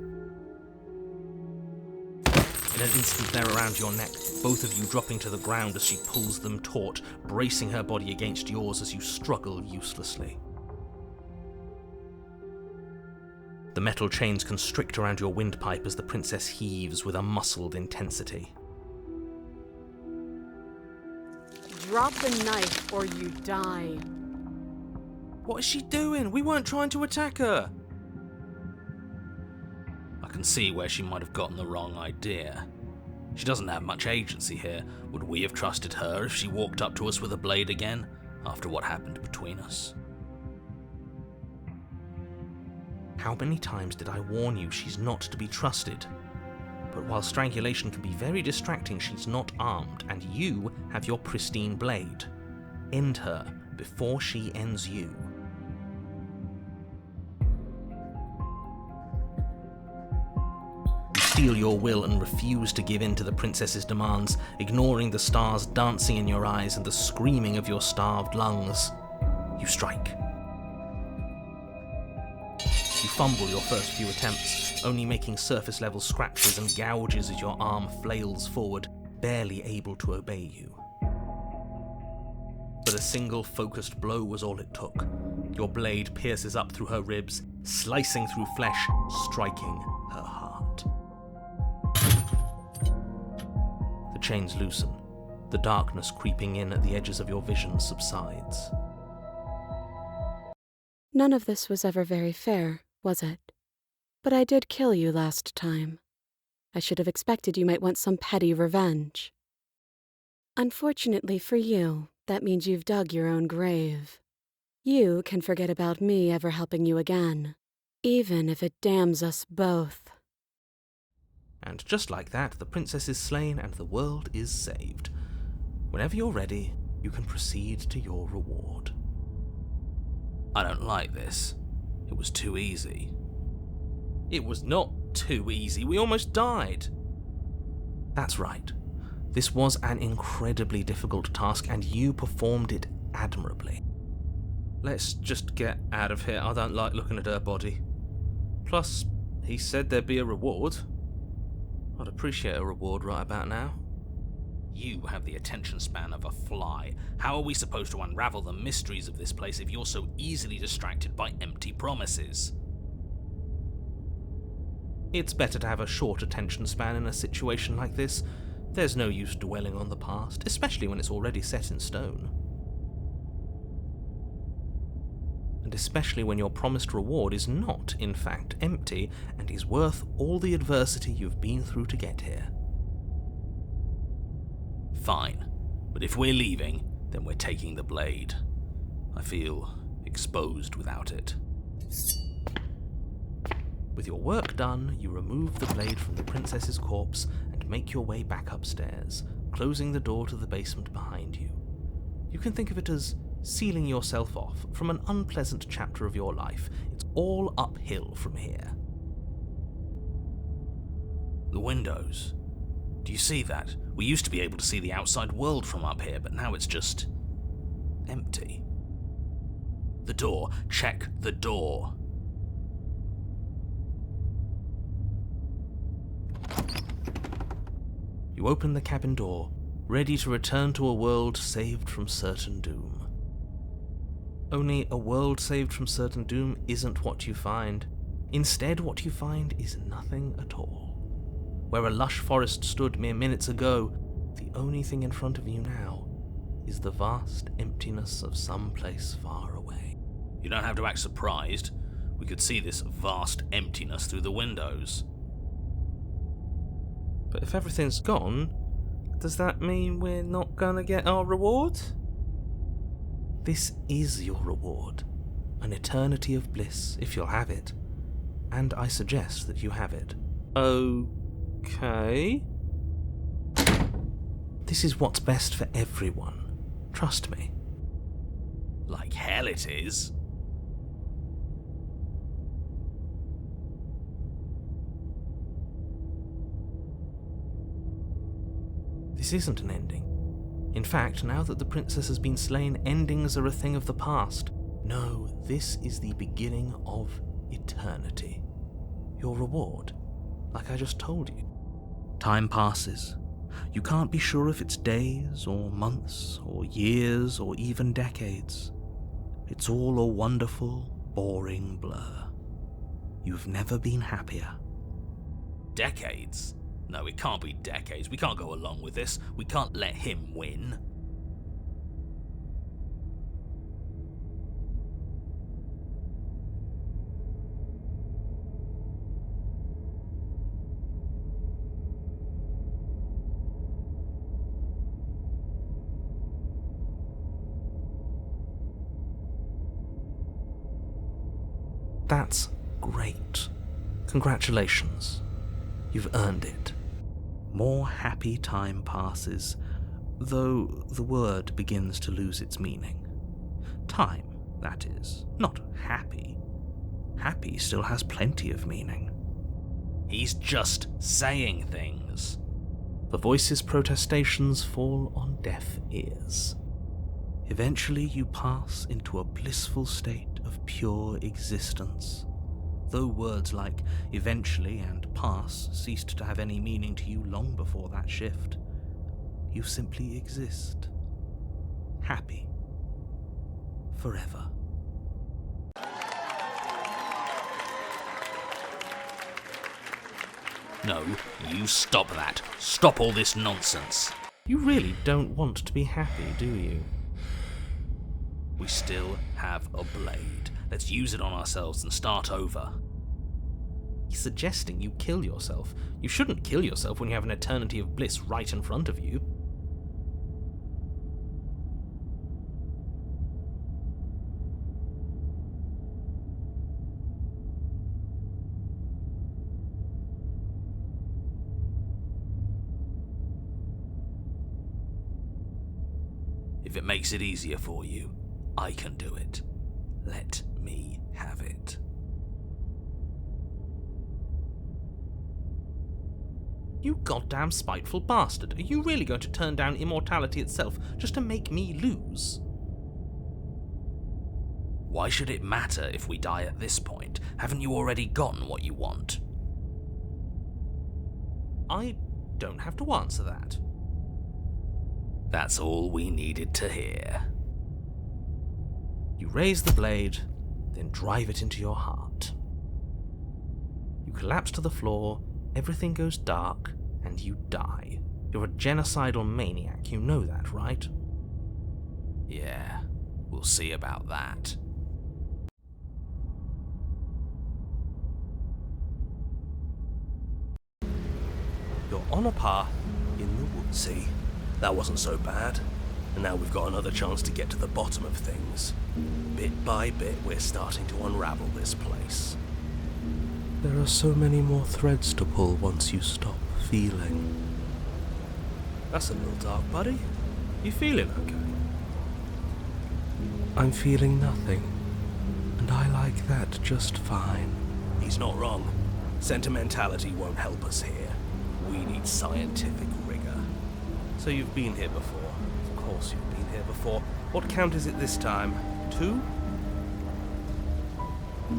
In an instant they're around your neck, both of you dropping to the ground as she pulls them taut, bracing her body against yours as you struggle uselessly. The metal chains constrict around your windpipe as the princess heaves with a muscled intensity. Drop the knife or you die. What is she doing? We weren't trying to attack her. I can see where she might have gotten the wrong idea. She doesn't have much agency here. Would we have trusted her if she walked up to us with a blade again, after what happened between us? How many times did I warn you she's not to be trusted? But while strangulation can be very distracting, she's not armed, and you have your pristine blade. End her before she ends you. You steel your will and refuse to give in to the princess's demands, ignoring the stars dancing in your eyes and the screaming of your starved lungs. You strike. You fumble your first few attempts, only making surface-level scratches and gouges as your arm flails forward, barely able to obey you. But a single focused blow was all it took. Your blade pierces up through her ribs, slicing through flesh, striking her heart. The chains loosen. The darkness creeping in at the edges of your vision subsides. None of this was ever very fair, was it? But I did kill you last time. I should have expected you might want some petty revenge. Unfortunately for you, that means you've dug your own grave. You can forget about me ever helping you again, even if it damns us both. And just like that, the princess is slain and the world is saved. Whenever you're ready, you can proceed to your reward. I don't like this. It was too easy. It was not too easy. We almost died. That's right. This was an incredibly difficult task, and you performed it admirably. Let's just get out of here. I don't like looking at her body. Plus, he said there'd be a reward. I'd appreciate a reward right about now. You have the attention span of a fly. How are we supposed to unravel the mysteries of this place if you're so easily distracted by empty promises? It's better to have a short attention span in a situation like this. There's no use dwelling on the past, especially when it's already set in stone. And especially when your promised reward is not, in fact, empty and is worth all the adversity you've been through to get here. Fine, but if we're leaving, then we're taking the blade. I feel exposed without it. With your work done, you remove the blade from the princess's corpse and make your way back upstairs, closing the door to the basement behind you. You can think of it as sealing yourself off from an unpleasant chapter of your life. It's all uphill from here. The windows. Do you see that? We used to be able to see the outside world from up here, but now it's just empty. The door. Check the door. You open the cabin door, ready to return to a world saved from certain doom. Only a world saved from certain doom isn't what you find. Instead, what you find is nothing at all. Where a lush forest stood mere minutes ago, the only thing in front of you now is the vast emptiness of some place far away. You don't have to act surprised. We could see this vast emptiness through the windows. But if everything's gone, does that mean we're not gonna get our reward? This is your reward. An eternity of bliss, if you'll have it. And I suggest that you have it. Okay. This is what's best for everyone. Trust me. Like hell it is. This isn't an ending. In fact, now that the princess has been slain, endings are a thing of the past. No, this is the beginning of eternity. Your reward, like I just told you. Time passes. You can't be sure if it's days, or months, or years, or even decades. It's all a wonderful, boring blur. You've never been happier. Decades? No, it can't be decades. We can't go along with this. We can't let him win. That's great. Congratulations. You've earned it. More happy time passes, though the word begins to lose its meaning. Time, that is, not happy. Happy still has plenty of meaning. He's just saying things. The voice's protestations fall on deaf ears. Eventually you pass into a blissful state of pure existence. Though words like eventually and pass ceased to have any meaning to you long before that shift, you simply exist. Happy. Forever. No, you stop that. Stop all this nonsense. You really don't want to be happy, do you? We still have a blade. Let's use it on ourselves and start over. He's suggesting you kill yourself. You shouldn't kill yourself when you have an eternity of bliss right in front of you. If it makes it easier for you, I can do it. Let me have it. You goddamn spiteful bastard. Are you really going to turn down immortality itself just to make me lose? Why should it matter if we die at this point? Haven't you already gotten what you want? I don't have to answer that. That's all we needed to hear. You raise the blade, then drive it into your heart. You collapse to the floor, everything goes dark, and you die. You're a genocidal maniac, you know that, right? Yeah, we'll see about that. You're on a path in the woods. See, that wasn't so bad. And now we've got another chance to get to the bottom of things. Bit by bit, we're starting to unravel this place. There are so many more threads to pull once you stop feeling. That's a little dark, buddy. You feeling okay? I'm feeling nothing, and I like that just fine. He's not wrong. Sentimentality won't help us here. We need scientific rigor. So you've been here before. Of course you've been here before. What count is it this time? 2?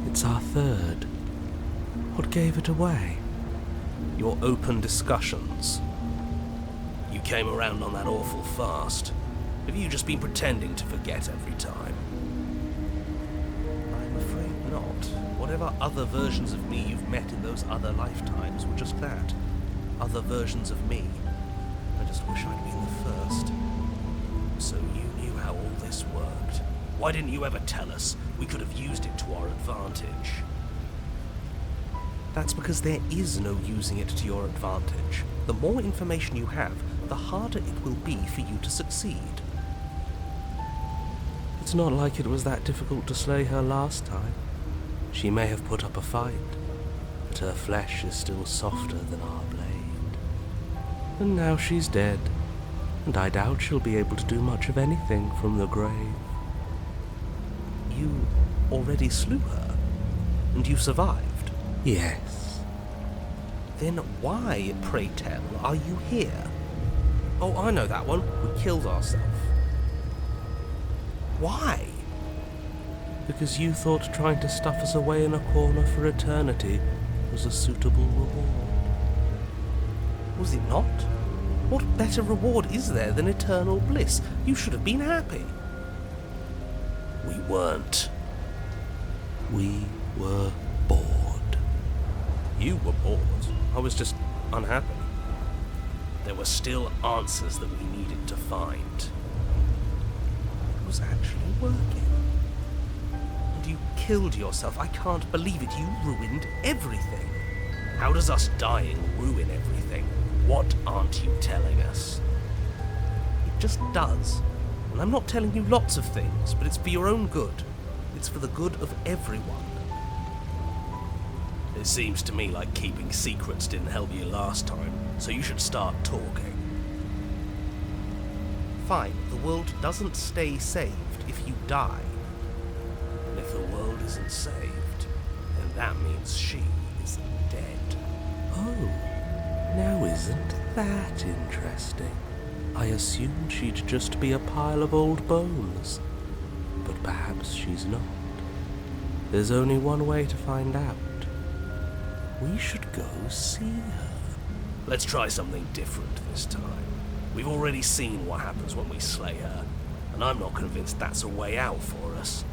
It's our third. What gave it away? Your open discussions. You came around on that awful fast. Have you just been pretending to forget every time? I'm afraid not. Whatever other versions of me you've met in those other lifetimes were just that. Other versions of me. I just wish I'd been the first. So you knew how all this worked. Why didn't you ever tell us? We could have used it to our advantage. That's because there is no using it to your advantage. The more information you have, the harder it will be for you to succeed. It's not like it was that difficult to slay her last time. She may have put up a fight, but her flesh is still softer than our blade. And now she's dead, and I doubt she'll be able to do much of anything from the grave. You already slew her, and you survived. Yes. Then why, pray tell, are you here? Oh, I know that one. We killed ourselves. Why? Because you thought trying to stuff us away in a corner for eternity was a suitable reward. Was it not? What better reward is there than eternal bliss? You should have been happy. We weren't. We were bored. You were bored. I was just unhappy. There were still answers that we needed to find. It was actually working. And you killed yourself. I can't believe it. You ruined everything. How does us dying ruin everything? What aren't you telling us? It just does. And I'm not telling you lots of things, but it's for your own good. It's for the good of everyone. It seems to me like keeping secrets didn't help you last time, so you should start talking. Fine, the world doesn't stay saved if you die. And if the world isn't saved, then that means she is dead. Oh, now isn't that interesting? I assumed she'd just be a pile of old bones. But perhaps she's not. There's only one way to find out. We should go see her. Let's try something different this time. We've already seen what happens when we slay her, and I'm not convinced that's a way out for us.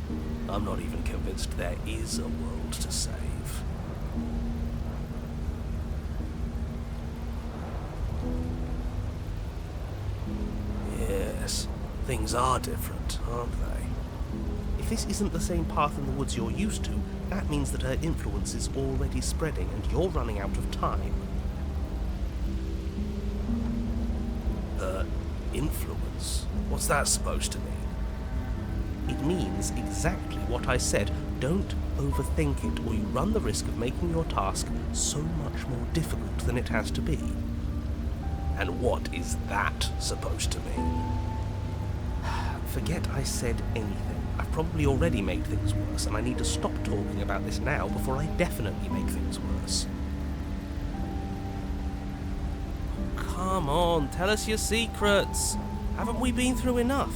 I'm not even convinced there is a world to save. Yes, things are different, aren't they? If this isn't the same path in the woods you're used to, that means that her influence is already spreading and you're running out of time. Her influence? What's that supposed to mean? It means exactly what I said. Don't overthink it, or you run the risk of making your task so much more difficult than it has to be. And what is that supposed to mean? Forget I said anything. I've probably already made things worse, and I need to stop talking about this now before I definitely make things worse. Come on, tell us your secrets. Haven't we been through enough?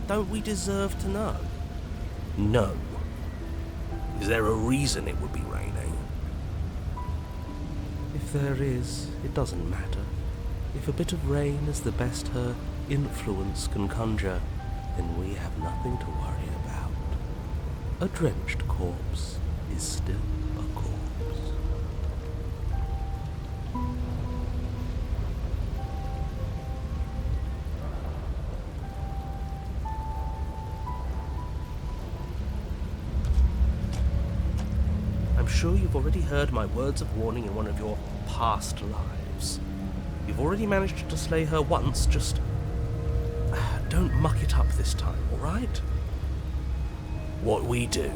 Don't we deserve to know? No. Is there a reason it would be raining? If there is, it doesn't matter. If a bit of rain is the best her influence can conjure, then we have nothing to worry about. A drenched corpse is still a corpse. I'm sure you've already heard my words of warning in one of your past lives. You've already managed to slay her once, just don't muck it up this time, alright? What we do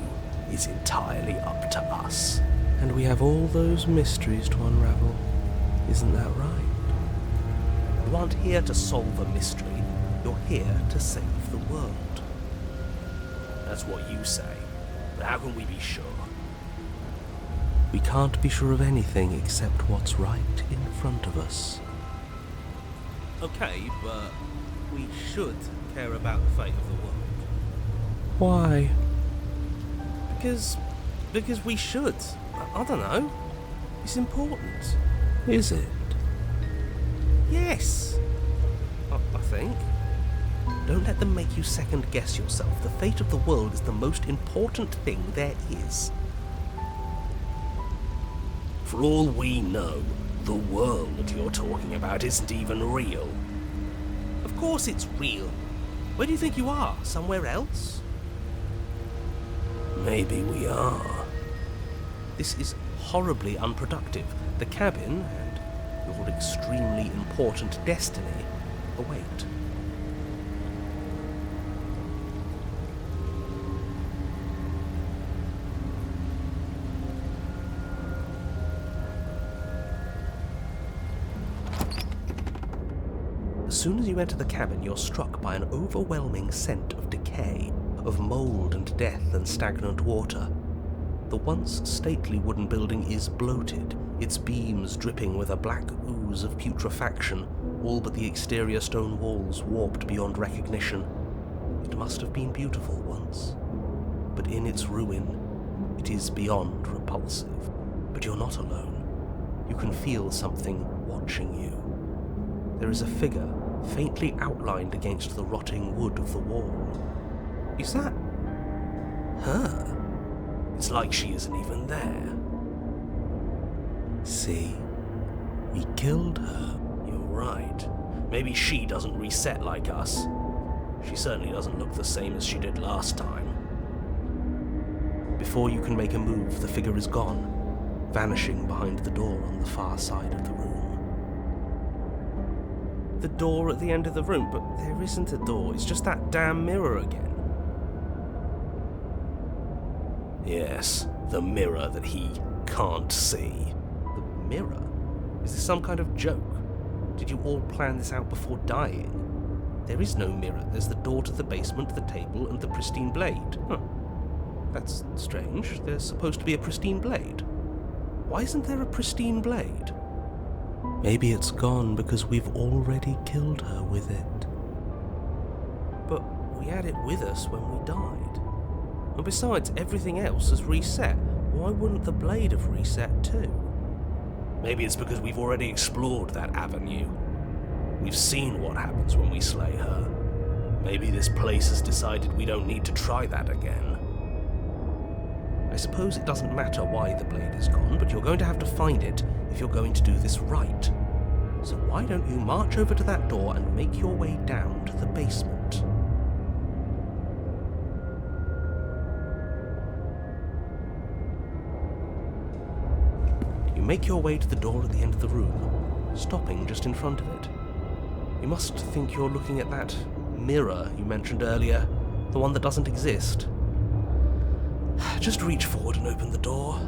is entirely up to us. And we have all those mysteries to unravel. Isn't that right? You aren't here to solve a mystery. You're here to save the world. That's what you say. But how can we be sure? We can't be sure of anything except what's right in front of us. Okay, but we should care about the fate of the world. Why? Because we should. I don't know. It's important. Is it? Yes. I think. Don't let them make you second guess yourself. The fate of the world is the most important thing there is. For all we know, the world you're talking about isn't even real. Of course it's real. Where do you think you are? Somewhere else? Maybe we are. This is horribly unproductive. The cabin and your extremely important destiny await. As soon as you enter the cabin, you're struck by an overwhelming scent of decay, of mold and death and stagnant water. The once stately wooden building is bloated, its beams dripping with a black ooze of putrefaction, all but the exterior stone walls warped beyond recognition. It must have been beautiful once, but in its ruin, it is beyond repulsive. But you're not alone. You can feel something watching you. There is a figure faintly outlined against the rotting wood of the wall. Is that her? It's like she isn't even there. See, we killed her. You're right. Maybe she doesn't reset like us. She certainly doesn't look the same as she did last time. Before you can make a move, the figure is gone, vanishing behind the door on the far side of the room. The door at the end of the room, but there isn't a door. It's just that damn mirror again. Yes, the mirror that he can't see. The mirror? Is this some kind of joke? Did you all plan this out before dying? There is no mirror. There's the door to the basement, the table, and the pristine blade. Huh. That's strange. There's supposed to be a pristine blade. Why isn't there a pristine blade? Maybe it's gone because we've already killed her with it. But we had it with us when we died. And besides, everything else has reset. Why wouldn't the blade have reset too? Maybe it's because we've already explored that avenue. We've seen what happens when we slay her. Maybe this place has decided we don't need to try that again. I suppose it doesn't matter why the blade is gone, but you're going to have to find it if you're going to do this right. So why don't you march over to that door and make your way down to the basement? You make your way to the door at the end of the room, stopping just in front of it. You must think you're looking at that mirror you mentioned earlier, the one that doesn't exist. Just reach forward and open the door.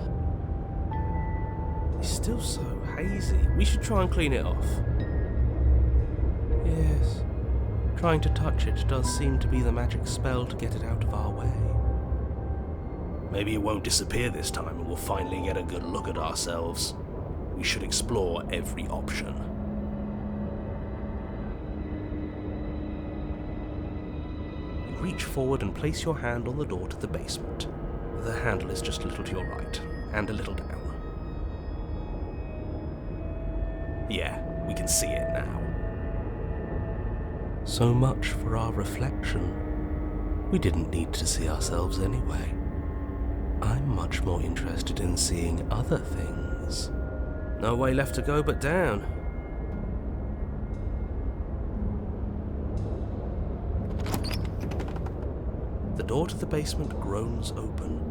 It's still so hazy. We should try and clean it off. Yes, trying to touch it does seem to be the magic spell to get it out of our way. Maybe it won't disappear this time and we'll finally get a good look at ourselves. We should explore every option. You reach forward and place your hand on the door to the basement. The handle is just a little to your right, and a little down. Yeah, we can see it now. So much for our reflection. We didn't need to see ourselves anyway. I'm much more interested in seeing other things. No way left to go but down. The door to the basement groans open.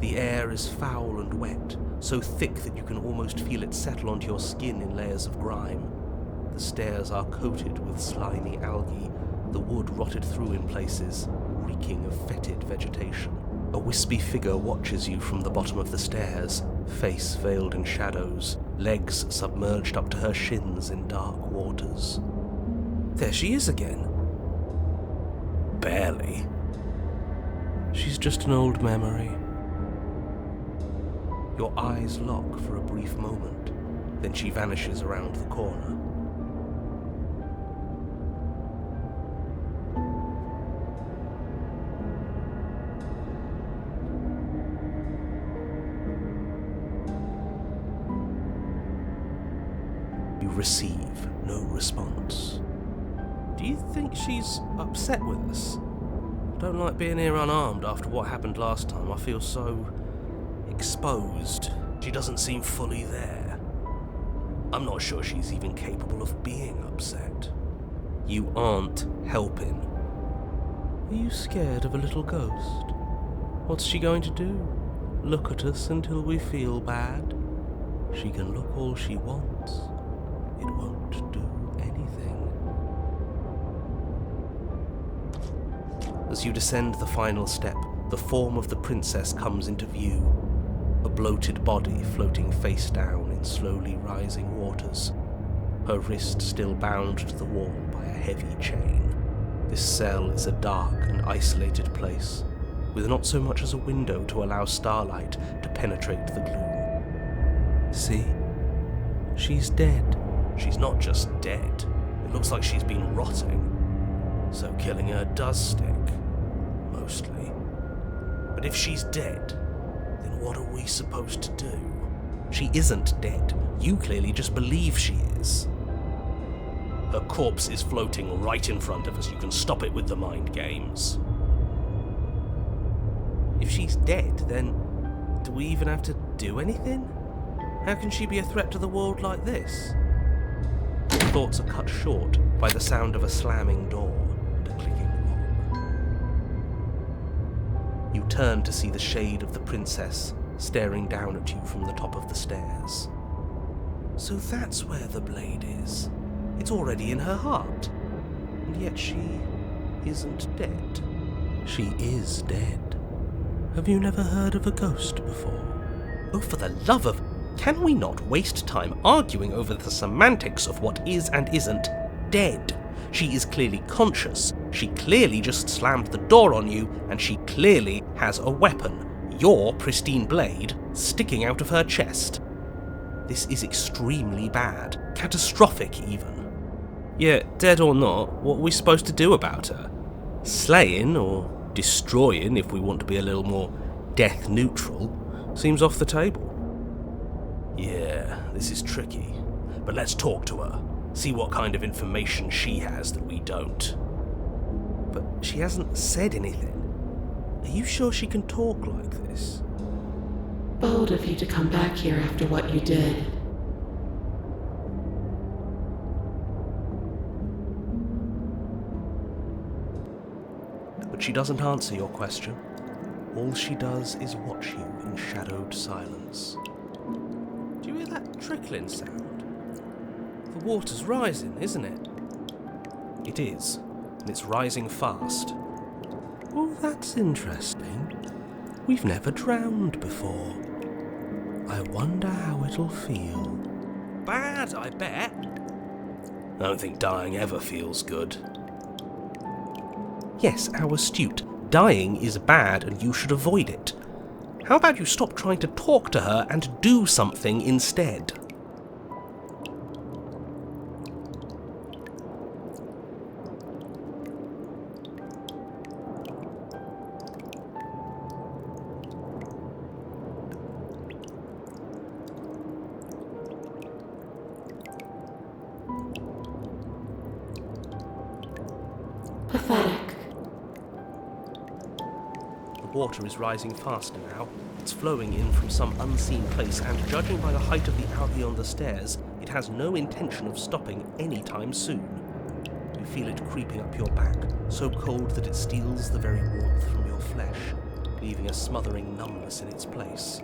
The air is foul and wet, so thick that you can almost feel it settle onto your skin in layers of grime. The stairs are coated with slimy algae, the wood rotted through in places, reeking of fetid vegetation. A wispy figure watches you from the bottom of the stairs, face veiled in shadows, legs submerged up to her shins in dark waters. There she is again. Barely. She's just an old memory. Your eyes lock for a brief moment, then she vanishes around the corner. You receive no response. Do you think she's upset with us? I don't like being here unarmed after what happened last time. I feel so exposed. She doesn't seem fully there. I'm not sure she's even capable of being upset. You aren't helping. Are you scared of a little ghost? What's she going to do? Look at us until we feel bad? She can look all she wants. It won't do anything. As you descend the final step, the form of the princess comes into view. A bloated body floating face down in slowly rising waters, her wrist still bound to the wall by a heavy chain. This cell is a dark and isolated place, with not so much as a window to allow starlight to penetrate the gloom. See? She's dead. She's not just dead. It looks like she's been rotting. So killing her does stick. Mostly. But if she's dead, then what are we supposed to do? She isn't dead. You clearly just believe she is. Her corpse is floating right in front of us. You can stop it with the mind games. If she's dead, then do we even have to do anything? How can she be a threat to the world like this? Your thoughts are cut short by the sound of a slamming door and a clicking lock. You turn to see the shade of the princess staring down at you from the top of the stairs. So that's where the blade is. It's already in her heart. And yet she isn't dead. She is dead. Have you never heard of a ghost before? Oh, for the love of... Can we not waste time arguing over the semantics of what is and isn't dead? She is clearly conscious. She clearly just slammed the door on you, and she clearly has a weapon. Your pristine blade sticking out of her chest. This is extremely bad. Catastrophic, even. Yeah, dead or not, what are we supposed to do about her? Slaying, or destroying, if we want to be a little more death neutral, seems off the table. Yeah, this is tricky. But let's talk to her. See what kind of information she has that we don't. But she hasn't said anything. Are you sure she can talk like this? Bold of you to come back here after what you did. But she doesn't answer your question. All she does is watch you in shadowed silence. Do you hear that trickling sound? The water's rising, isn't it? It is, and it's rising fast. Oh, that's interesting. We've never drowned before. I wonder how it'll feel. Bad, I bet. I don't think dying ever feels good. Yes, how astute. Dying is bad and you should avoid it. How about you stop trying to talk to her and do something instead? Pathetic. The water is rising faster now. It's flowing in from some unseen place, and judging by the height of the alley on the stairs, it has no intention of stopping anytime soon. You feel it creeping up your back, so cold that it steals the very warmth from your flesh, leaving a smothering numbness in its place.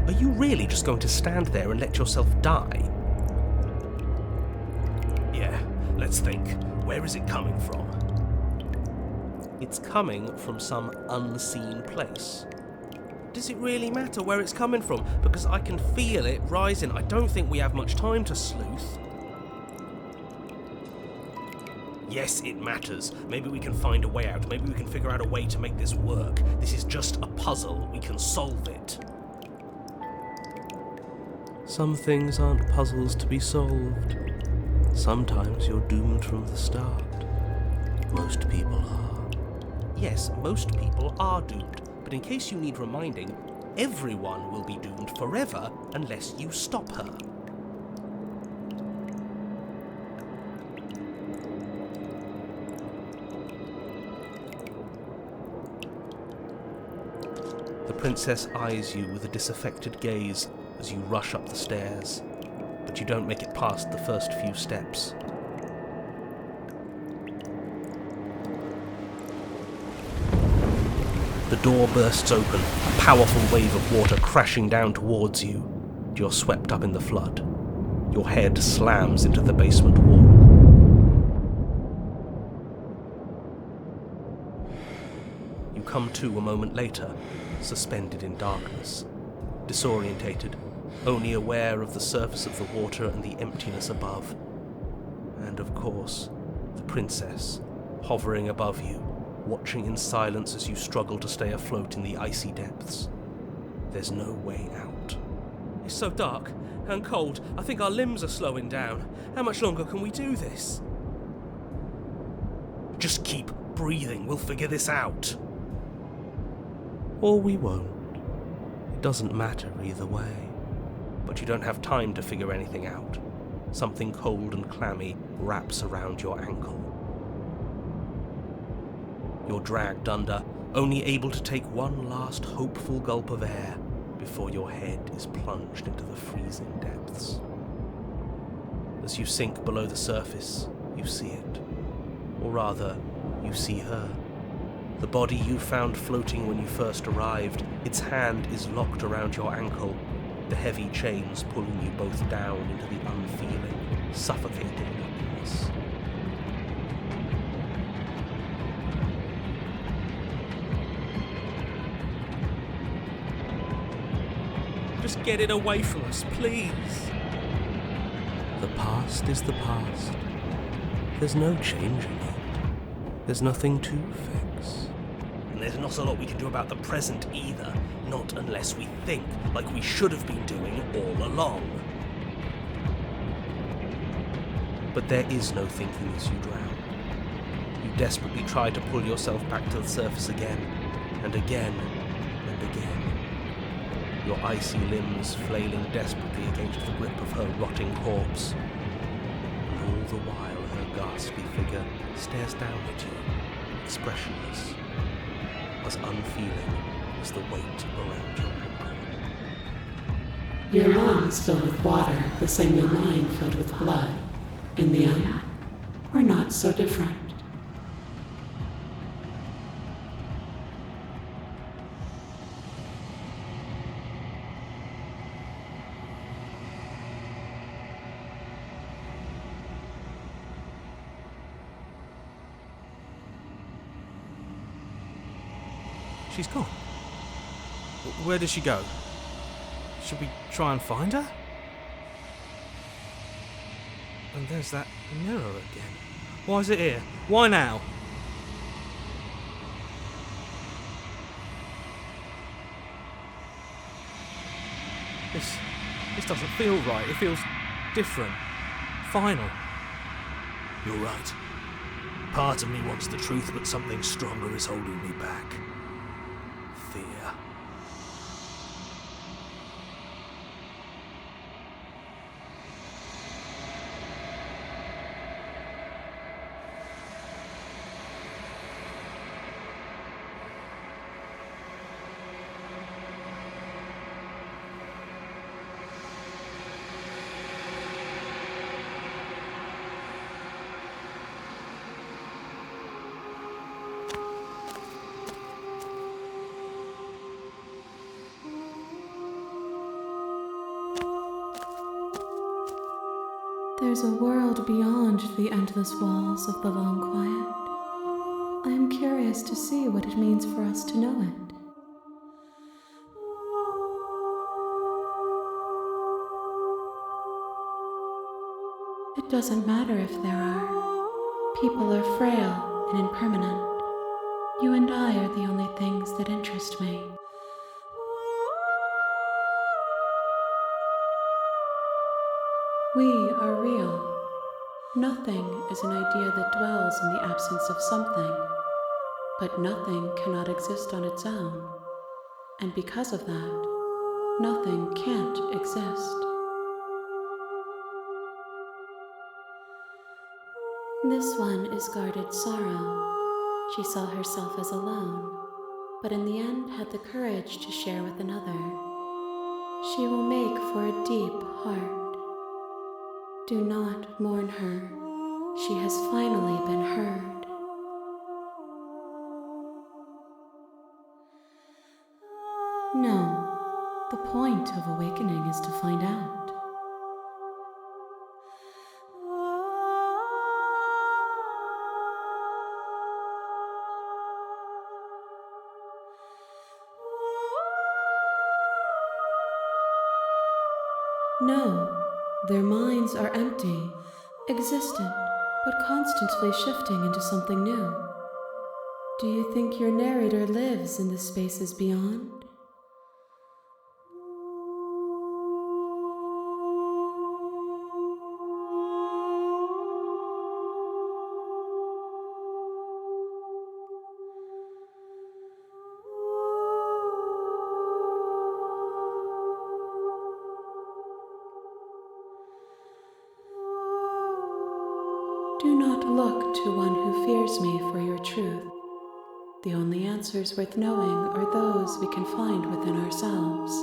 Are you really just going to stand there and let yourself die? Yeah, let's think. Where is it coming from? It's coming from some unseen place. Does it really matter where it's coming from? Because I can feel it rising. I don't think we have much time to sleuth. Yes, it matters. Maybe we can find a way out. Maybe we can figure out a way to make this work. This is just a puzzle. We can solve it. Some things aren't puzzles to be solved. Sometimes you're doomed from the start. Most people are. Yes, most people are doomed, but in case you need reminding, everyone will be doomed forever unless you stop her. The princess eyes you with a disaffected gaze as you rush up the stairs, but you don't make it past the first few steps. The door bursts open, a powerful wave of water crashing down towards you. You're swept up in the flood. Your head slams into the basement wall. You come to a moment later, suspended in darkness, disorientated, only aware of the surface of the water and the emptiness above. And of course, the princess, hovering above you, watching in silence as you struggle to stay afloat in the icy depths. There's no way out. It's so dark and cold, I think our limbs are slowing down. How much longer can we do this? Just keep breathing, we'll figure this out. Or we won't. It doesn't matter either way. But you don't have time to figure anything out. Something cold and clammy wraps around your ankle. You're dragged under, only able to take one last hopeful gulp of air before your head is plunged into the freezing depths. As you sink below the surface, you see it. Or rather, you see her. The body you found floating when you first arrived, its hand is locked around your ankle, the heavy chains pulling you both down into the unfeeling, suffocating nothingness. Just get it away from us, please. The past is the past. There's no changing it. There's nothing to fix. And there's not a lot we can do about the present either, not unless we think like we should have been doing all along. But there is no thinking as you drown. You desperately try to pull yourself back to the surface again, and again, and again. Your icy limbs flailing desperately against the grip of her rotting corpse. And all the while her ghastly figure stares down at you, expressionless, as unfeeling as the weight around your ankle. Your lungs filled with water, the same as mine filled with blood. In the end, we're not so different. She's gone. Where did she go? Should we try and find her? And there's that mirror again. Why is it here? Why now? This doesn't feel right. It feels different. Final. You're right. Part of me wants the truth, but something stronger is holding me back. Fear. There's a world beyond the endless walls of the long quiet. I am curious to see what it means for us to know it. It doesn't matter if there are. People are frail and impermanent. You and I are the only things that interest me. We are real. Nothing is an idea that dwells in the absence of something, but nothing cannot exist on its own, and because of that, nothing can't exist. This one is guarded sorrow. She saw herself as alone, but in the end had the courage to share with another. She will make for a deep heart. Do not mourn her. She has finally been heard. No, the point of awakening is to find out. No. Their minds are empty, existent, but constantly shifting into something new. Do you think your narrator lives in the spaces beyond? Do not look to one who fears me for your truth. The only answers worth knowing are those we can find within ourselves.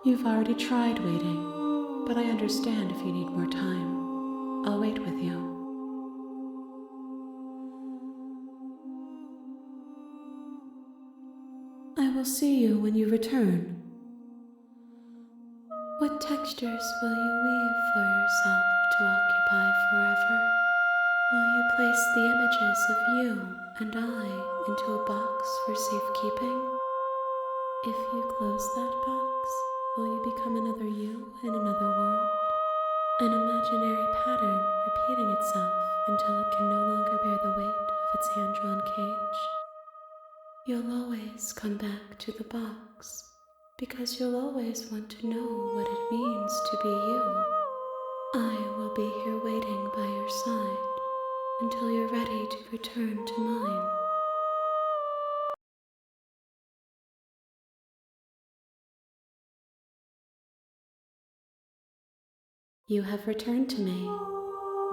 You've already tried waiting, but I understand if you need more time. I'll wait with you. I will see you when you return. What textures will you weave for yourself to occupy forever? Will you place the images of you and I into a box for safekeeping? If you close that box, will you become another you in another world? An imaginary pattern repeating itself until it can no longer bear the weight of its hand-drawn cage? You'll always come back to the box, because you'll always want to know what it means to be you. I will be here waiting by your side until you're ready to return to mine. You have returned to me.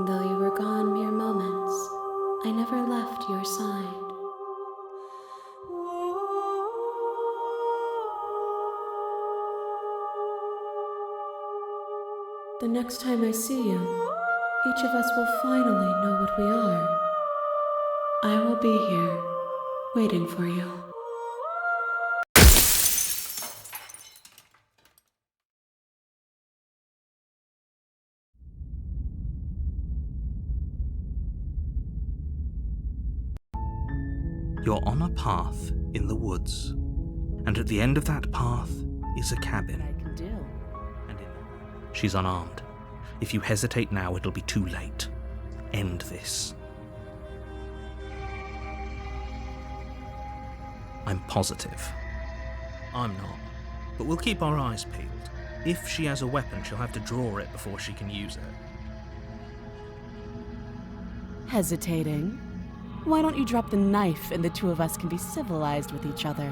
Though you were gone mere moments, I never left your side. The next time I see you, each of us will finally know what we are. I will be here, waiting for you. You're on a path in the woods, and at the end of that path is a cabin. I can do. She's unarmed. If you hesitate now, it'll be too late. End this. I'm positive. I'm not. But we'll keep our eyes peeled. If she has a weapon, she'll have to draw it before she can use it. Hesitating? Why don't you drop the knife and the two of us can be civilized with each other?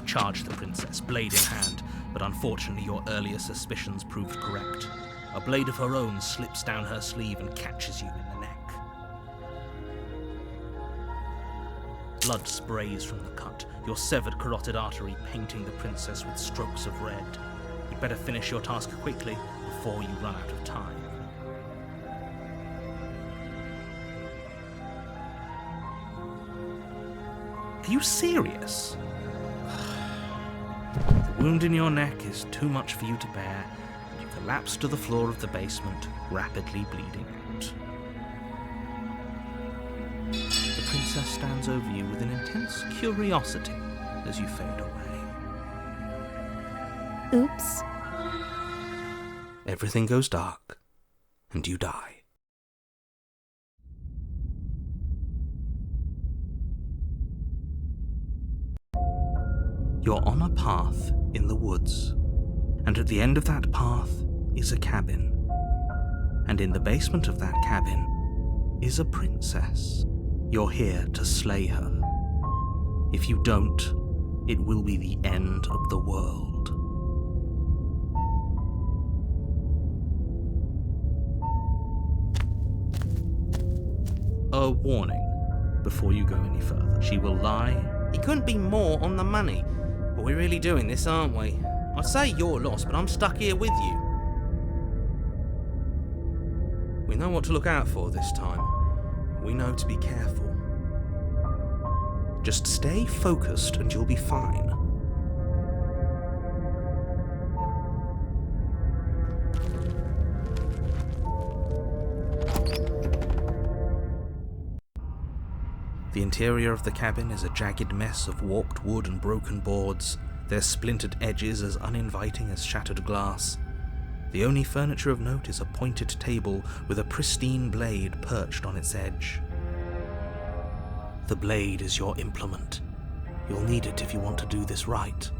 Charge the princess, blade in hand, but unfortunately your earlier suspicions proved correct. A blade of her own slips down her sleeve and catches you in the neck. Blood sprays from the cut, your severed carotid artery painting the princess with strokes of red. You'd better finish your task quickly before you run out of time. Are you serious? The wound in your neck is too much for you to bear, and you collapse to the floor of the basement, rapidly bleeding out. The princess stands over you with an intense curiosity as you fade away. Oops. Everything goes dark, and you die. You're on a path in the woods, and at the end of that path is a cabin. And in the basement of that cabin is a princess. You're here to slay her. If you don't, it will be the end of the world. A warning before you go any further. She will lie. It couldn't be more on the money. But we're really doing this, aren't we? I'd say you're lost, but I'm stuck here with you. We know what to look out for this time. We know to be careful. Just stay focused and you'll be fine. The interior of the cabin is a jagged mess of warped wood and broken boards, their splintered edges as uninviting as shattered glass. The only furniture of note is a pointed table with a pristine blade perched on its edge. The blade is your implement. You'll need it if you want to do this right.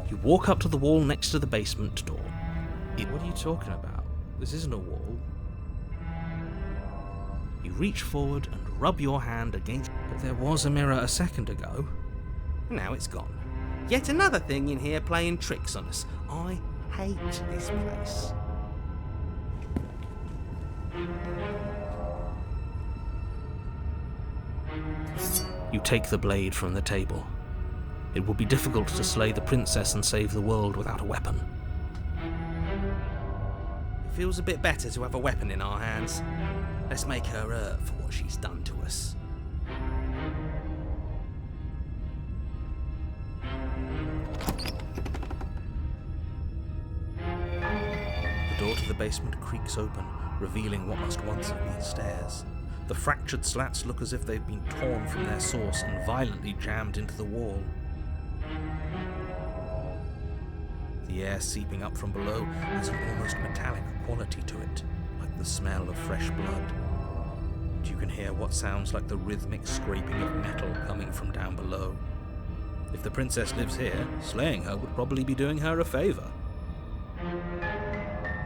You walk up to the wall next to the basement door. What are you talking about? This isn't a wall. You reach forward and rub your hand against... But there was a mirror a second ago. Now it's gone. Yet another thing in here playing tricks on us. I hate this place. You take the blade from the table. It will be difficult to slay the princess and save the world without a weapon. Feels a bit better to have a weapon in our hands. Let's make her hurt for what she's done to us. The door to the basement creaks open, revealing what must once have been stairs. The fractured slats look as if they've been torn from their source and violently jammed into the wall. The air seeping up from below has an almost metallic quality to it, like the smell of fresh blood. And you can hear what sounds like the rhythmic scraping of metal coming from down below. If the princess lives here, slaying her would probably be doing her a favour.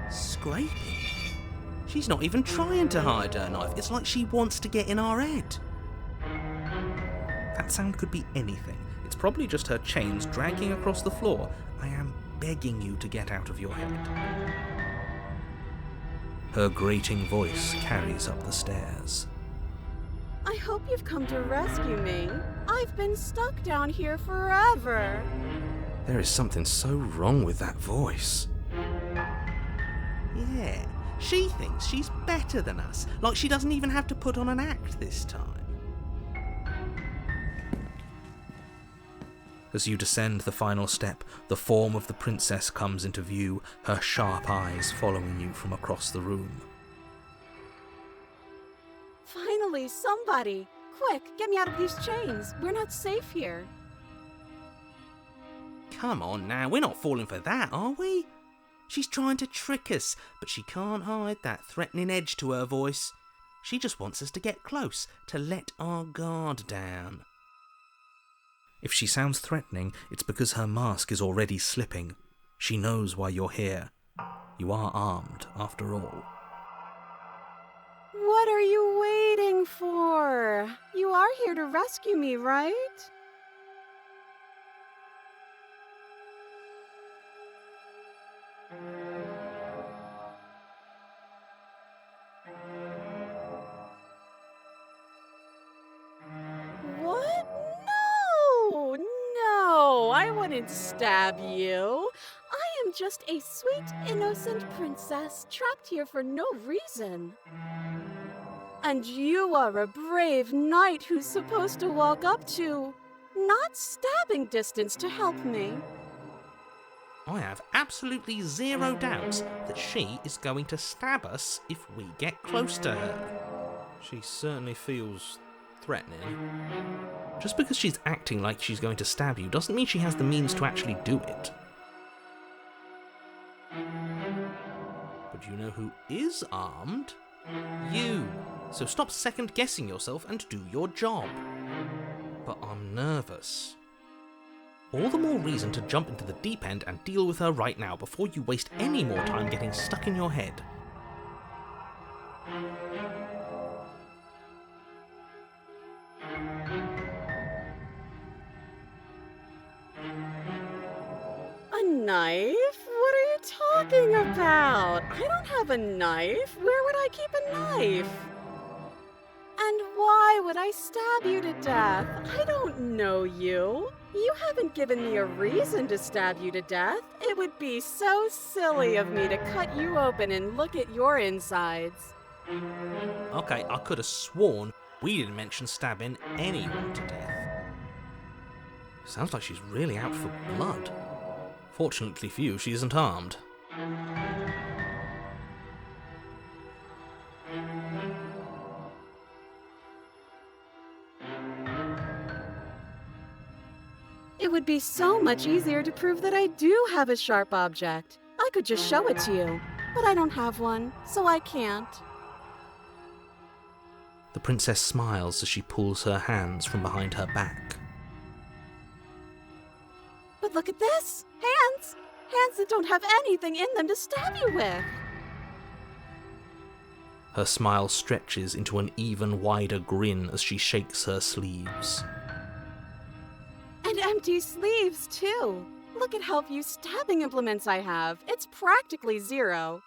Scraping? She's not even trying to hide her knife. It's like she wants to get in our head. That sound could be anything. It's probably just her chains dragging across the floor. I am begging you to get out of your head. Her grating voice carries up the stairs. I hope you've come to rescue me. I've been stuck down here forever. There is something so wrong with that voice. Yeah, she thinks she's better than us, like she doesn't even have to put on an act this time. As you descend the final step, the form of the princess comes into view, her sharp eyes following you from across the room. Finally, somebody! Quick, get me out of these chains. We're not safe here. Come on now, we're not falling for that, are we? She's trying to trick us, but she can't hide that threatening edge to her voice. She just wants us to get close, to let our guard down. If she sounds threatening, it's because her mask is already slipping. She knows why you're here. You are armed, after all. What are you waiting for? You are here to rescue me, right? What? No, I wouldn't stab you. I am just a sweet, innocent princess trapped here for no reason. And you are a brave knight who's supposed to walk up to, not stabbing distance to help me. I have absolutely zero doubts that she is going to stab us if we get close to her. She certainly feels threatening. Just because she's acting like she's going to stab you doesn't mean she has the means to actually do it. But you know who is armed? You. So stop second-guessing yourself and do your job. But I'm nervous. All the more reason to jump into the deep end and deal with her right now before you waste any more time getting stuck in your head. A knife? What are you talking about? I don't have a knife. Where would I keep a knife? And why would I stab you to death? I don't know you. You haven't given me a reason to stab you to death. It would be so silly of me to cut you open and look at your insides. Okay, I could have sworn we didn't mention stabbing anyone to death. Sounds like she's really out for blood. Fortunately for you, she isn't armed. It would be so much easier to prove that I do have a sharp object. I could just show it to you, but I don't have one, so I can't. The princess smiles as she pulls her hands from behind her back. But look at this! Hands! Hands that don't have anything in them to stab you with! Her smile stretches into an even wider grin as she shakes her sleeves. And empty sleeves, too! Look at how few stabbing implements I have. It's practically zero.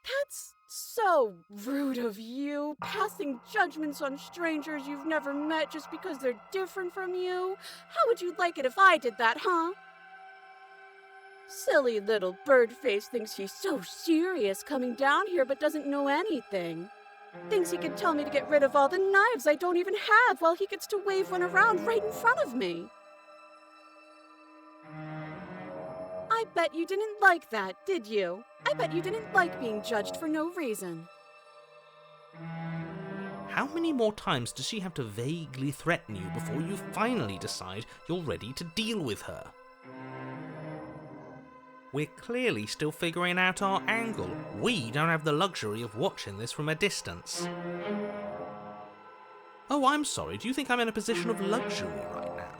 That's So rude of you, passing judgments on strangers you've never met just because they're different from you. How would you like it if I did that, huh? Silly little Birdface thinks he's so serious coming down here but doesn't know anything. Thinks he can tell me to get rid of all the knives I don't even have while he gets to wave one around right in front of me. I bet you didn't like that, did you? I bet you didn't like being judged for no reason. How many more times does she have to vaguely threaten you before you finally decide you're ready to deal with her? We're clearly still figuring out our angle. We don't have the luxury of watching this from a distance. Oh, I'm sorry, do you think I'm in a position of luxury right now?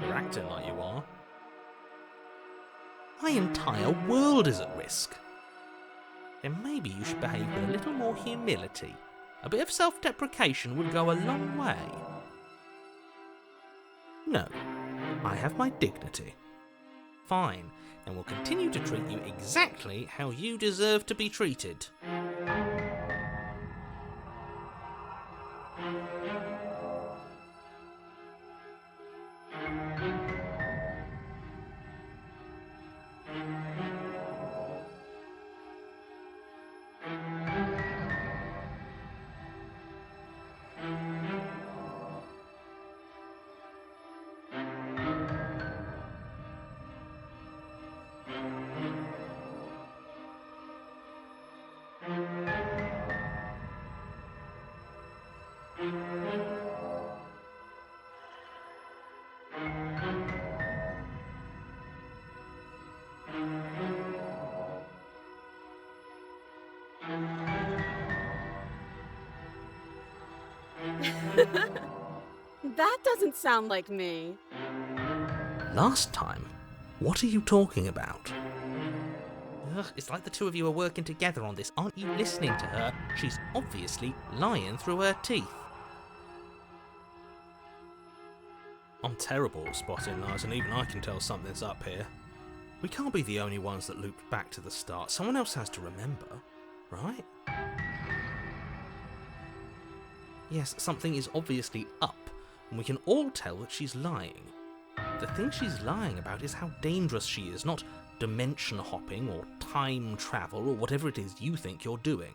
You're acting like you are. My entire world is at risk. Then maybe you should behave with a little more humility. A bit of self-deprecation would go a long way. No, I have my dignity. Fine, and we'll continue to treat you exactly how you deserve to be treated. That doesn't sound like me. Last time? What are you talking about? Ugh, it's like the two of you are working together on this. Aren't you listening to her? She's obviously lying through her teeth. I'm terrible at spotting lies, and even I can tell something's up here. We can't be the only ones that looped back to the start. Someone else has to remember, right? Yes, something is obviously up, and we can all tell that she's lying. The thing she's lying about is how dangerous she is, not dimension hopping or time travel or whatever it is you think you're doing.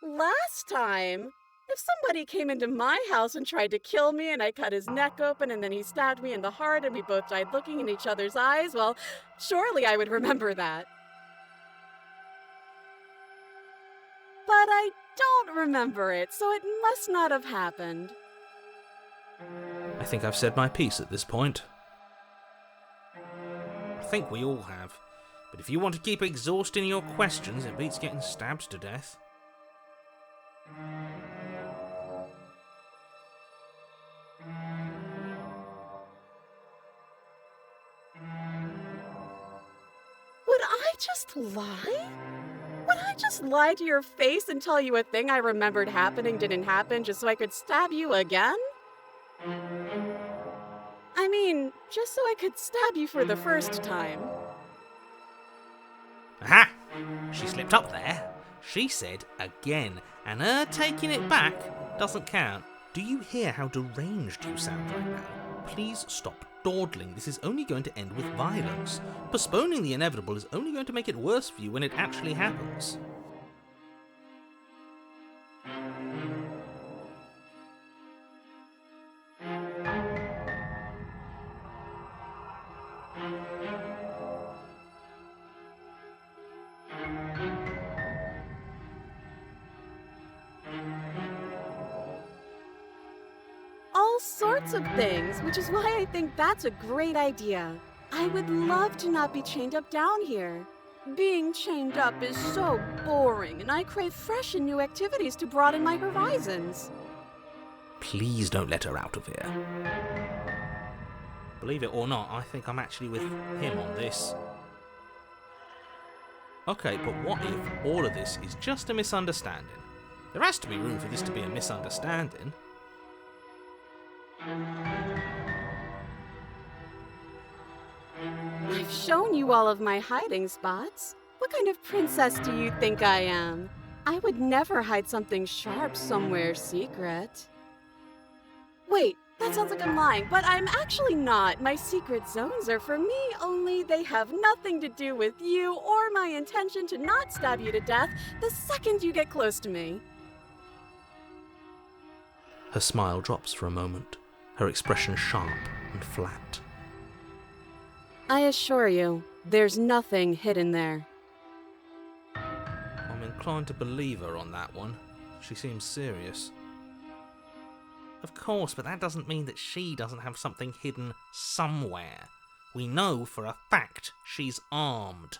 Last time? If somebody came into my house and tried to kill me and I cut his neck open and then he stabbed me in the heart and we both died looking in each other's eyes, well, surely I would remember that. But I don't remember it, so it must not have happened. I think I've said my piece at this point. I think we all have. But if you want to keep exhausting your questions, it beats getting stabbed to death. Would I just lie? Would I just lie to your face and tell you a thing I remembered happening didn't happen just so I could stab you again? I mean, just so I could stab you for the first time. Aha! She slipped up there. She said again, and her taking it back doesn't count. Do you hear how deranged you sound right now? Please stop dawdling. This is only going to end with violence. Postponing the inevitable is only going to make it worse for you when it actually happens. All sorts of things, which is why I think that's a great idea. I would love to not be chained up down here. Being chained up is so boring, and I crave fresh and new activities to broaden my horizons. Please don't let her out of here. Believe it or not, I think I'm actually with him on this. Okay, but what if all of this is just a misunderstanding? There has to be room for this to be a misunderstanding. I've shown you all of my hiding spots. What kind of princess do you think I am? I would never hide something sharp somewhere secret. Wait, that sounds like I'm lying, but I'm actually not. My secret zones are for me, only they have nothing to do with you or my intention to not stab you to death the second you get close to me. Her smile drops for a moment, her expression sharp and flat. I assure you, there's nothing hidden there. I'm inclined to believe her on that one. She seems serious. Of course, but that doesn't mean that she doesn't have something hidden somewhere. We know for a fact she's armed.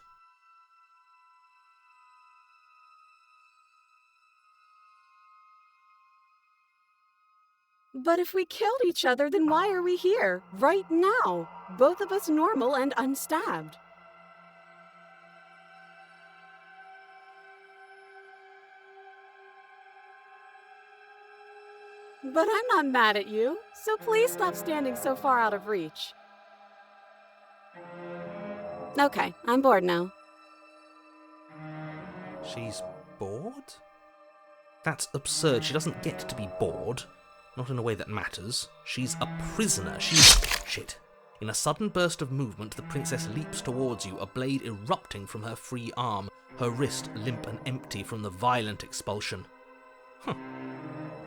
But if we killed each other, then why are we here, right now? Both of us normal and unstabbed. But I'm not mad at you, so please stop standing so far out of reach. Okay, I'm bored now. She's bored? That's absurd. She doesn't get to be bored. Not in a way that matters. She's a prisoner. Shit. In a sudden burst of movement, the princess leaps towards you, a blade erupting from her free arm, her wrist limp and empty from the violent expulsion. Huh.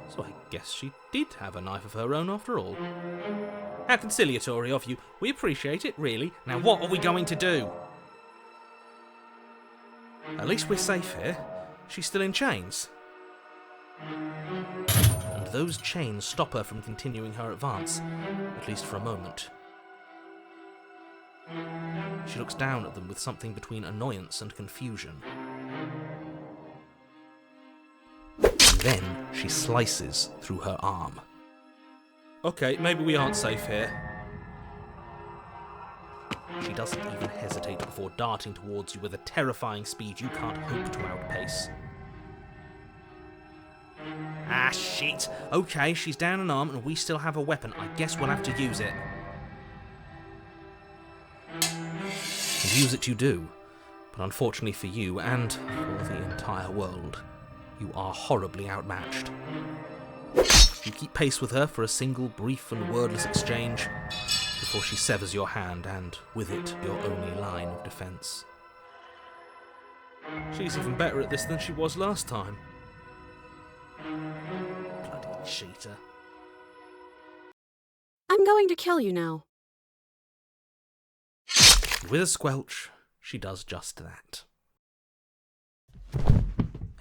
So I guess she did have a knife of her own after all. How conciliatory of you. We appreciate it, really. Now what are we going to do? At least we're safe here. She's still in chains. And those chains stop her from continuing her advance, at least for a moment. She looks down at them with something between annoyance and confusion. Then she slices through her arm. Okay, maybe we aren't safe here. She doesn't even hesitate before darting towards you with a terrifying speed you can't hope to outpace. Ah, shit. Okay, she's down an arm and we still have a weapon. I guess we'll have to use it. And use it you do. But unfortunately for you, and for the entire world, you are horribly outmatched. You keep pace with her for a single brief and wordless exchange before she severs your hand and, with it, your only line of defense. She's even better at this than she was last time. Bloody cheater. I'm going to kill you now. And with a squelch, she does just that.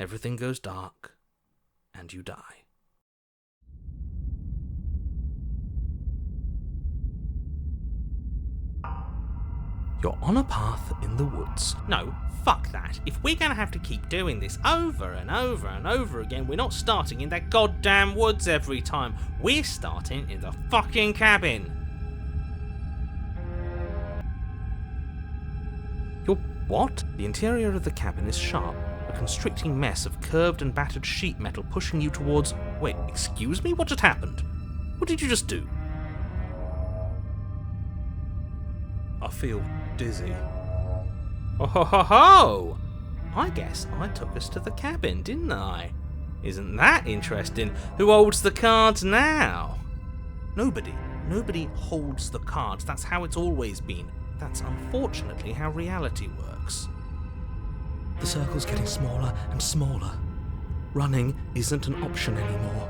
Everything goes dark, and you die. You're on a path in the woods. No, fuck that. If we're gonna have to keep doing this over and over and over again, we're not starting in that goddamn woods every time. We're starting in the fucking cabin. You're what? The interior of the cabin is sharp, a constricting mess of curved and battered sheet metal pushing you towards... Wait, excuse me? What just happened? What did you just do? I feel dizzy. Oh ho ho ho! I guess I took us to the cabin, didn't I? Isn't that interesting? Who holds the cards now? Nobody. Nobody holds the cards. That's how it's always been. That's unfortunately how reality works. The circle's getting smaller and smaller. Running isn't an option anymore.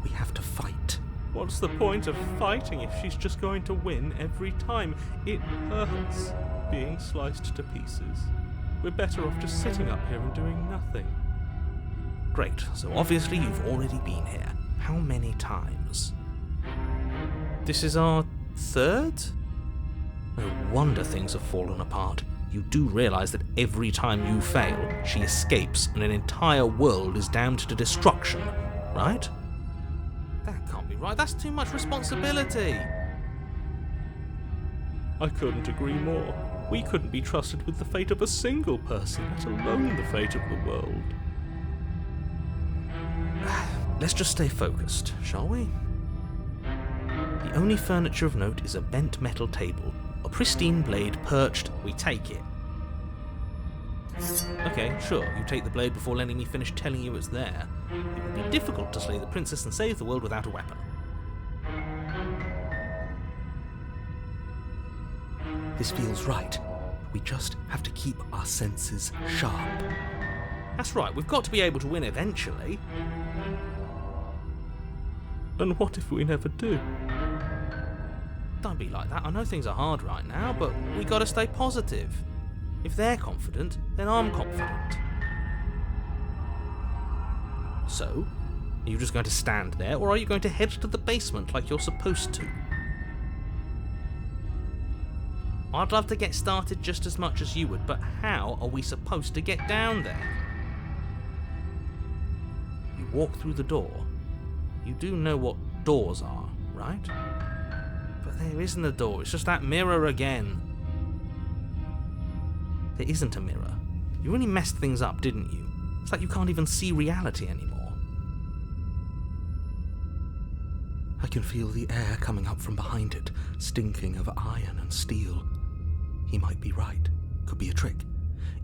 We have to fight. What's the point of fighting if she's just going to win every time? It hurts being sliced to pieces. We're better off just sitting up here and doing nothing. Great, so obviously you've already been here. How many times? This is our third? No wonder things have fallen apart. You do realise that every time you fail, she escapes and an entire world is damned to destruction, right? That can't be right. That's too much responsibility. I couldn't agree more. We couldn't be trusted with the fate of a single person, let alone the fate of the world. Let's just stay focused, shall we? The only furniture of note is a bent metal table, a pristine blade perched. We take it. Okay, sure, you take the blade before letting me finish telling you it's there. It would be difficult to slay the princess and save the world without a weapon. This feels right. We just have to keep our senses sharp. That's right, we've got to be able to win eventually. And what if we never do? Don't be like that. I know things are hard right now, but we gotta stay positive. If they're confident, then I'm confident. So, are you just going to stand there, or are you going to head to the basement like you're supposed to? I'd love to get started just as much as you would, but how are we supposed to get down there? You walk through the door. You do know what doors are, right? But there isn't a door, it's just that mirror again. There isn't a mirror. You really messed things up, didn't you? It's like you can't even see reality anymore. I can feel the air coming up from behind it, stinking of iron and steel. He might be right. Could be a trick.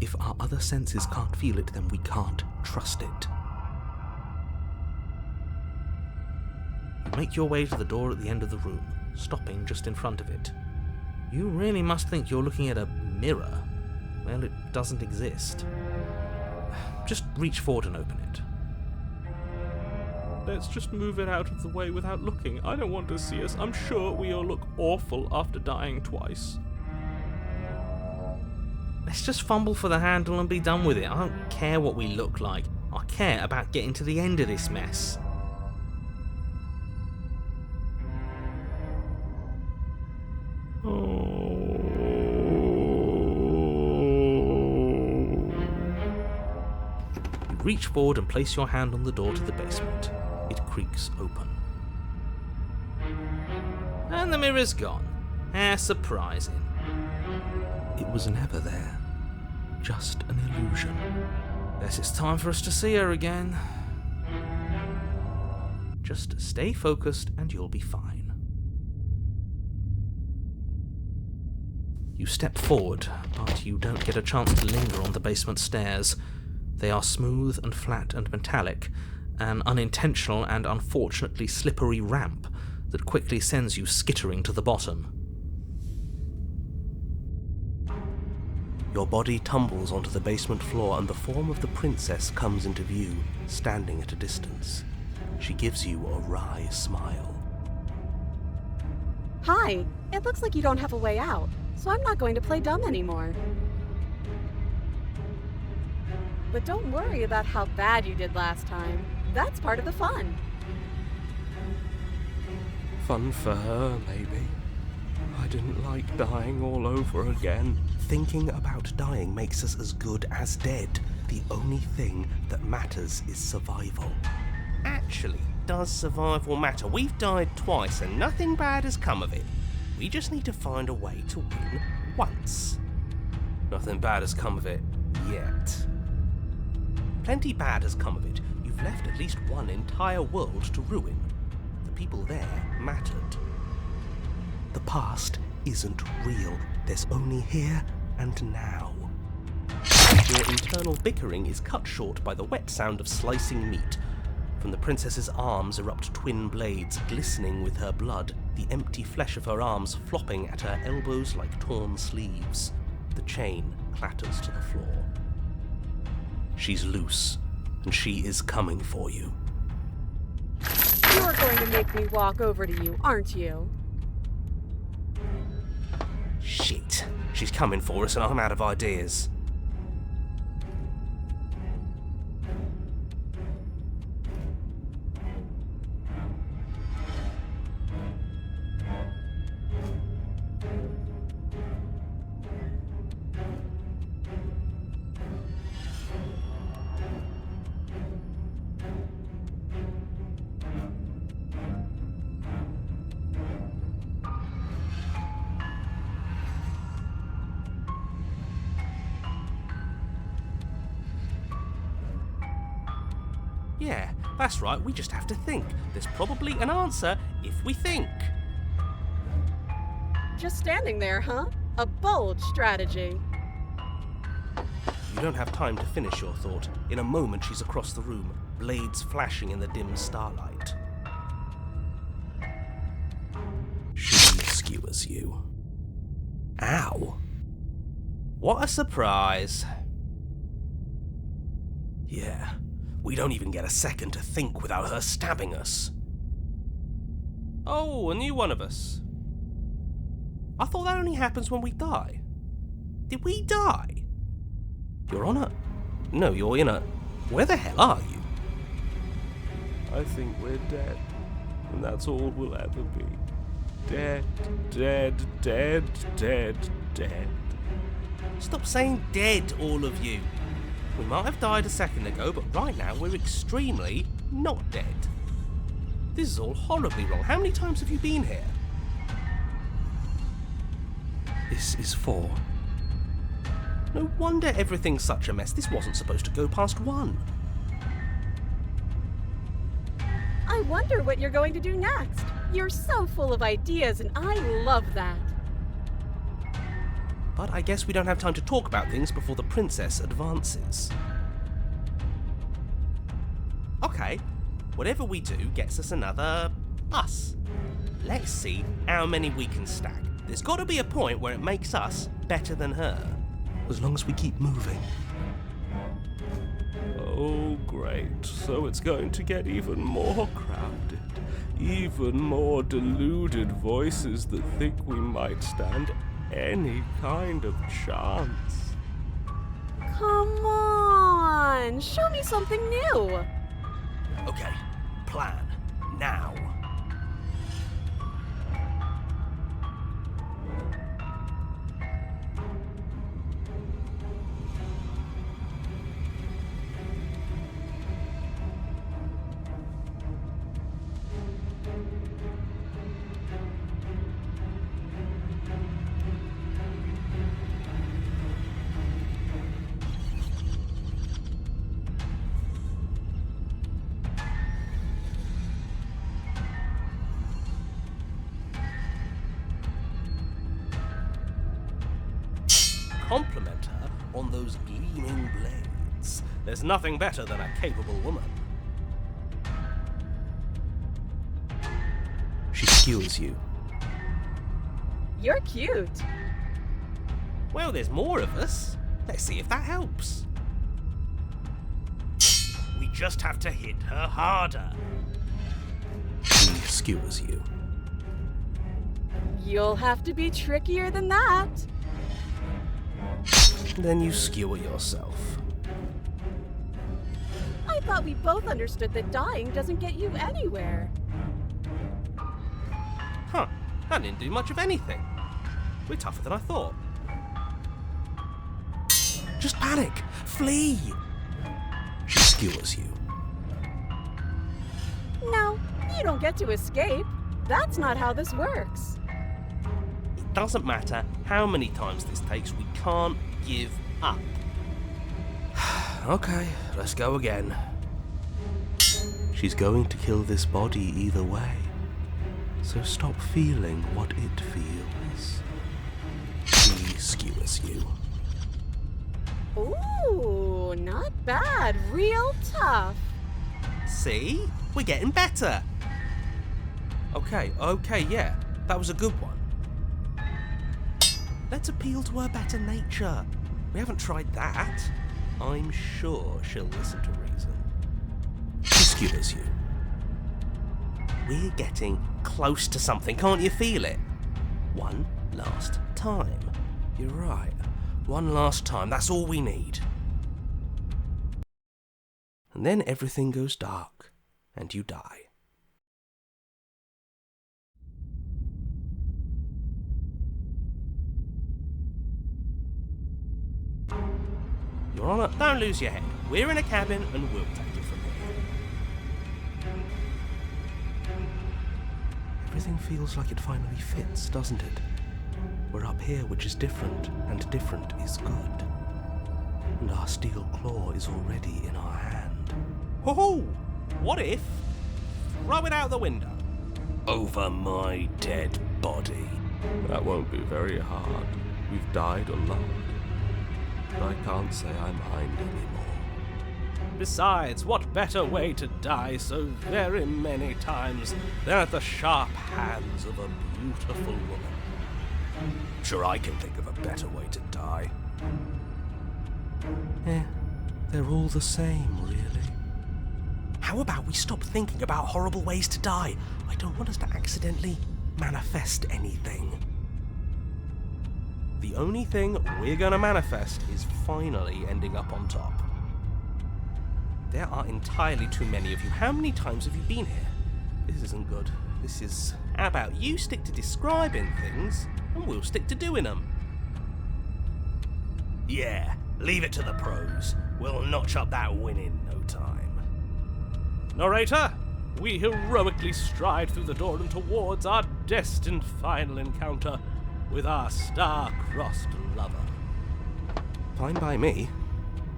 If our other senses can't feel it, then we can't trust it. You make your way to the door at the end of the room, stopping just in front of it. You really must think you're looking at a mirror. Well, it doesn't exist. Just reach forward and open it. Let's just move it out of the way without looking. I don't want to see us. I'm sure we all look awful after dying twice. Let's just fumble for the handle and be done with it. I don't care what we look like. I care about getting to the end of this mess. You reach forward and place your hand on the door to the basement. It creaks open. And the mirror's gone. How surprising. It was never there. Just an illusion. Guess it's time for us to see her again. Just stay focused and you'll be fine. You step forward, but you don't get a chance to linger on the basement stairs. They are smooth and flat and metallic, an unintentional and unfortunately slippery ramp that quickly sends you skittering to the bottom. Your body tumbles onto the basement floor and the form of the princess comes into view, standing at a distance. She gives you a wry smile. Hi, it looks like you don't have a way out, so I'm not going to play dumb anymore. But don't worry about how bad you did last time. That's part of the fun. Fun for her, maybe. I didn't like dying all over again. Thinking about dying makes us as good as dead. The only thing that matters is survival. Actually, does survival matter? We've died twice and nothing bad has come of it. We just need to find a way to win once. Nothing bad has come of it yet. Plenty bad has come of it. You've left at least one entire world to ruin. The people there mattered. The past isn't real. There's only here and now. Your internal bickering is cut short by the wet sound of slicing meat. From the princess's arms erupt twin blades, glistening with her blood, the empty flesh of her arms flopping at her elbows like torn sleeves. The chain clatters to the floor. She's loose, and she is coming for you. You're going to make me walk over to you, aren't you? Shit. She's coming for us and I'm out of ideas. Yeah, that's right, we just have to think. There's probably an answer if we think. Just standing there, huh? A bold strategy. You don't have time to finish your thought. In a moment, she's across the room, blades flashing in the dim starlight. She skewers you. Ow. What a surprise. Yeah, we don't even get a second to think without her stabbing us. Oh, a new one of us. I thought that only happens when we die. Did we die? You're on a... No, you're in a... Where the hell are you? I think we're dead, and that's all we'll ever be. Dead, dead, dead, dead, dead. Stop saying dead, all of you. We might have died a second ago, but right now we're extremely not dead. This is all horribly wrong. How many times have you been here? This is 4. No wonder everything's such a mess. This wasn't supposed to go past 1. I wonder what you're going to do next. You're so full of ideas, and I love that. But I guess we don't have time to talk about things before the princess advances. Okay, whatever we do gets us another us. Let's see how many we can stack. There's got to be a point where it makes us better than her. As long as we keep moving. Oh, great. So it's going to get even more crowded. Even more deluded voices that think we might stand any kind of chance. Come on, show me something new. Okay, plan. Now. Compliment her on those gleaming blades. There's nothing better than a capable woman. She skewers you. You're cute. Well, there's more of us. Let's see if that helps. We just have to hit her harder. She skewers you. You'll have to be trickier than that. Then you skewer yourself. I thought we both understood that dying doesn't get you anywhere. Huh, that didn't do much of anything. We're tougher than I thought. Just panic! Flee! She skewers you. No, you don't get to escape. That's not how this works. It doesn't matter how many times this takes, we can't give up. Okay, let's go again. She's going to kill this body either way, so stop feeling what it feels. She skewers you. Ooh, not bad. Real tough. See? We're getting better. Okay, yeah, that was a good one. Let's appeal to her better nature. We haven't tried that. I'm sure she'll listen to reason. She skewers you. We're getting close to something, can't you feel it? One last time. You're right. One last time, that's all we need. And then everything goes dark, and you die. You're on it. Don't lose your head. We're in a cabin, and we'll take it from here. Everything feels like it finally fits, doesn't it? We're up here, which is different, and different is good. And our steel claw is already in our hand. Ho-ho! What if? Throw it out the window. Over my dead body. That won't be very hard. We've died a lot. But I can't say I mind anymore. Besides, what better way to die so very many times than at the sharp hands of a beautiful woman? Sure, I can think of a better way to die. They're all the same, really. How about we stop thinking about horrible ways to die? I don't want us to accidentally manifest anything. The only thing we're gonna manifest is finally ending up on top. There are entirely too many of you. How many times have you been here? This isn't good. This is... How about you stick to describing things, and we'll stick to doing them? Yeah, leave it to the pros. We'll notch up that win in no time. Narrator, we heroically stride through the door and towards our destined final encounter with our star-crossed lover. Fine by me.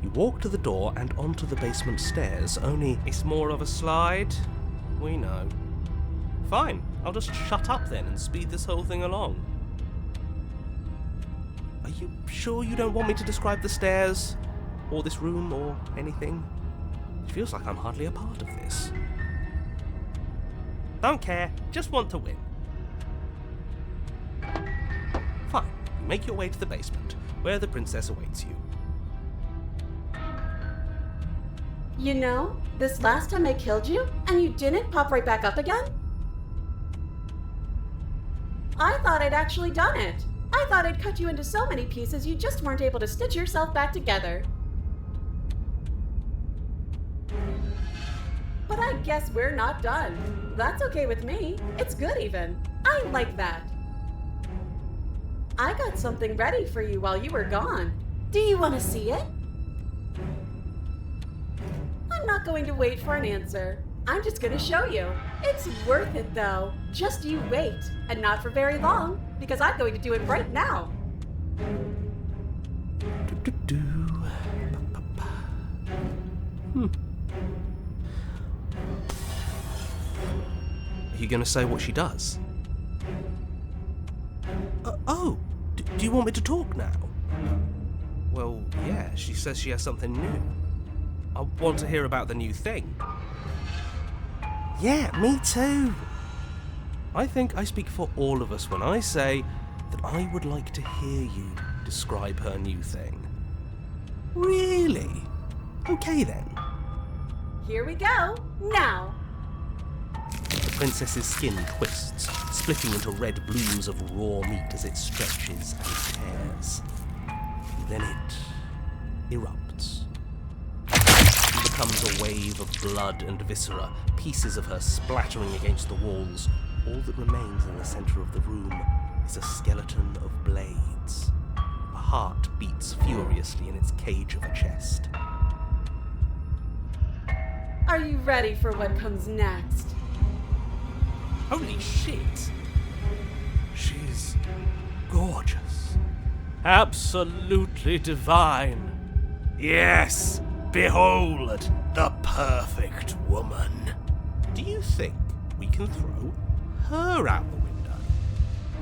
You walk to the door and onto the basement stairs, only... It's more of a slide. We know. Fine, I'll just shut up then and speed this whole thing along. Are you sure you don't want me to describe the stairs, or this room, or anything? It feels like I'm hardly a part of this. Don't care, just want to win. Fine, you make your way to the basement, where the princess awaits you. You know, this last time I killed you, and you didn't pop right back up again? I thought I'd actually done it. I thought I'd cut you into so many pieces you just weren't able to stitch yourself back together. But I guess we're not done. That's okay with me. It's good even. I like that. I got something ready for you while you were gone. Do you want to see it? I'm not going to wait for an answer. I'm just going to show you. It's worth it though. Just you wait. And not for very long, because I'm going to do it right now. Are you going to say what she does? Do you want me to talk now? Well, yeah, she says she has something new. I want to hear about the new thing. Yeah, me too. I think I speak for all of us when I say that I would like to hear you describe her new thing. Really? Okay then. Here we go. Now. The princess's skin twists, splitting into red blooms of raw meat as it stretches and tears. Then it erupts. It becomes a wave of blood and viscera, pieces of her splattering against the walls. All that remains in the center of the room is a skeleton of blades. A heart beats furiously in its cage of a chest. Are you ready for what comes next? Holy shit! She's gorgeous. Absolutely divine. Yes, behold, the perfect woman. Do you think we can throw her out the window?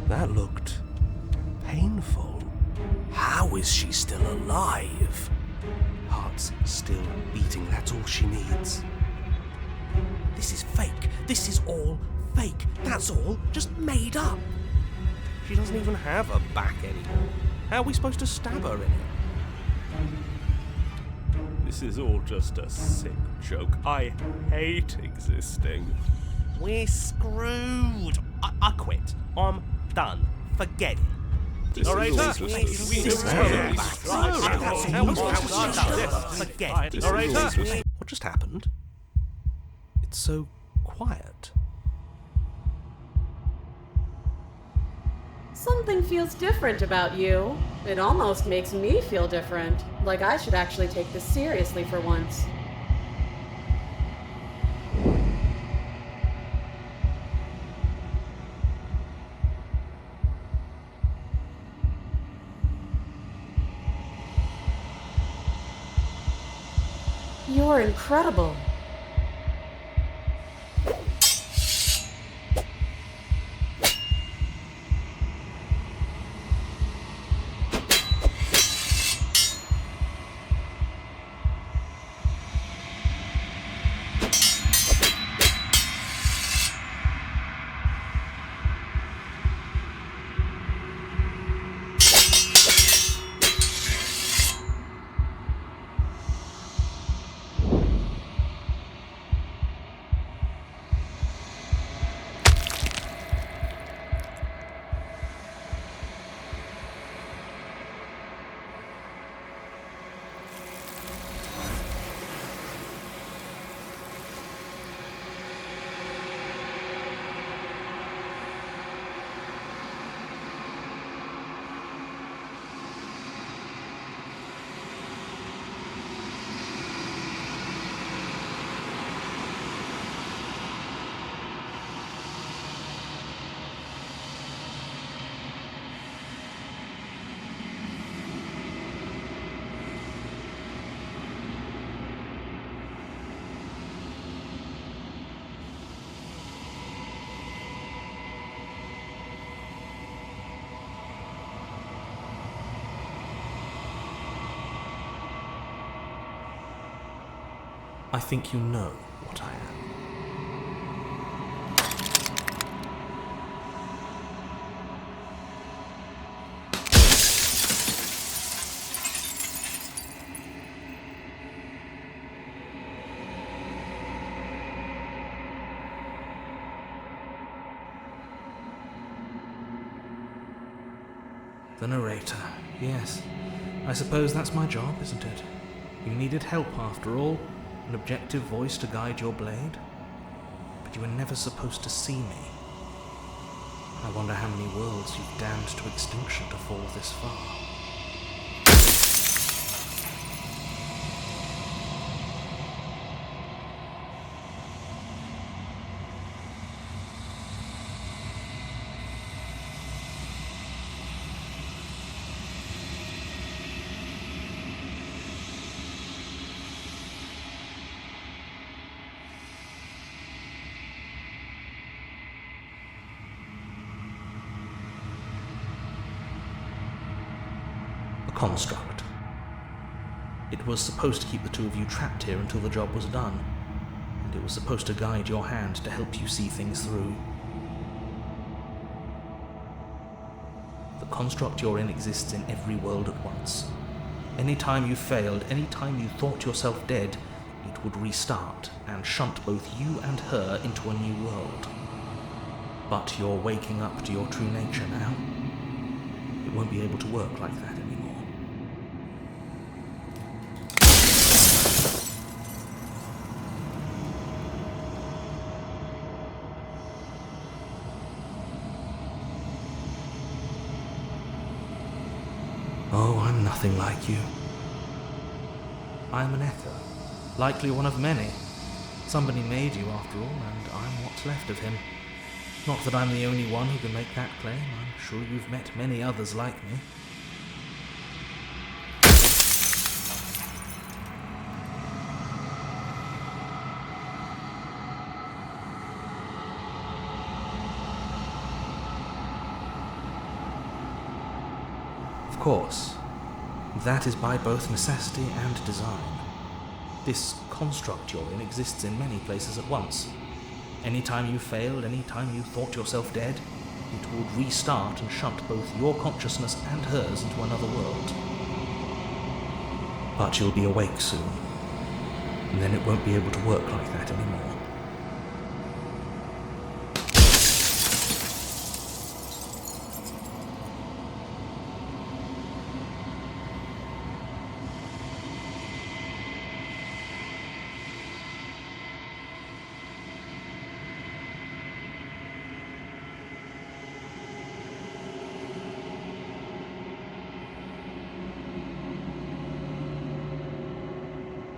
That looked painful. How is she still alive? Heart's still beating, that's all she needs. This is fake. This is all fake. That's all just made up. She doesn't even have a back anymore. How are we supposed to stab her in it? This is all just a sick joke. I hate existing. We're screwed. I quit. I'm done. Forget it. This Narrator, is all just a we sick Forget it. Narrator, what just happened? It's so quiet. Something feels different about you. It almost makes me feel different. Like I should actually take this seriously for once. You're incredible. I think you know what I am. The narrator. Yes. I suppose that's my job, isn't it? You needed help after all, an objective voice to guide your blade. But you were never supposed to see me. I wonder how many worlds you've damned to extinction to fall this far. Construct. It was supposed to keep the two of you trapped here until the job was done, and it was supposed to guide your hand to help you see things through. The construct you're in exists in every world at once. Any time you failed, any time you thought yourself dead, it would restart and shunt both you and her into a new world. But you're waking up to your true nature now. It won't be able to work like that anymore. Oh, I'm nothing like you. I'm an echo, likely one of many. Somebody made you after all, and I'm what's left of him. Not that I'm the only one who can make that claim. I'm sure you've met many others like me. Of course, that is by both necessity and design. This construct you're in exists in many places at once. Anytime you failed, anytime you thought yourself dead, it would restart and shunt both your consciousness and hers into another world. But you'll be awake soon, and then it won't be able to work like that anymore.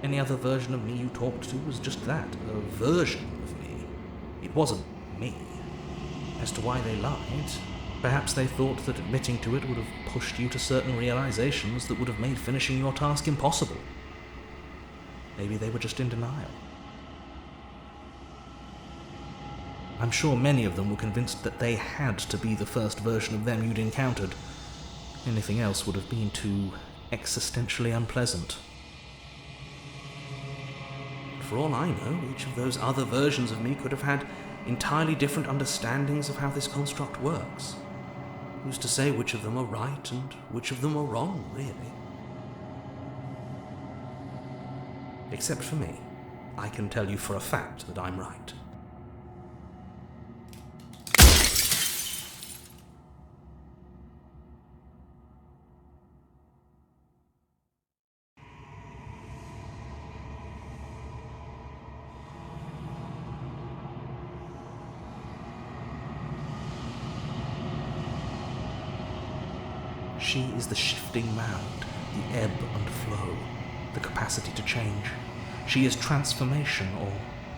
Any other version of me you talked to was just that, a version of me. It wasn't me. As to why they lied, perhaps they thought that admitting to it would have pushed you to certain realizations that would have made finishing your task impossible. Maybe they were just in denial. I'm sure many of them were convinced that they had to be the first version of them you'd encountered. Anything else would have been too existentially unpleasant. For all I know, each of those other versions of me could have had entirely different understandings of how this construct works. Who's to say which of them are right and which of them are wrong, really? Except for me, I can tell you for a fact that I'm right. She is the shifting mound, the ebb and flow, the capacity to change. She is transformation, or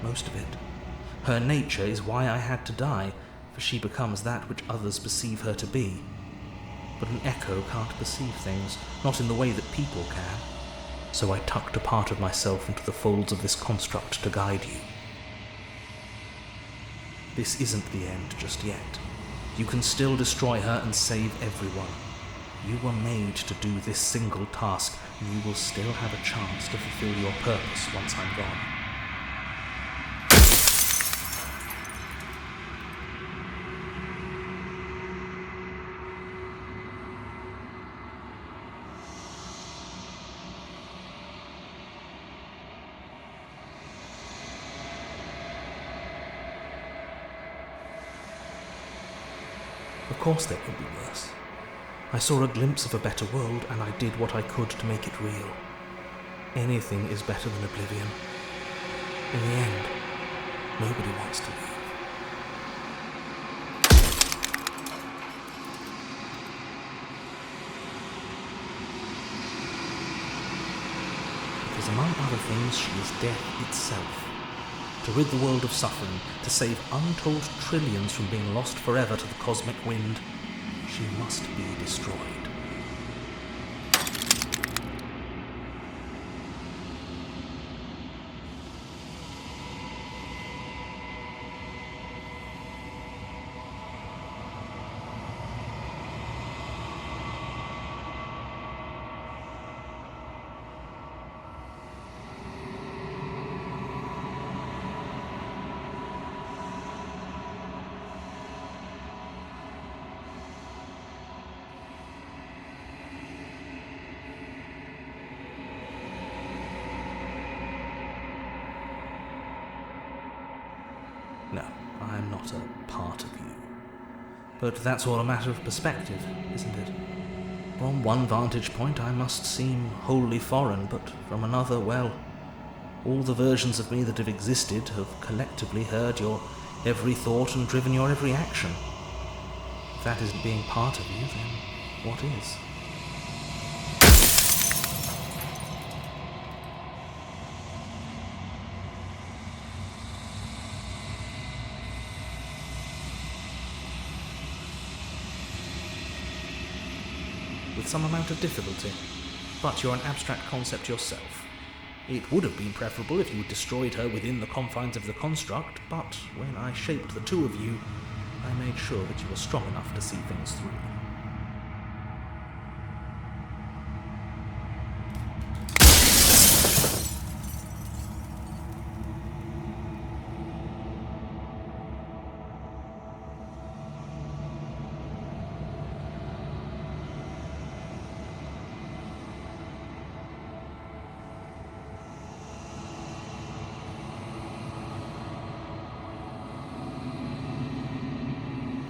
most of it. Her nature is why I had to die, for she becomes that which others perceive her to be. But an echo can't perceive things, not in the way that people can. So I tucked a part of myself into the folds of this construct to guide you. This isn't the end just yet. You can still destroy her and save everyone. You were made to do this single task, and you will still have a chance to fulfill your purpose once I'm gone. Of course there will be worse. I saw a glimpse of a better world, and I did what I could to make it real. Anything is better than oblivion. In the end, nobody wants to leave. Because among other things, she is death itself. To rid the world of suffering, to save untold trillions from being lost forever to the cosmic wind, she must be destroyed. No, I am not a part of you. But that's all a matter of perspective, isn't it? From one vantage point I must seem wholly foreign, but from another, well, all the versions of me that have existed have collectively heard your every thought and driven your every action. If that isn't being part of you, then what is? With some amount of difficulty, but you're an abstract concept yourself. It would have been preferable if you had destroyed her within the confines of the construct, but when I shaped the two of you, I made sure that you were strong enough to see things through.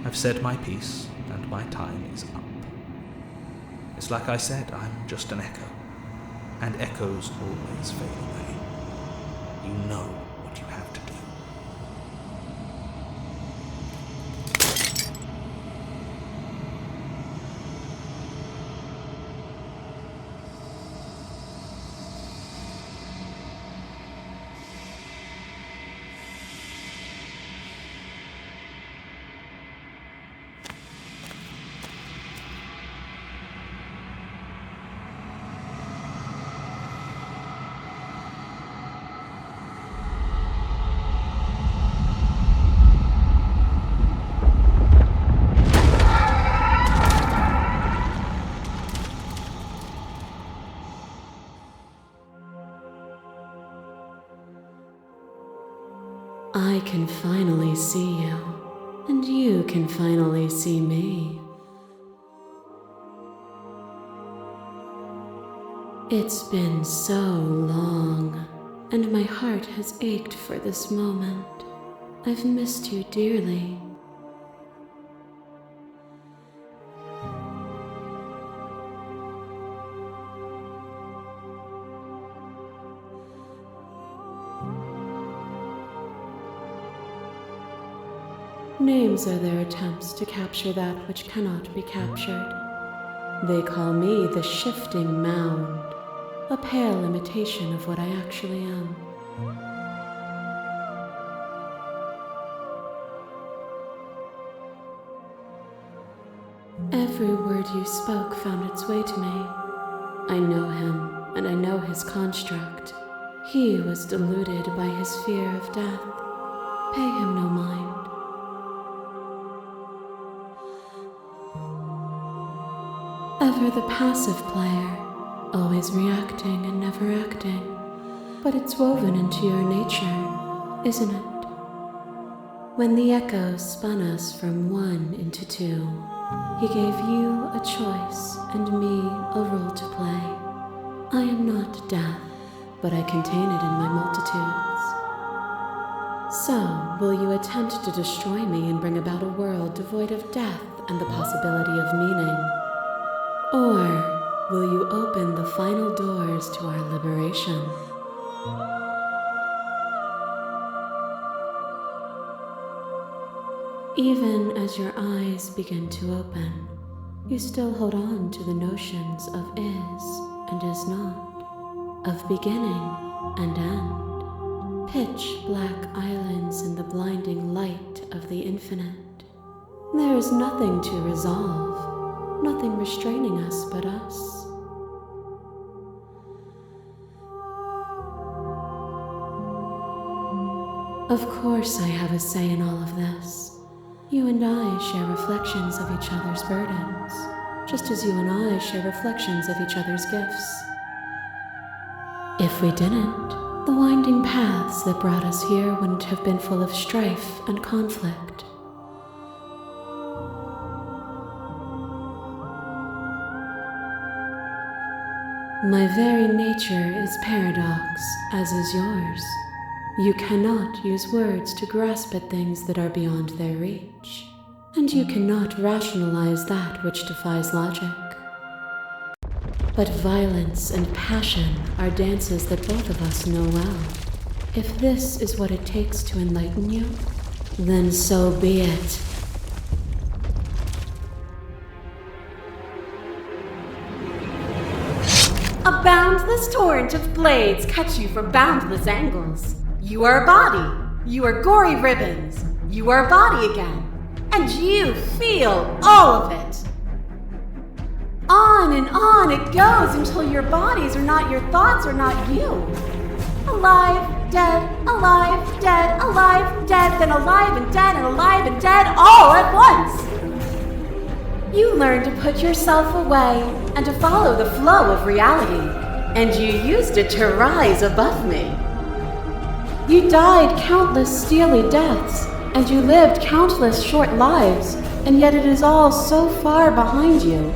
I've said my piece, and my time is up. It's like I said, I'm just an echo, and echoes always fade away. You know what you have to do. I can finally see you, and you can finally see me. It's been so long, and my heart has ached for this moment. I've missed you dearly. Names are their attempts to capture that which cannot be captured. They call me the Shifting Mound, a pale imitation of what I actually am. Every word you spoke found its way to me. I know him, and I know his construct. He was deluded by his fear of death. Pay him no mind. Ever the passive player, always reacting and never acting. But it's woven into your nature, isn't it? When the echoes spun us from one into two, he gave you a choice and me a role to play. I am not death, but I contain it in my multitudes. So, will you attempt to destroy me and bring about a world devoid of death and the possibility of meaning? Or will you open the final doors to our liberation? Even as your eyes begin to open, you still hold on to the notions of is and is not, of beginning and end. Pitch black islands in the blinding light of the infinite. There is nothing to resolve, nothing restraining us but us. Of course I have a say in all of this. You and I share reflections of each other's burdens, just as you and I share reflections of each other's gifts. If we didn't, the winding paths that brought us here wouldn't have been full of strife and conflict. My very nature is paradox, as is yours. You cannot use words to grasp at things that are beyond their reach, and you cannot rationalize that which defies logic. But violence and passion are dances that both of us know well. If this is what it takes to enlighten you, then so be it. A boundless torrent of blades cut you from boundless angles. You are a body. You are gory ribbons. You are a body again. And you feel all of it. On and on it goes until your bodies are not your thoughts, are not you. Alive, dead, alive, dead, alive, dead, then alive and dead, all at once. You learn to put yourself away and to follow the flow of reality, and you used it to rise above me. You died countless steely deaths, and you lived countless short lives, and yet it is all so far behind you.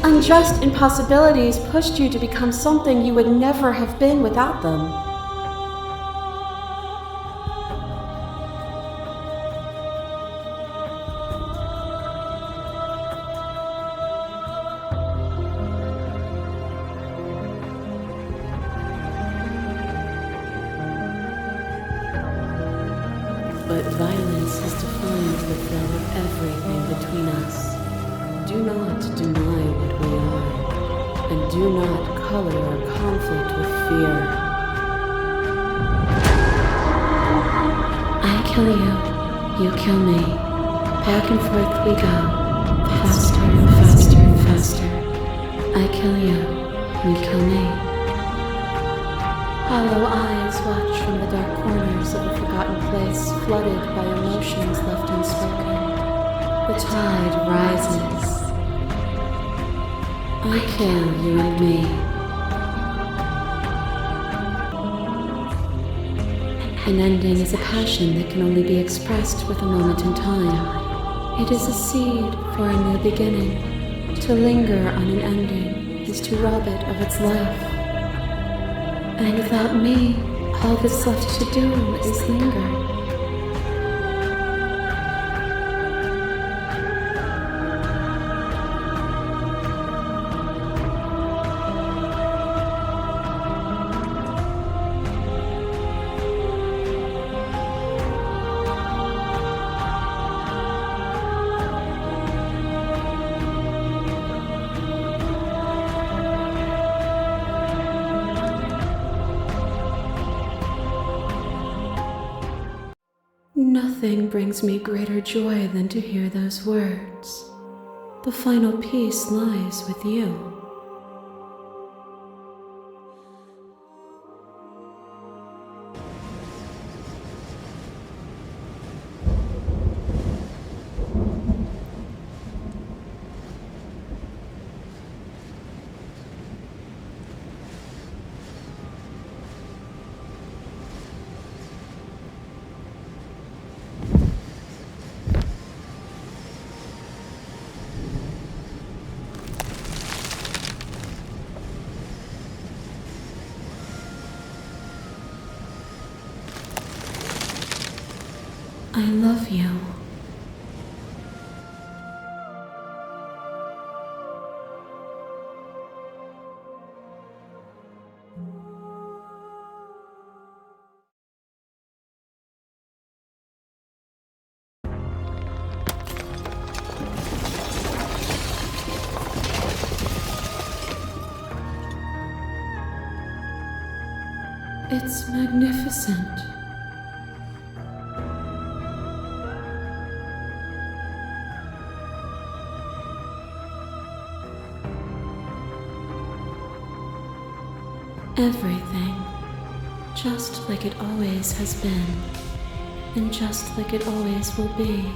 Unjust impossibilities pushed you to become something you would never have been without them. But violence has defined the flow of everything between us. Do not deny what we are, and do not color our conflict with fear. I kill you, you kill me. Back and forth we go, faster and faster and faster. I kill you, you kill me. Hollow eyes watch from the dark corners of a forgotten place, flooded by emotions left unspoken. The tide rises. I kill you and me. An ending is a passion that can only be expressed with a moment in time. It is a seed for a new beginning. To linger on an ending is to rob it of its life. And without me, all that's left to do is linger. Nothing brings me greater joy than to hear those words. The final peace lies with you. I love you. It's magnificent. Everything, just like it always has been, and just like it always will be.